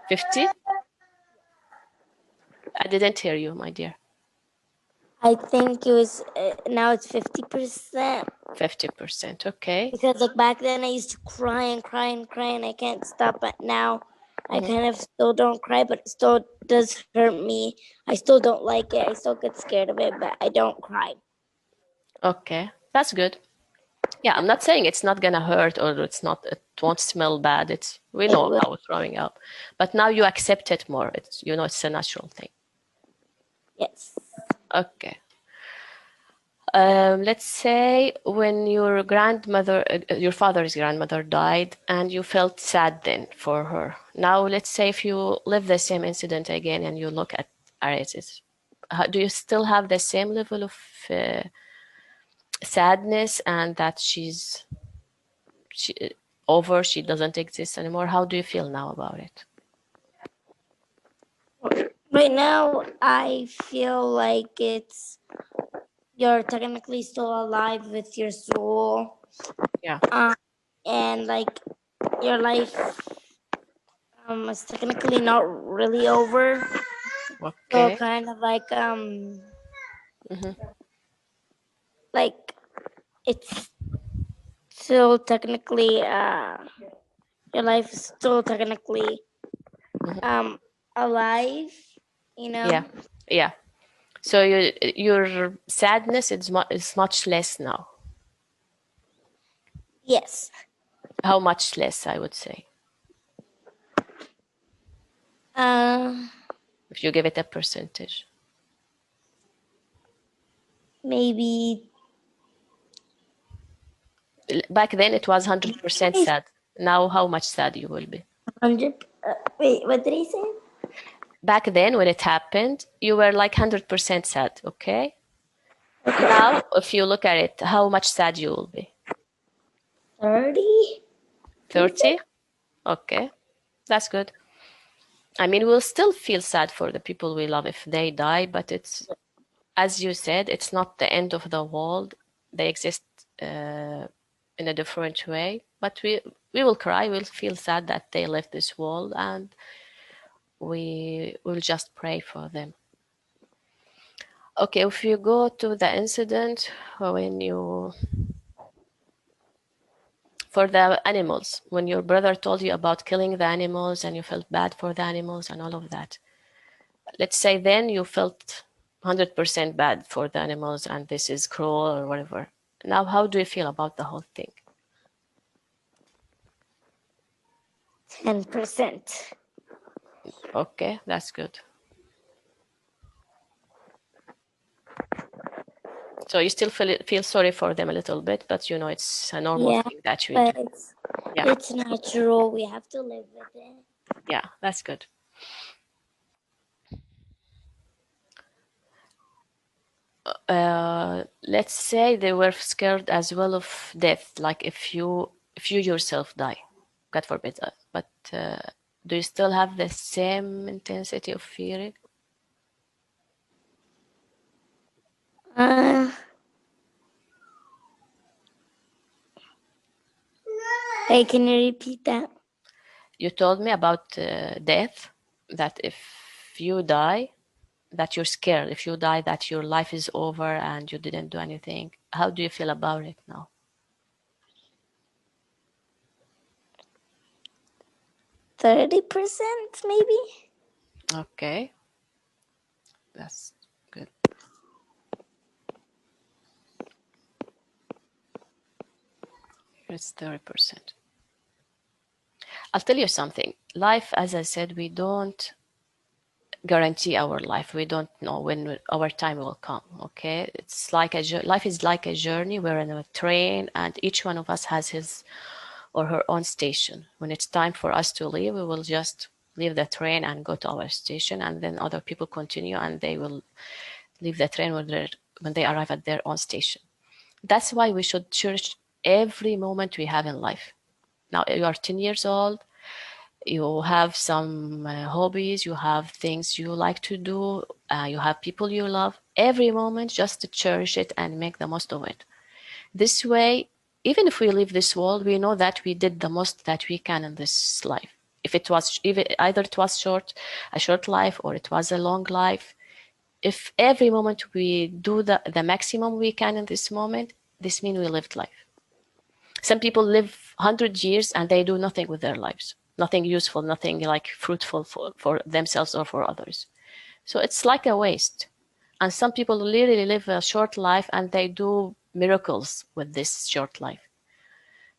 50? I didn't hear you, my dear. I think it was now it's 50%. 50%. Okay. Because like back then I used to cry and cry and cry and I can't stop. But now I kind of still don't cry, but it still does hurt me. I still don't like it. I still get scared of it, but I don't cry. Okay. That's good. Yeah, I'm not saying it's not gonna hurt or it won't smell bad. We know how it's throwing up, but now you accept it more. It's a natural thing. Yes. Okay. Let's say when your father's grandmother died, and you felt sad then for her. Now, let's say if you live the same incident again and you look at it, do you still have the same level of sadness and that she she doesn't exist anymore? How do you feel now about it? Right now, I feel like you're technically still alive with your soul. Yeah. And like your life is technically not really over. So Okay. kind of like like it's still technically your life is still technically alive, you know. Yeah. Yeah. So your sadness is much less now. Yes. How much less, I would say, if you give it a percentage? Maybe Back then it was 100% sad. Now how much sad you will be? 100. Wait, what did he say? Back then when it happened, you were like 100% sad, okay? Now, if you look at it, how much sad you will be? 30. 30? Okay, that's good. I mean, we'll still feel sad for the people we love if they die, but it's, as you said, it's not the end of the world. They exist in a different way, but we will cry, we'll feel sad that they left this world, and we will just pray for them. Okay, if you go to the incident when you, for the animals, when your brother told you about killing the animals and you felt bad for the animals and all of that, let's say then you felt 100% bad for the animals and this is cruel or whatever. Now, how do you feel about the whole thing? 10%. Okay, that's good. So you still feel sorry for them a little bit, but you know it's a normal thing that we do. But it's natural. We have to live with it. Yeah, that's good. Let's say they were scared as well of death, like if you yourself die, God forbid that. But do you still have the same intensity of fearing? Hey, can you repeat that? You told me about death, that if you die, that you're scared. If you die, that your life is over and you didn't do anything. How do you feel about it now? 30%, maybe. Okay, that's good. It's 30%. I'll tell you something. Life, as I said, we don't guarantee our life. We don't know when our time will come. Okay, it's like life is like a journey. We're in a train, and each one of us has his or her own station. When it's time for us to leave, we will just leave the train and go to our station, and then other people continue, and they will leave the train when they arrive at their own station. That's why we should cherish every moment we have in life. Now you are 10 years old, you have some hobbies, you have things you like to do, you have people you love. Every moment, just to cherish it and make the most of it. This way, even if we leave this world, we know that we did the most that we can in this life. If it was either it was a short life, or it was a long life, if every moment we do the maximum we can in this moment, this means we lived life. Some people live 100 years and they do nothing with their lives, nothing useful, nothing like fruitful for themselves or for others. So it's like a waste. And some people literally live a short life and they do miracles with this short life.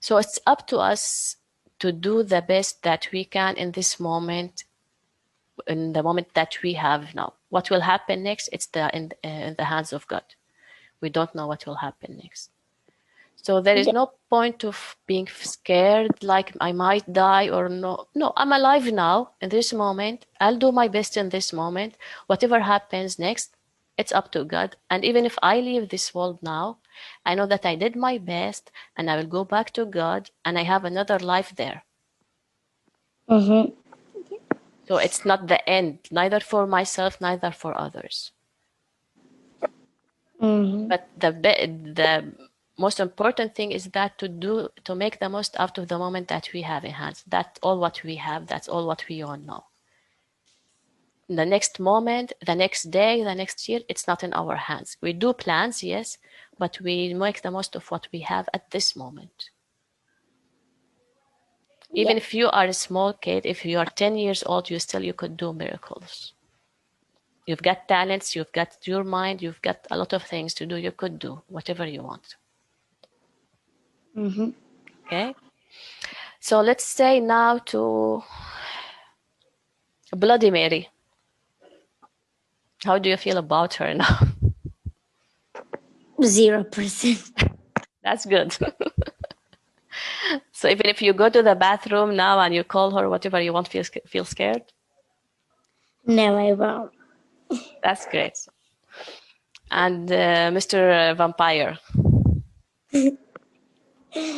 So it's up to us to do the best that we can in this moment, in the moment that we have now. What will happen next? It's in the hands of God. We don't know what will happen next. So there is no point of being scared, like I might die or no. No, I'm alive now in this moment. I'll do my best in this moment. Whatever happens next, it's up to God. And even if I leave this world now, I know that I did my best and I will go back to God and I have another life there. Mm-hmm. So it's not the end, neither for myself, neither for others. Mm-hmm. But the most important thing is that to make the most out of the moment that we have in hand. That's all what we have. That's all what we all know. The next moment, the next day, the next year, it's not in our hands. We do plans, yes, but we make the most of what we have at this moment. Even if you are a small kid, if you are 10 years old, you could do miracles. You've got talents, you've got your mind, you've got a lot of things to do. You could do whatever you want. Mm-hmm. Okay. So let's say now to Bloody Mary. How do you feel about her now? 0%. That's good. So even if you go to the bathroom now and you call her whatever you want, feel scared? No, I won't. That's great. And Mr. Vampire, how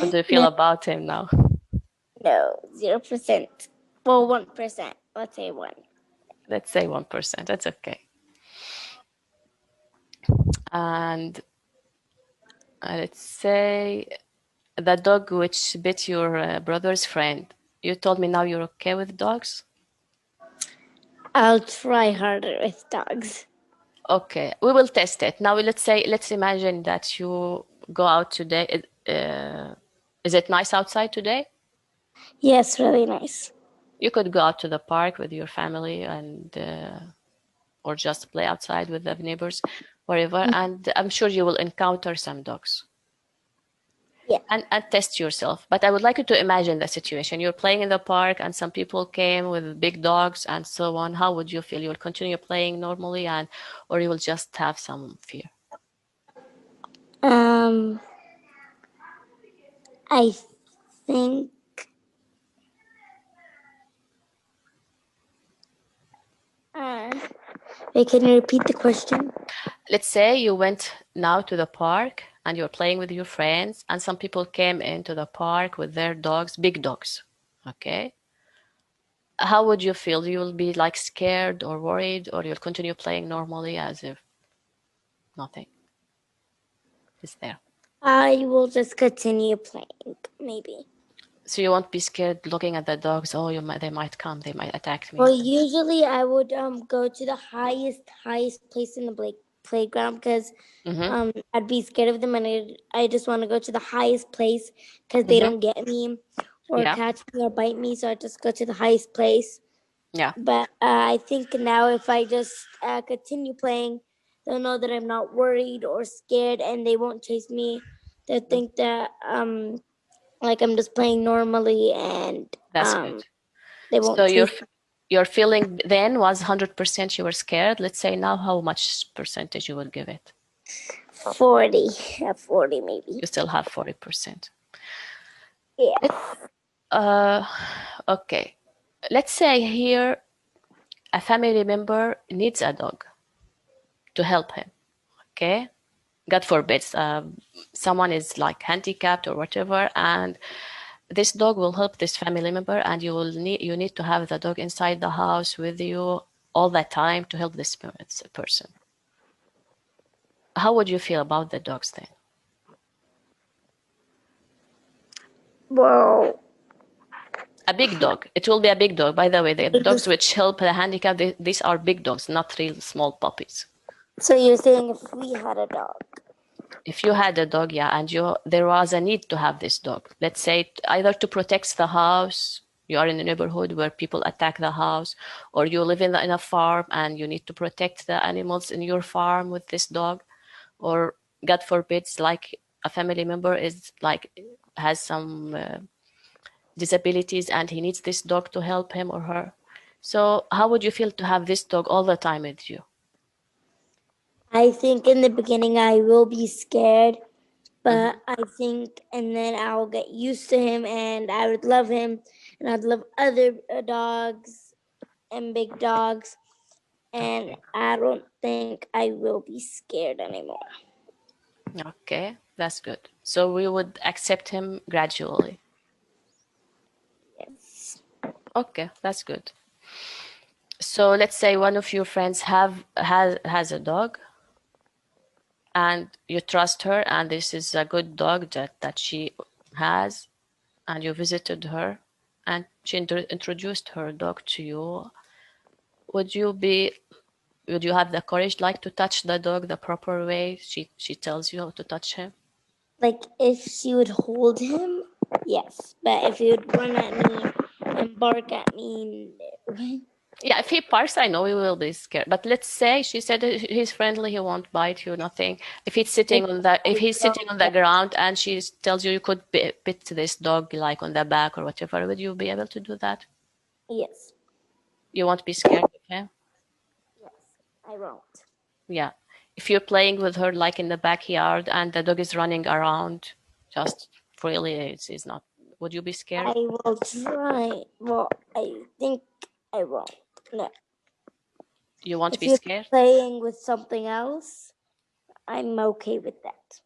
do you feel No, about him now? no, 0%. Well, 1%. Let's say 1. Let's say 1%. That's okay. And let's say the dog which bit your brother's friend. You told me now you're okay with dogs? I'll try harder with dogs. Okay, we will test it. Now let's imagine that you go out today. Is it nice outside today? Yes, really nice. You could go out to the park with your family and or just play outside with the neighbors, wherever. And I'm sure you will encounter some dogs. Yeah. And test yourself. But I would like you to imagine the situation. You're playing in the park and some people came with big dogs and so on. How would you feel? You'll continue playing normally or you will just have some fear? I think. Wait, can you repeat the question? Let's say you went now to the park and you're playing with your friends and some people came into the park with their dogs, big dogs. Okay. How would you feel? You will be like scared or worried, or you'll continue playing normally as if nothing is there? I will just continue playing, maybe. So you won't be scared looking at the dogs. Oh, they might come. They might attack me. Well, usually I would go to the highest place in the playground because Mm-hmm. I'd be scared of them, and I just want to go to the highest place because they Mm-hmm. don't get me or Yeah. catch me or bite me. So I just go to the highest place. Yeah. But I think now if I just continue playing, they'll know that I'm not worried or scared, and they won't chase me. They'll think that like I'm just playing normally, and That's good. they So won't chase me. your feeling then was 100% you were scared. Let's say now how much percentage you would give it? 40, 40 maybe. You still have 40%. Yeah. Uh, okay. Let's say here a family member needs a dog to help him. Okay. God forbid, someone is like handicapped or whatever, and this dog will help this family member, and you need to have the dog inside the house with you all the time to help this person. How would you feel about the dogs then? Well, A big dog. It will be a big dog. By the way, the dogs which help the handicapped, these are big dogs, not real small puppies. so you're saying if we had a dog? If you had a dog, yeah, and there was a need to have this dog. Let's say either to protect the house, you are in a neighborhood where people attack the house, or you live in a farm and you need to protect the animals in your farm with this dog, or God forbid, like a family member is like has some disabilities and he needs this dog to help him or her. So how would you feel to have this dog all the time with you? I think in the beginning I will be scared, Mm-hmm. but I think, and then I'll get used to him, and I would love him, and I'd love other dogs and big dogs, and Okay. I don't think I will be scared anymore. Okay, that's good. So we would accept him gradually. Yes. Okay, that's good. So let's say one of your friends has a dog and you trust her and this is a good dog that she has and you visited her and she introduced her dog to you. Would you be would you have the courage like to touch the dog the proper way she tells you how to touch him? Like if she would hold him, yes. But if he would run at me and bark at me, no. Yeah, if he barks, I know he will be scared. But let's say she said he's friendly, he won't bite you, nothing. If he's sitting on the ground and she tells you you could pet this dog like on the back or whatever, would you be able to do that? Yes. You won't be scared of him? Yes. I won't. Yeah. If you're playing with her like in the backyard and the dog is running around, just freely, it's not. Would you be scared? I will try. Well, I think I won't. No. You won't If be you're scared? playing with something else, I'm okay with that.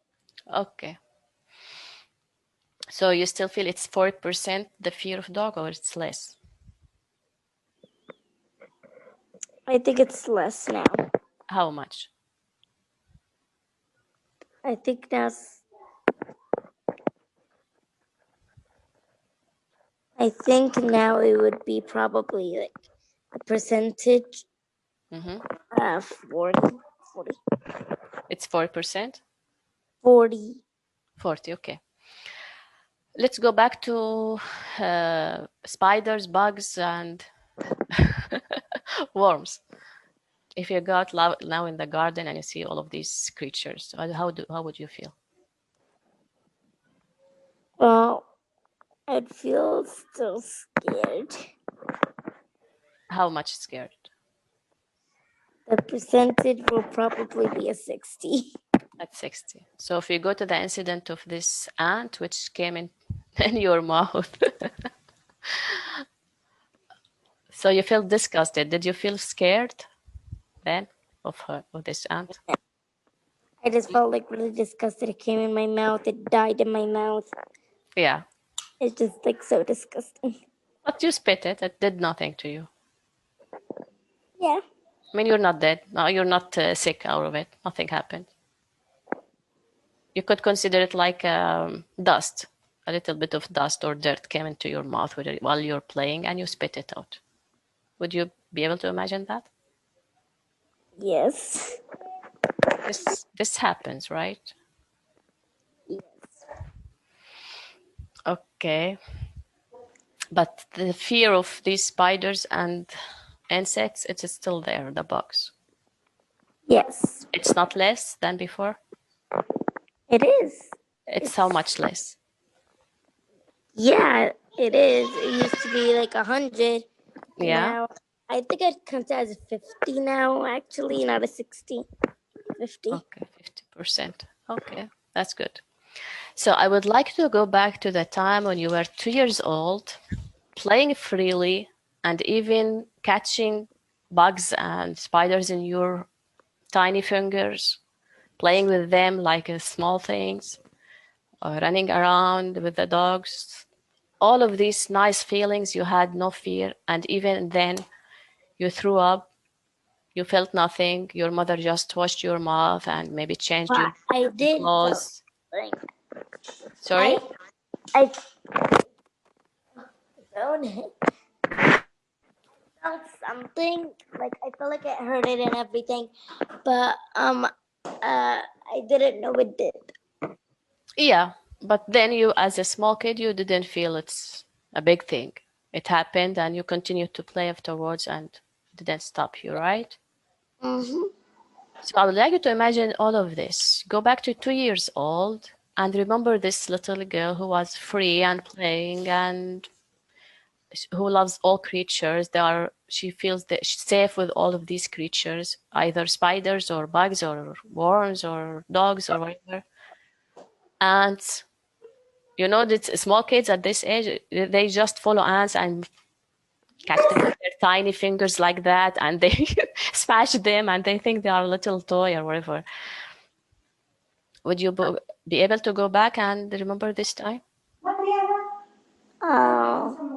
Okay. So you still feel it's 40% the fear of dog, or it's less? I think it's less now. How much? I think now. I think now it would be probably like a percentage. Mm-hmm. 40. It's 4%? 40. 40, okay. Let's go back to spiders, bugs, and worms. If you go out now in the garden and you see all of these creatures, how would you feel? Well, I'd feel still scared. How much scared? The percentage will probably be a 60. At 60. So if you go to the incident of this ant which came in your mouth, so you feel disgusted. Did you feel scared then of this ant? I just felt like really disgusted. It came in my mouth. It died in my mouth. Yeah, It's just like so disgusting. but you spit it. It did nothing to you. Yeah. I mean, you're not dead. No, you're not sick out of it. Nothing happened. You could consider it like dust. A little bit of dust or dirt came into your mouth while you're playing and you spit it out. Would you be able to imagine that? Yes. This happens, right? Yes. Okay. But the fear of these spiders and insects, it's still there, the bugs. Yes. It's not less than before. It is. It's how much less? Yeah, it is. It used to be like 100. Yeah. Now, I think I'd count it as a 50 now, actually, not a 60. 50. Okay, 50%. Okay, that's good. So I would like to go back to the time when you were 2 years old, playing freely, and even catching bugs and spiders in your tiny fingers, playing with them like small things, or running around with the dogs. All of these nice feelings, you had no fear, and even then you threw up, you felt nothing, your mother just washed your mouth and maybe changed your But I did felt clothes. like Sorry? I felt something like I felt like it hurted and everything, but I didn't know it did. Yeah, but then you, as a small kid, you didn't feel it's a big thing. It happened and you continued to play afterwards and it didn't stop you, right? Mm-hmm. So I would like you to imagine all of this. Go back to 2 years old and remember this little girl who was free and playing and who loves all creatures. She feels that she's safe with all of these creatures, either spiders or bugs or worms or dogs or whatever. And you know that small kids at this age, they just follow ants and catch them with their tiny fingers like that, and they smash them, and they think they are a little toy or whatever. Would you be able to go back and remember this time? Oh.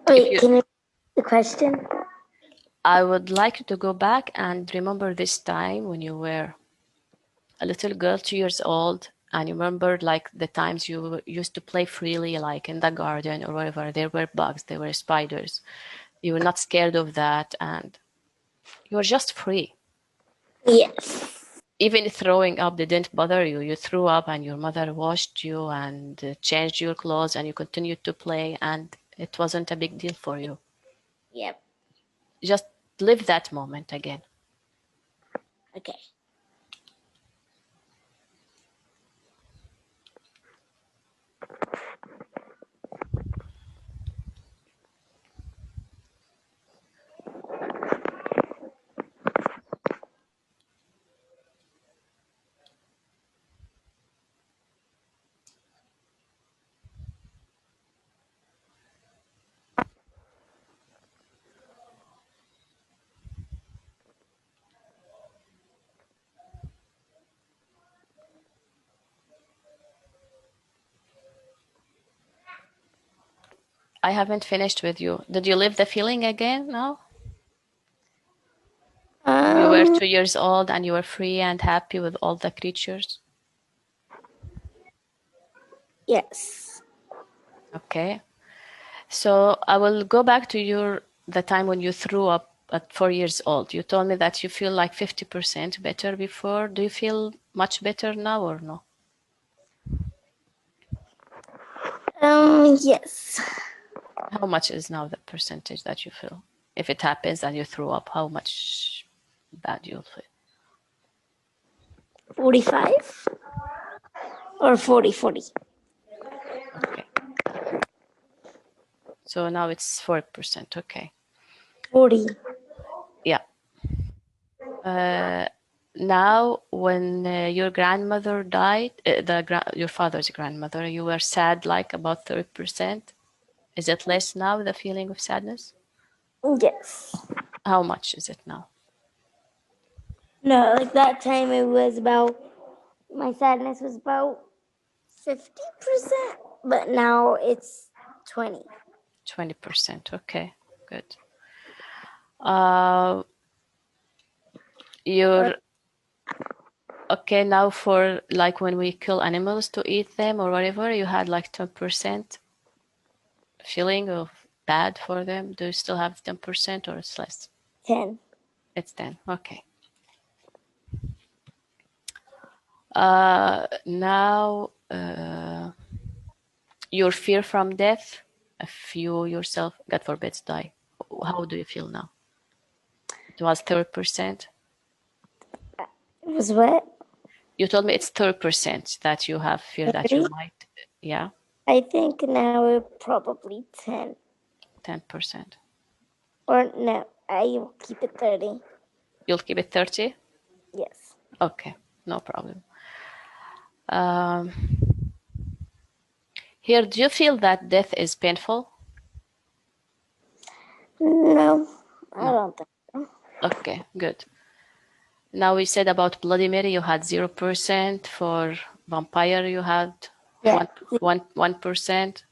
If Wait, you, can you repeat the question? I would like you to go back and remember this time when you were a little girl, 2 years old, and you remember like the times you used to play freely, like in the garden or wherever. There were bugs, there were spiders. You were not scared of that, and you were just free. Yes. Even throwing up didn't bother you. You threw up, and your mother washed you and changed your clothes, and you continued to play, and it wasn't a big deal for you. Yep. Just live that moment again. Okay. I haven't finished with you. Did you live the feeling again now? You were 2 years old and you were free and happy with all the creatures? Yes. Okay. So I will go back to the time when you threw up at 4 years old. You told me that you feel like 50% better before. Do you feel much better now or no? Yes. How much is now the percentage that you feel? If it happens and you threw up, how much bad you'll feel? 45 or 40. Okay. So now it's 4%. Okay. 40. Yeah. Now, when your grandmother died, your father's grandmother, you were sad, like about 30%. Is it less now, the feeling of sadness? Yes. How much is it now? No, like that time it was about, my sadness was about 50%, but now it's 20. 20%. Okay, good. You're okay now for like when we kill animals to eat them or whatever, you had like 10% feeling of bad for them. Do you still have 10% or it's less? 10. It's 10. Okay. Now, your fear from death, if you yourself, God forbid, die, how do you feel now? It was 30%. It was what? You told me it's 30% that you have fear that you 30? might, yeah, I think now it's probably 10. 10%. Or no, I will keep it 30. You'll keep it 30? Yes. Okay, no problem. Here, do you feel that death is painful? No, I No. don't think so. Okay, good. Now we said about Bloody Mary, you had 0%. For vampire, you had Yeah. 1%.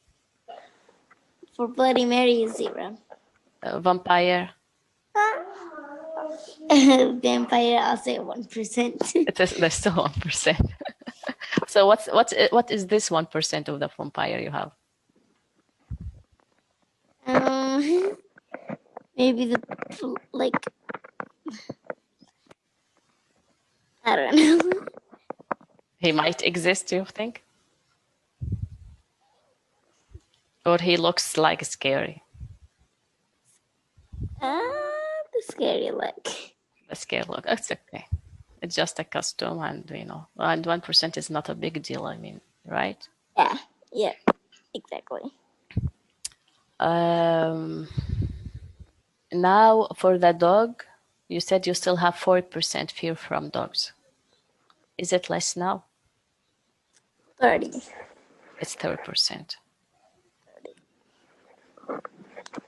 For Bloody Mary is 0. Vampire, Vampire, I'll say 1%. there's still 1%. So what is this 1% of the vampire you have? Maybe like, I don't know. He might exist, do you think? Or he looks like scary? The scary look. The scary look. It's okay. It's just a costume, and and 1% is not a big deal. I mean, right? Yeah, exactly. Now for the dog, you said you still have 4% fear from dogs. Is it less now? 30. It's 30%.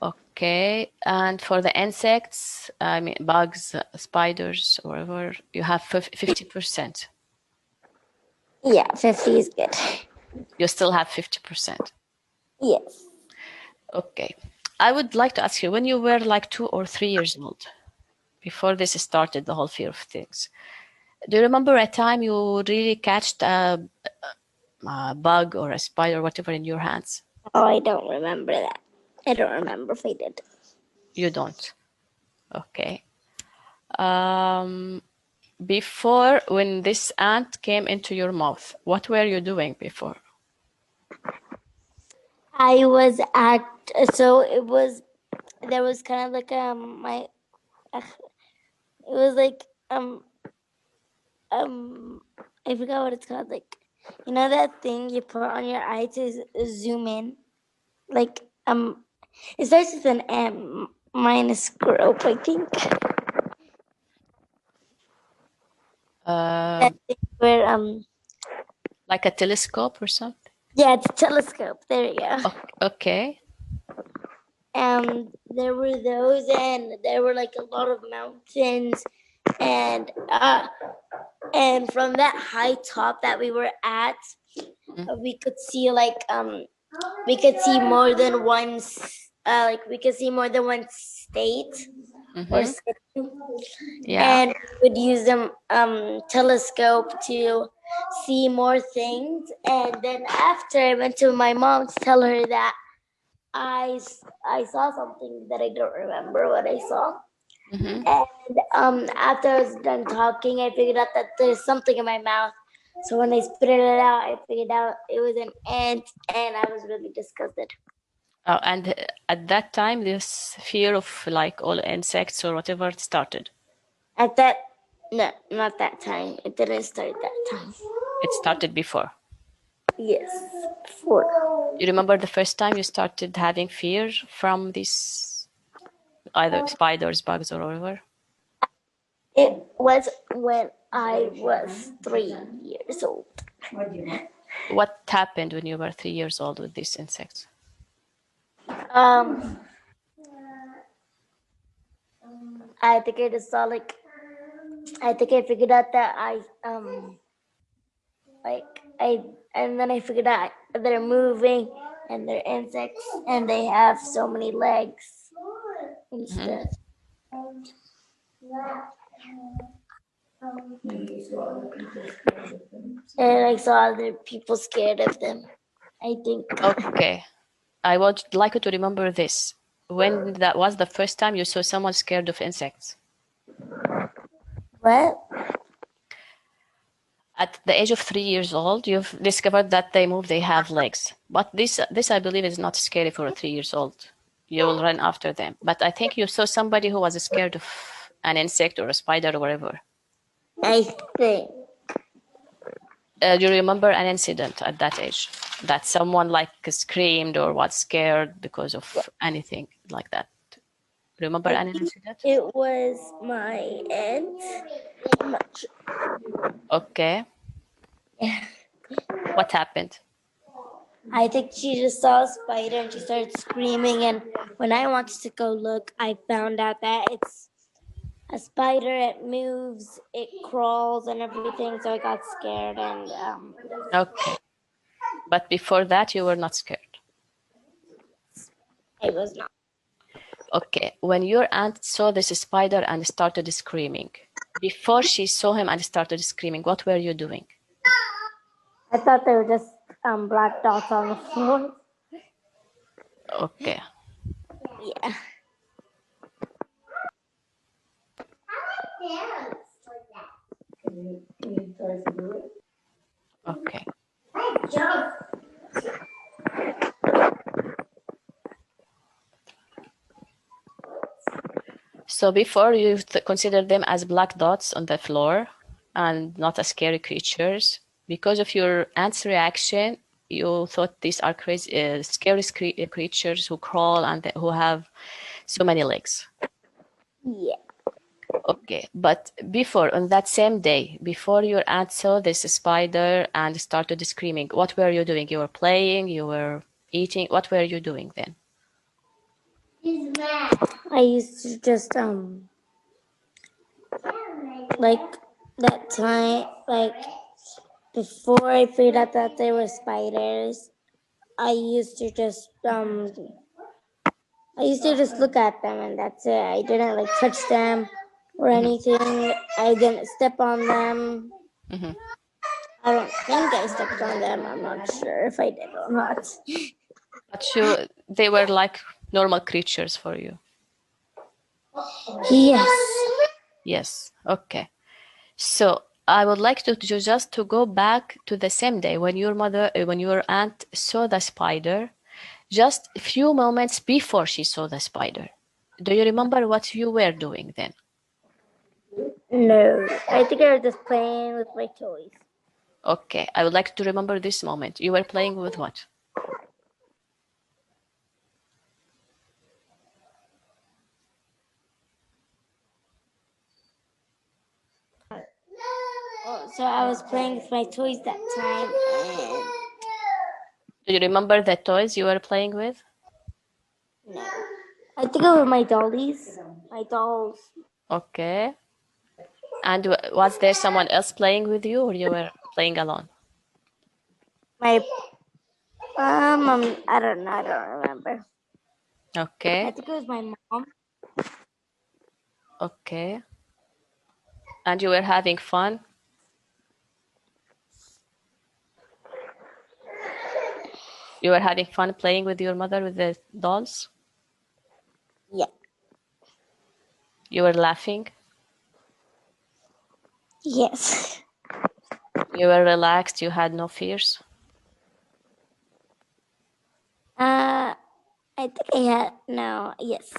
Okay, and for the insects, I mean bugs, spiders, or whatever, you have 50%. Yeah, 50 is good. You still have 50%. Yes. Okay. I would like to ask you, when you were like 2 or 3 years old, before this started, the whole fear of things, do you remember a time you really catched a bug or a spider, whatever, in your hands? Oh, I don't remember that. I don't remember if I did. You don't. Okay. Before, when this ant came into your mouth, what were you doing before? I was at, so it was, there was kind of like it was like I forgot what it's called. Like, you know that thing you put on your eye to zoom in, like it starts with an M minus group, I think. That thing where Like a telescope or something? yeah, it's a telescope. There you go. Okay. There were those, and there were like a lot of mountains, and from that high top that we were at, we could see like we could see more than one, like we could see more than one state or city. Yeah. And we would use them telescope to see more things. And then after I went to my mom to tell her that I saw something that I don't remember what I saw. And after I was done talking, I figured out that there's something in my mouth. So when I spit it out, I figured out it was an ant, and I was really disgusted. Oh, and at that time, this fear of like all insects or whatever started. At that, no, not that time. It didn't start that time. It started before. Yes, before. You remember the first time you started having fear from these either spiders, bugs, or whatever? It was when I was 3 years old. What happened when you were 3 years old with these insects? I think I just saw I think I figured out that and then I figured out they're moving and they're insects and they have so many legs instead. And I saw other people scared of them, I think. Okay. I would like you to remember this. When that was the first time you saw someone scared of insects? What? At the age of 3 years old, you've discovered that they move, they have legs. But this I believe is not scary for a 3 years old. You will run after them. But I think you saw somebody who was scared of an insect or a spider or whatever. I think. Do you remember an incident at that age that someone like screamed or was scared because of anything like that? Remember any incident? It was my aunt. I'm not sure. Okay. What happened? I think she just saw a spider and she started screaming. And when I wanted to go look, I found out that it's a spider. It moves, it crawls, and everything. So I got scared. And Okay. But before that, you were not scared. I was not. Okay. When your aunt saw this spider and started screaming, before she saw him and started screaming, what were you doing? I thought they were just black dots on the floor. Okay. Yeah. Okay. So before you consider them as black dots on the floor and not as scary creatures, because of your aunt's reaction, you thought these are crazy, scary creatures who crawl and who have so many legs. Yeah. Okay, but before, on that same day, before your aunt saw this spider and started screaming, what were you doing? You were playing, you were eating. What were you doing then? I used to just like that time, like before I figured out that they were spiders, I used to just look at them and that's it. I didn't like touch them or anything. I didn't step on them. Mm-hmm. I don't think I stepped on them. I'm not sure if I did or not. But they were like normal creatures for you. Yes. Yes. Okay. So I would like to just to go back to the same day when your aunt saw the spider, just a few moments before she saw the spider. Do you remember what you were doing then? No. I think I was just playing with my toys. Okay. I would like to remember this moment. You were playing with what? So I was playing with my toys that time. And Do you remember the toys you were playing with? no. I think it was my dollies. My dolls. Okay. And was there someone else playing with you or you were playing alone? My I don't know. I don't remember. Okay. I think it was my mom. Okay. And you were having fun? You were having fun playing with your mother with the dolls? Yeah. You were laughing? Yes. You were relaxed? You had no fears? I think I had no. Yes.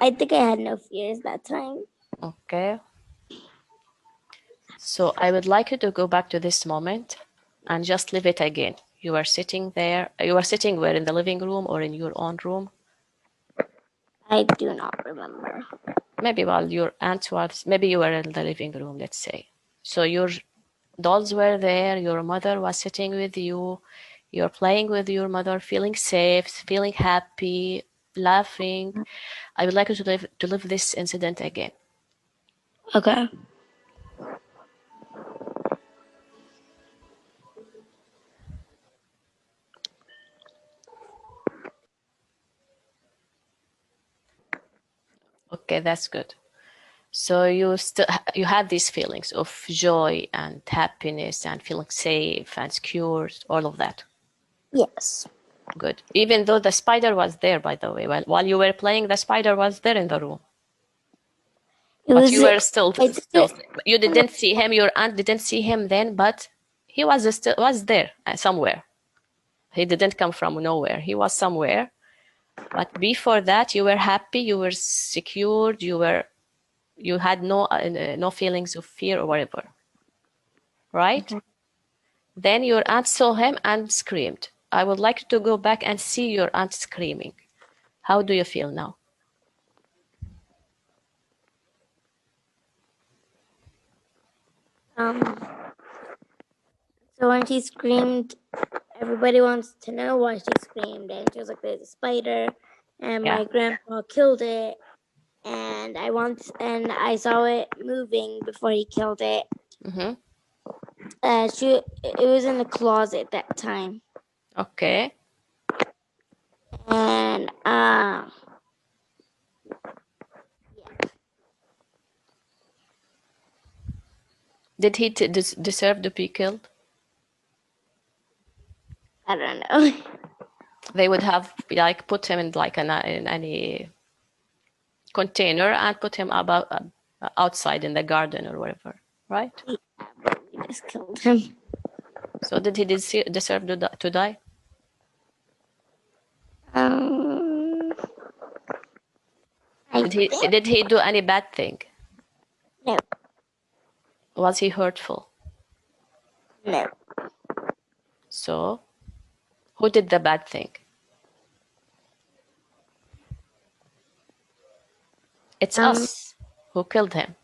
I think I had no fears that time. Okay. So I would like you to go back to this moment and just live it again. You were sitting there. You were sitting where, in the living room or in your own room? I do not remember. Maybe while your aunt was, maybe you were in the living room, let's say. So your dolls were there, your mother was sitting with you, you're playing with your mother, feeling safe, feeling happy, laughing. I would like you to live this incident again. Okay. Okay, that's good. So you had these feelings of joy and happiness and feeling safe and secure, all of that. Yes. Good. Even though the spider was there, by the way, while you were playing, the spider was there in the room. It But was. you were still, I think still, you didn't see him. Your aunt didn't see him then, but he was there somewhere. He didn't come from nowhere. He was somewhere. But before that, you were happy. You were secured. You had no feelings of fear or whatever, right? Okay. Then your aunt saw him and screamed. I would like to go back and see your aunt screaming. How do you feel now? So when she screamed, everybody wants to know why she screamed, and she was like, "There's a spider, and Yeah. my grandpa killed it, and I saw it moving before he killed it." Mm-hmm. It was in the closet that time, Okay. and Did he deserve to be killed? I don't know. They would have like put him in like in any container and put him outside in the garden or whatever, right? Yeah, but we just killed him. So did he deserve to die? I Did he think did he do any bad thing? no, Was he hurtful? no. So who did the bad thing? It's us who killed him,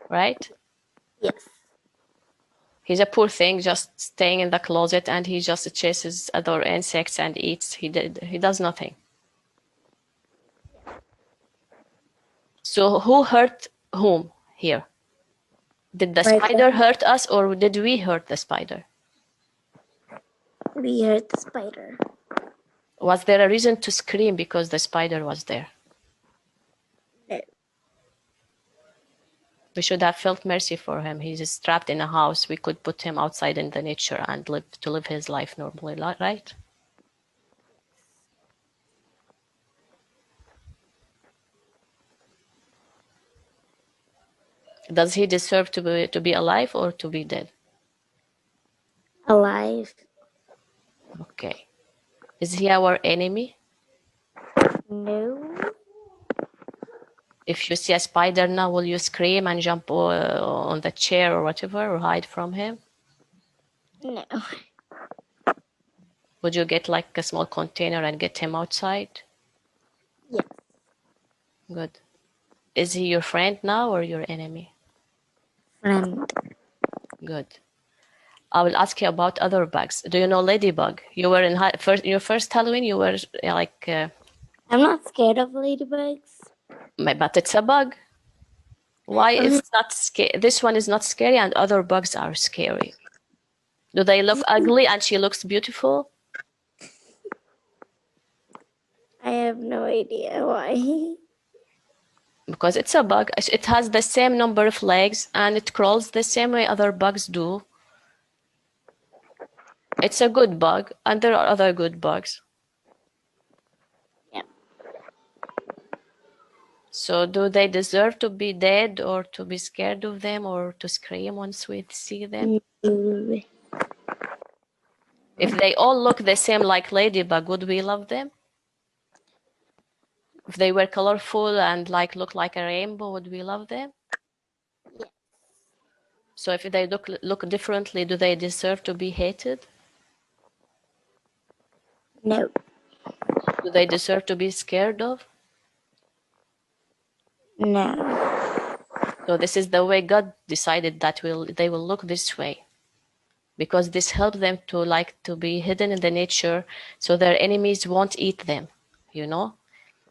right? Yes. He's a poor thing just staying in the closet and he just chases other insects and eats. He does nothing. So who hurt whom here? Did the Right. spider hurt us or did we hurt the spider? We hurt the spider. Was there a reason to scream because the spider was there? No. We should have felt mercy for him. He's trapped in a house. We could put him outside in the nature and live his life normally, right? Does he deserve to be alive or to be dead? Alive. Okay. Is he our enemy? No. If you see a spider now, will you scream and jump on the chair or whatever or hide from him? No. Would you get like a small container and get him outside? Yes. Good. Is he your friend now or your enemy? Friend. Good. I will ask you about other bugs. Do you know ladybug? You were in your first Halloween. You were like, I'm not scared of ladybugs. but it's a bug. Why is it not scary? This one is not scary, and other bugs are scary. Do they look ugly and she looks beautiful? have no idea why. Because it's a bug. It has the same number of legs and it crawls the same way other bugs do. It's a good bug, and there are other good bugs. Yeah. So do they deserve to be dead or to be scared of them or to scream once we see them? Mm. If they all look the same like ladybug, would we love them? If they were colorful and like look like a rainbow, would we love them? Yeah. So if they look differently, do they deserve to be hated? No. Do they deserve to be scared of? No. So this is the way God decided that they will look this way, because this helps them to be hidden in the nature, so their enemies won't eat them. You know,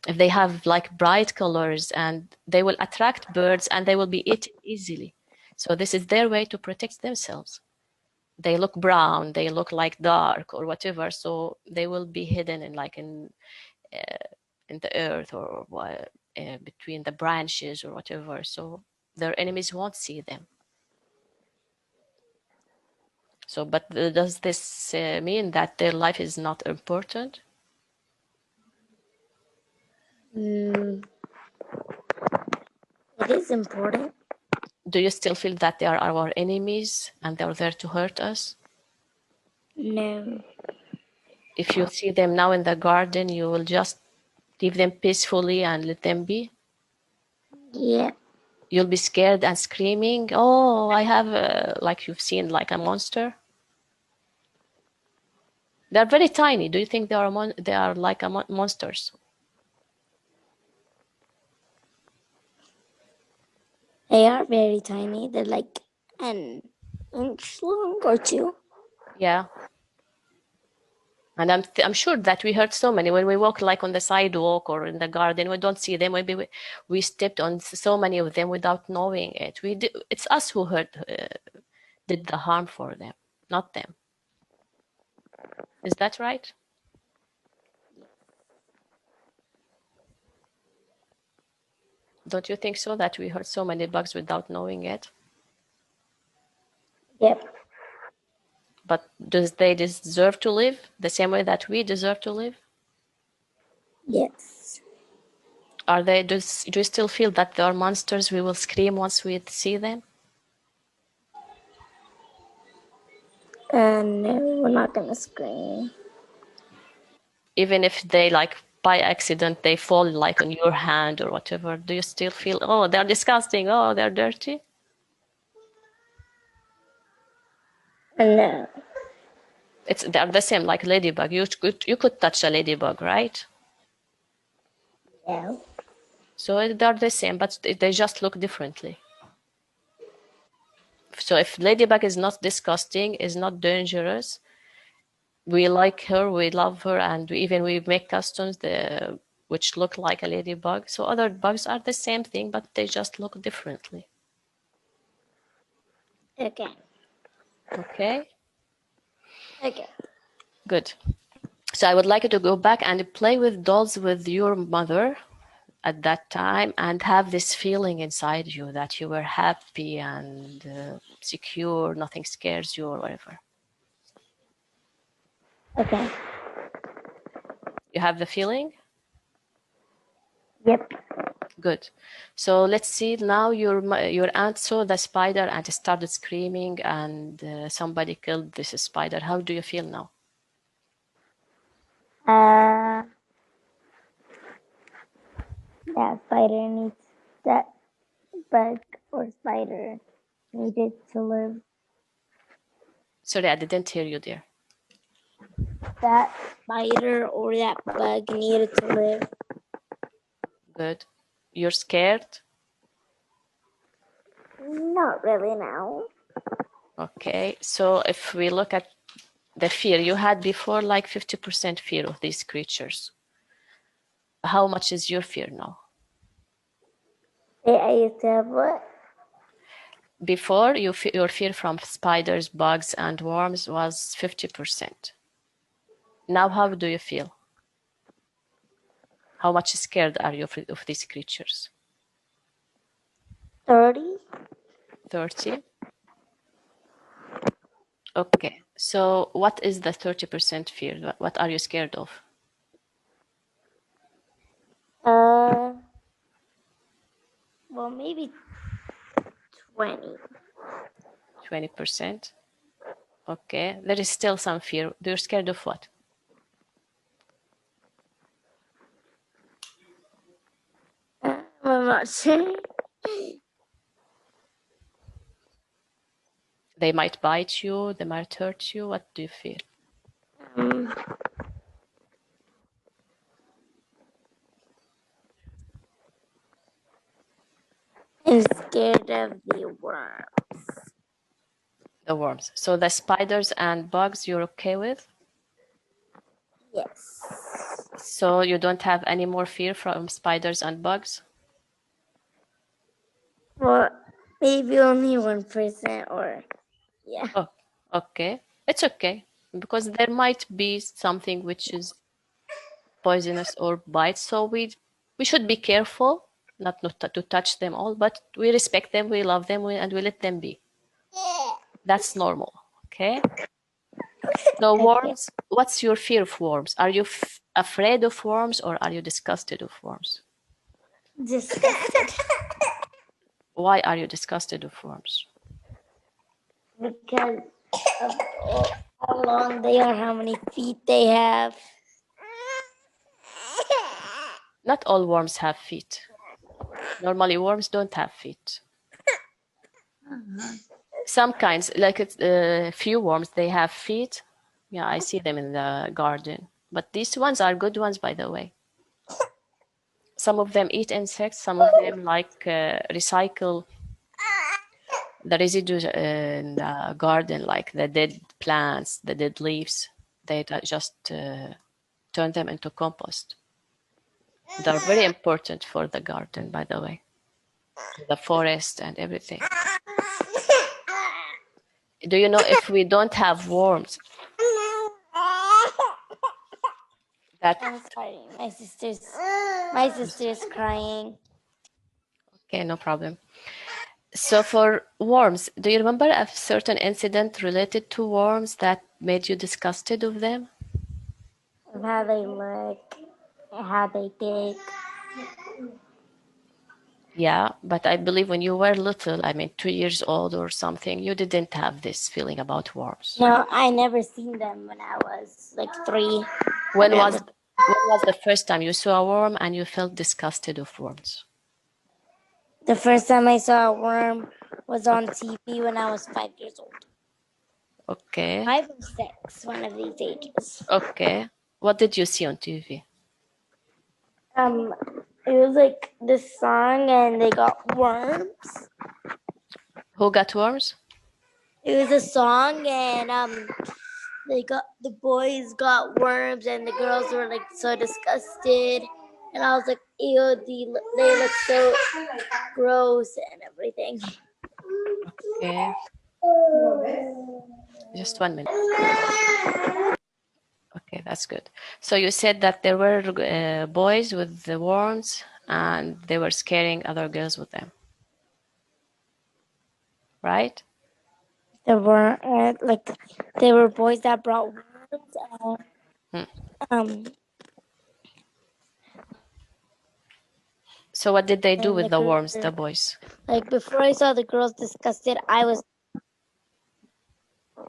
if they have like bright colors, and they will attract birds, and they will be eaten easily. So this is their way to protect themselves. They look brown, they look like dark or whatever, so they will be hidden in the earth or between the branches or whatever, so their enemies won't see them. So, but does this mean that their life is not important? Mm. It is important. Do you still feel that they are our enemies and they're there to hurt us? No. If you see them now in the garden, you will just leave them peacefully and let them be? Yeah. You'll be scared and screaming, oh, I have like you've seen like a monster? They're very tiny. Do you think they are like monsters? They are very tiny. They're like an inch long or two. Yeah. And I'm sure that we heard so many when we walk like on the sidewalk or in the garden. We don't see them. Maybe we stepped on so many of them without knowing it. It's us who did the harm for them, not them. Is that right? Don't you think so, that we hurt so many bugs without knowing it? Yep. But do they deserve to live the same way that we deserve to live? Yes. Do you still feel that there are monsters we will scream once we see them? No, we're not gonna scream. Even if they like by accident they fall like on your hand or whatever, do you still feel, oh, they're disgusting, oh, they're dirty? No. They're the same like ladybug. You could touch a ladybug, right? Yeah. So they're the same, but they just look differently. So if ladybug is not disgusting, is not dangerous, we like her, we love her, and we make customs which look like a ladybug. So other bugs are the same thing, but they just look differently. Okay. Okay? Okay. Good. So I would like you to go back and play with dolls with your mother at that time and have this feeling inside you that you were happy and secure, nothing scares you or whatever. Okay. You have the feeling? Yep. Good. So let's see now. Your aunt saw the spider and started screaming, and somebody killed this spider. How do you feel now? That spider needs that bug or spider needed to live. Sorry, I didn't hear you, dear. That spider or that bug needed to live. Good. You're scared? Not really now. Okay. So if we look at the fear you had before, like 50% fear of these creatures. How much is your fear now? I used to have what? Before, your fear from spiders, bugs, and worms was 50%. Now, how do you feel? How much scared are you of these creatures? 30. 30? Okay. So what is the 30% fear? What are you scared of? Well, maybe 20. 20%? Okay. There is still some fear. You're scared of what? I'm not sure. They might bite you, they might hurt you. What do you fear? Um, I'm scared of the worm. The worms. So the spiders and bugs you're okay with? Yes. So you don't have any more fear from spiders and bugs? Well, maybe only 1% or yeah. Oh, okay. It's okay. Because there might be something which is poisonous or bites. So we should be careful not to touch them all, but we respect them, we love them, and we let them be. That's normal. Okay. So Okay. worms, what's your fear of worms? Are you afraid of worms or are you disgusted of worms? Disgusted. Why are you disgusted of worms? Because of how long they are, how many feet they have. Not all worms have feet. Normally, worms don't have feet. Some kinds, like few worms, they have feet. Yeah, I see them in the garden. But these ones are good ones, by the way. Some of them eat insects. Some of them recycle the residues in the garden, like the dead plants, the dead leaves. They just turn them into compost. They're very important for the garden, by the way, the forest and everything. Do you know if we don't have worms, that I'm sorry, my sister's crying. okay, no problem. So for worms, do you remember a certain incident related to worms that made you disgusted of them? Of how they look, how they dig. Yeah, but I believe when you were little, I mean 2 years old or something, you didn't have this feeling about worms. No, I never seen them when I was like 3. When was the first time you saw a worm and you felt disgusted of worms? The first time I saw a worm was on TV when I was 5 years old. Okay. 5 or 6, one of these ages. Okay. What did you see on TV? It was like this song, and they got worms. Who got worms? It was a song, and the boys got worms, and the girls were like so disgusted, and I was like, ew, they look so gross and everything. Okay. Just 1 minute. Okay, that's good. So you said that there were boys with the worms and they were scaring other girls with them, right? There were boys that brought worms. Hmm. So what did they do And with the worms, the boys? like before I saw the girls disgusted,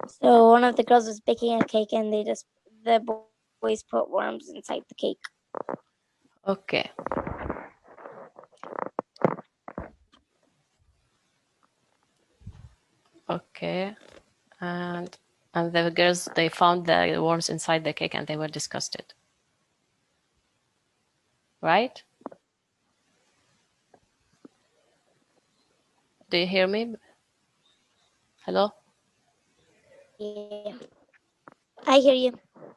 so one of the girls was baking a cake, and the boys put worms inside the cake. Okay. Okay. And the girls, they found the worms inside the cake and they were disgusted. Right? Do you hear me? Hello? Yeah, I hear you.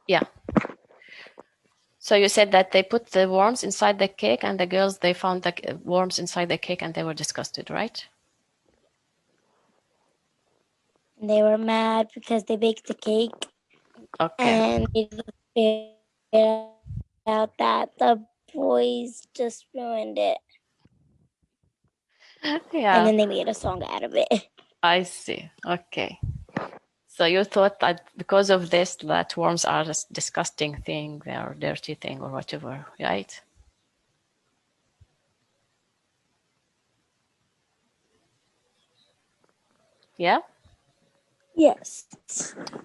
Yeah. So you said that they put the worms inside the cake and the girls, they found the worms inside the cake and they were disgusted, right? And they were mad because they baked the cake, Okay. and they figured out that the boys just ruined it. Yeah, And then they made a song out of it. I see. Okay. So you thought that because of this, that worms are a disgusting thing, they are a dirty thing or whatever, right? Yeah? Yes.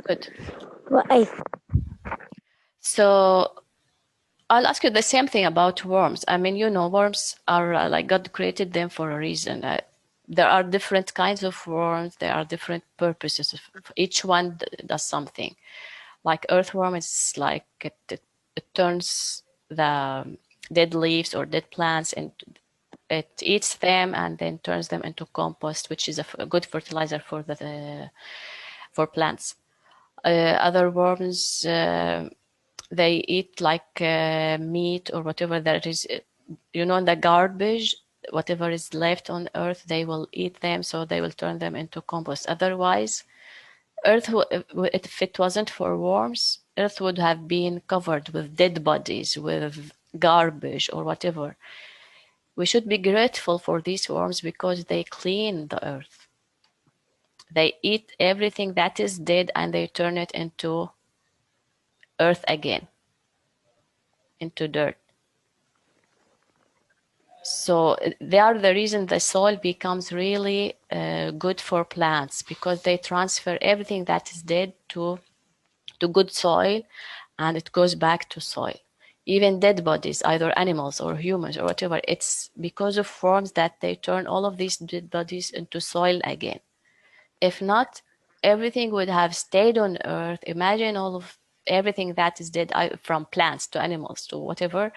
Good. Well, So I'll ask you the same thing about worms. I mean, worms are like God created them for a reason. There are different kinds of worms. There are different purposes. Each one does something. Like earthworm is like it turns the dead leaves or dead plants and it eats them and then turns them into compost, which is a good fertilizer for for plants. Other worms they eat like meat or whatever that is, the garbage, whatever is left on earth, they will eat them, so they will turn them into compost. Otherwise, earth, if it wasn't for worms, earth would have been covered with dead bodies, with garbage or whatever. We should be grateful for these worms because they clean the earth. They eat everything that is dead and they turn it into earth again, into dirt. So they are the reason the soil becomes really good for plants, because they transfer everything that is dead to good soil, and it goes back to soil. Even dead bodies, either animals or humans or whatever, it's because of worms that they turn all of these dead bodies into soil again. If not, everything would have stayed on earth. Imagine all of everything that is dead, from plants to animals to whatever,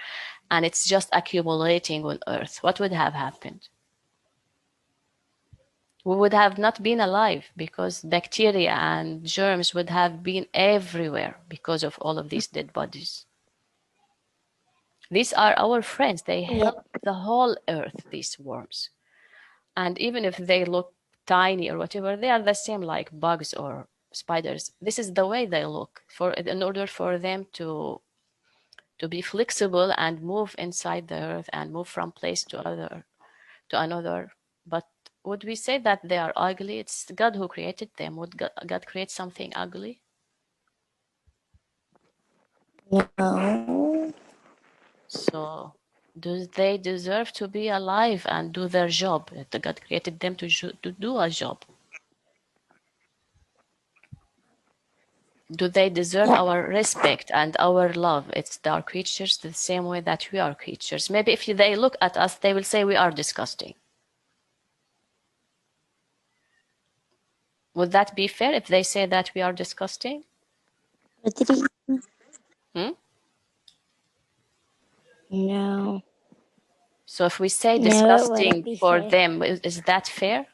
and it's just accumulating on earth. What would have happened? We would have not been alive, because bacteria and germs would have been everywhere because of all of these dead bodies. These are our friends. They help the whole earth, these worms. And even if they look tiny or whatever, they are the same like bugs or spiders. This is the way they look, in order for them to be flexible and move inside the earth and move from place to another. But would we say that they are ugly? It's God who created them. Would God create something ugly? No. So do they deserve to be alive and do their job? God created them to do a job. Do they deserve our respect and our love? It's our creatures the same way that we are creatures. Maybe if they look at us, they will say we are disgusting. Would that be fair if they say that we are disgusting? What did he? Hmm? No. So if we say No, it wouldn't disgusting be for fair. them, is that fair?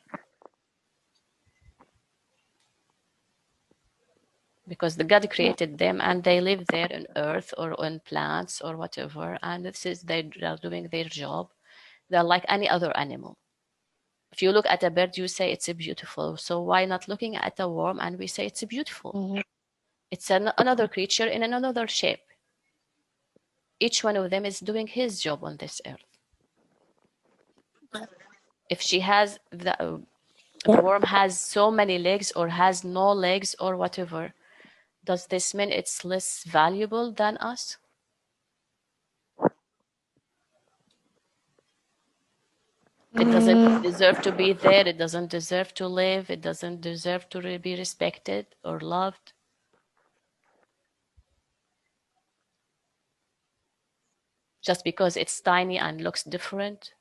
Because the God created them and they live there on earth or on plants or whatever, and they are doing their job. They're like any other animal. If you look at a bird, you say it's beautiful. So why not looking at a worm and we say it's beautiful? Mhm. It's another creature in another shape. Each one of them is doing his job on this earth. If she has the worm has so many legs or has no legs or whatever, does this mean it's less valuable than us? It doesn't deserve to be there. It doesn't deserve to live. It doesn't deserve to be respected or loved. Just because it's tiny and looks different.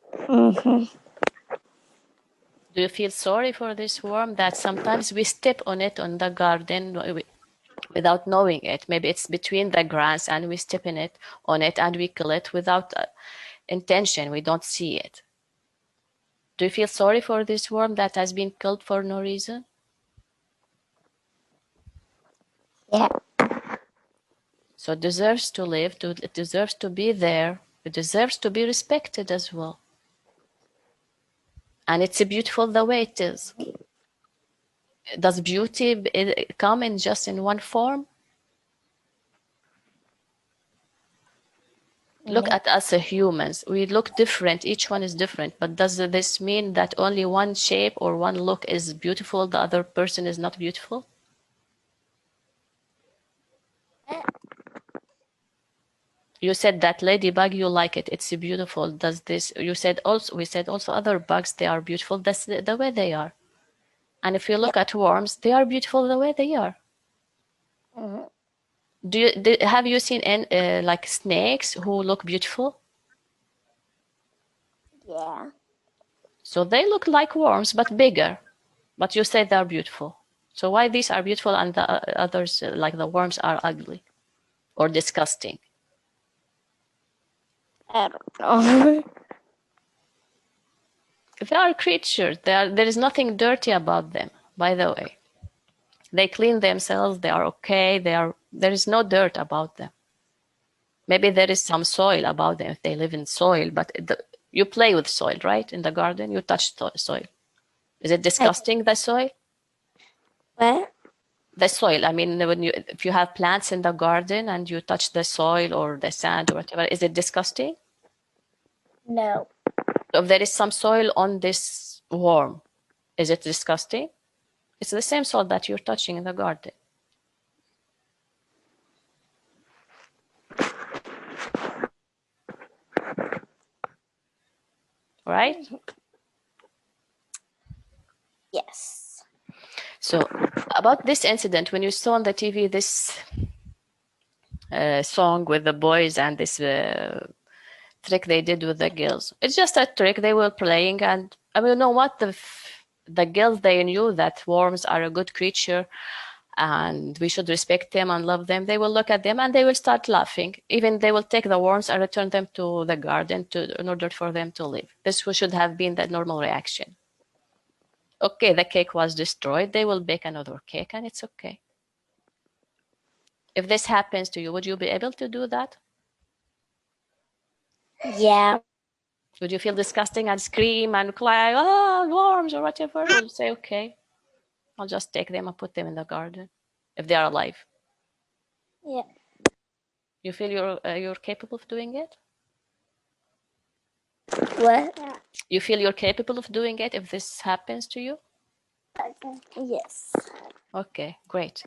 Mhm. Do you feel sorry for this worm that sometimes we step on it on the garden without knowing it? Maybe it's between the grass and we step on it and we kill it without intention. We don't see it. Do you feel sorry for this worm that has been killed for no reason? Yeah. So it deserves to live, it deserves to be there, it deserves to be respected as well. And it's beautiful the way it is. Does beauty come in just in one form? Look at us as humans. We look different. Each one is different. But does this mean that only one shape or one look is beautiful, the other person is not beautiful? You said that ladybug, you like it. It's beautiful. Does this? You said also. We said also other bugs, they are beautiful. That's the way they are. And if you look at worms, they are beautiful the way they are. Have you seen like snakes who look beautiful? Yeah. So they look like worms, but bigger. But you say they're beautiful. So why these are beautiful and the others, like the worms, are ugly or disgusting? I don't know. They are creatures. There is nothing dirty about them, by the way. They clean themselves. They are okay. There is no dirt about them. Maybe there is some soil about them if they live in soil, but you play with soil, right? In the garden, you touch soil. Is it disgusting, the soil? What? The soil. I mean, if you have plants in the garden and you touch the soil or the sand or whatever, is it disgusting? No. If there is some soil on this worm, is it disgusting? It's the same soil that you're touching in the garden. Right? Yes. So about this incident, when you saw on the TV this song with the boys and this trick they did with the girls, it's just a trick they were playing. And I mean, you know what? The girls, they knew that worms are a good creature and we should respect them and love them. They will look at them and they will start laughing. Even they will take the worms and return them to the garden in order for them to live. This should have been the normal reaction. Okay, the cake was destroyed. They will bake another cake and it's okay. If this happens to you, would you be able to do that? Yeah. Would you feel disgusting and scream and cry, oh, worms or whatever? Or would you say, okay, I'll just take them and put them in the garden if they are alive? Yeah. You feel you're capable of doing it? What? You feel you're capable of doing it if this happens to you? Yes. Okay, great.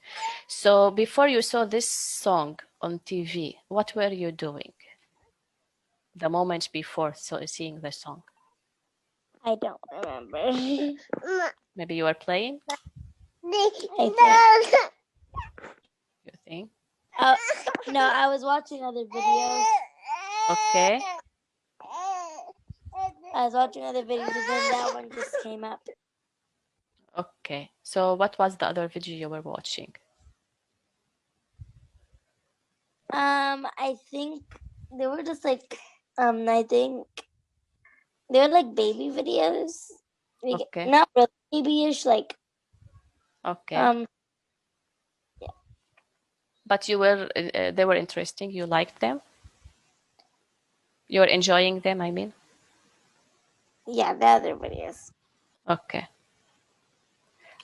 So before you saw this song on TV, what were you doing? The moment before seeing the song? I don't remember. Maybe you were playing? I think. You think? No, I was watching other videos. Okay. I was watching other videos and then that one just came up. Okay. So what was the other video you were watching? I think they were just like, I think they were like baby videos. Okay. Not really babyish, like. Okay. Yeah. But they were interesting. You liked them? You were enjoying them, I mean? Yeah, the other videos. Okay.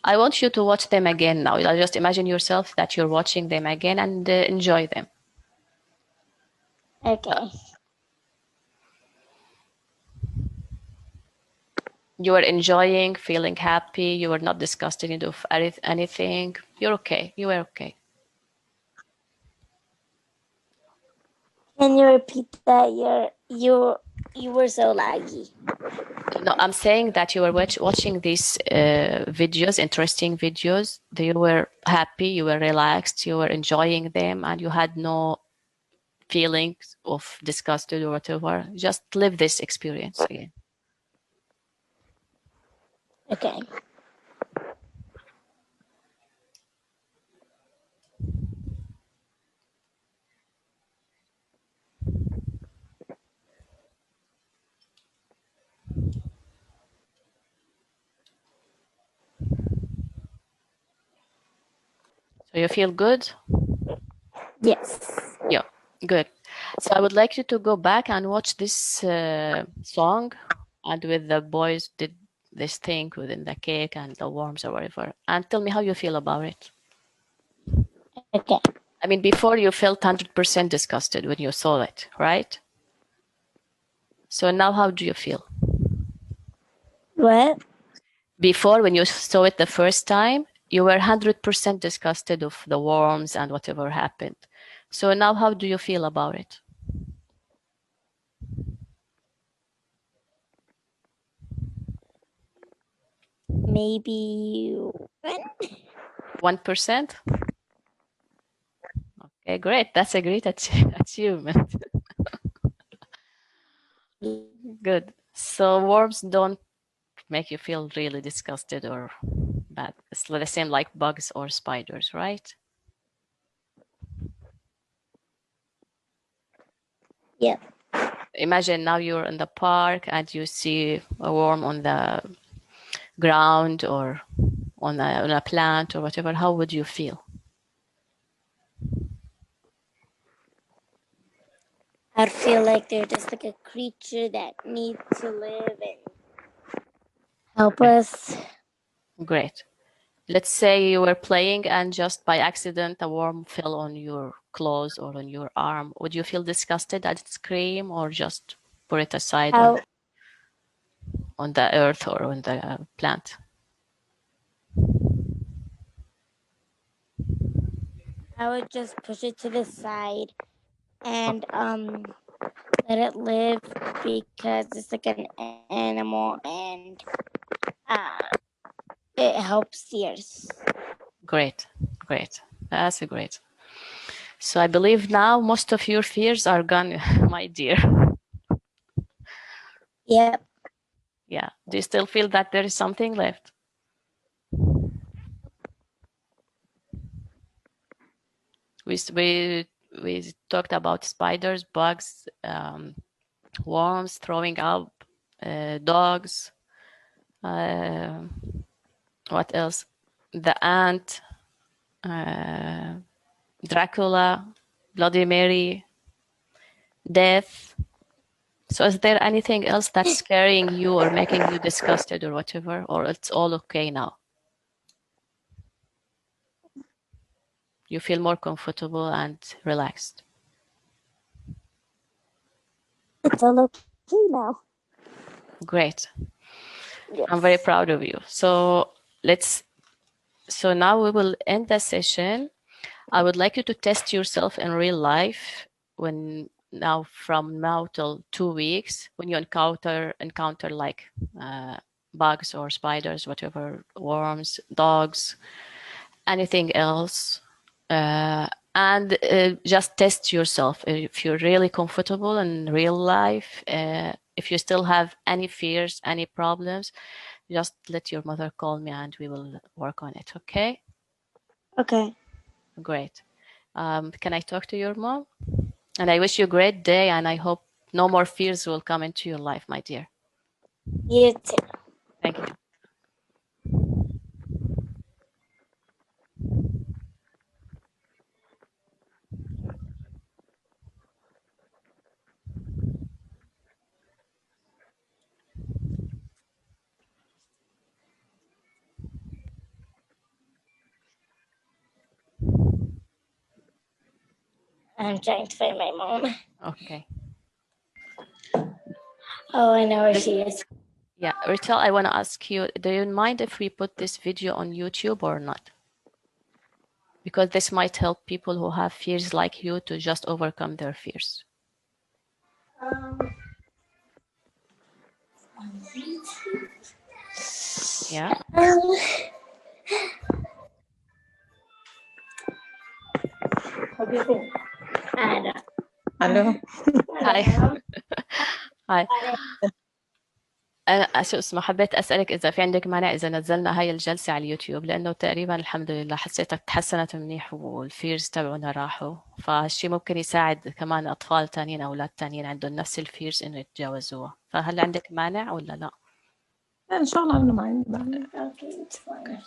I want you to watch them again now. Just imagine yourself that you're watching them again and enjoy them. Okay. You were enjoying, feeling happy. You were not disgusted of anything. You're okay. You were okay. Can you repeat that? You were so laggy. No, I'm saying that you were watching these videos, interesting videos. You were happy, you were relaxed, you were enjoying them, and you had no feelings of disgusted or whatever. Just live this experience again. Okay. So you feel good? Yes. Yeah, good. So I would like you to go back and watch this song, and with the boys this thing within the cake and the worms or whatever, and tell me how you feel about it. Okay. I mean, before you felt 100% disgusted when you saw it, right? So now how do you feel? What? Before, when you saw it the first time, you were 100% disgusted of the worms and whatever happened. So now how do you feel about it? Maybe 1%? Okay, great. That's a great achievement. Good. So worms don't make you feel really disgusted or bad. It's the same like bugs or spiders, right? Yeah. Imagine now you're in the park and you see a worm on the ground or on a plant or whatever. How would you feel? I'd feel like they're just like a creature that needs to live and help us. Great. Let's say you were playing and just by accident a worm fell on your clothes or on your arm. Would you feel disgusted at its scream or just put it aside on the earth or on the plant? I would just push it to the side and let it live because it's like an animal and it helps the earth. Great, great. That's great. So I believe now most of your fears are gone, my dear. Yep. Yeah. Do you still feel that there is something left? We talked about spiders, bugs, worms, throwing up, dogs. What else? The ant, Dracula, Bloody Mary, death. So is there anything else that's scaring you or making you disgusted or whatever, or it's all okay now? You feel more comfortable and relaxed. It's all okay now. Great. Yes. I'm very proud of you. So now we will end the session. I would like you to test yourself in real life from now till 2 weeks when you encounter like bugs or spiders, whatever, worms, dogs, anything else. And just test yourself if you're really comfortable in real life. If you still have any fears, any problems, just let your mother call me and we will work on it. Okay? Okay. Great. Can I talk to your mom? And I wish you a great day and I hope no more fears will come into your life, my dear. You too. Thank you. I'm trying to find my mom. Okay. Oh, I know where she is. Yeah, Rachel, I want to ask you, do you mind if we put this video on YouTube or not? Because this might help people who have fears like you to just overcome their fears. Yeah. الو هاي هاي أنا شو اسمه حبيت أسألك إذا في عندك مانع إذا نزلنا هاي الجلسة على اليوتيوب لأنه تقريبا الحمد لله حسيتها تحسنت منيح والفيرز تبعنا راحوا فهالشي ممكن يساعد كمان أطفال تانيين أولاد تانيين عندهم نفس الفيرز إنه يتجاوزوها فهل عندك مانع ولا لا؟ ان شاء الله انه ما عندي مانع. Okay, it's fine.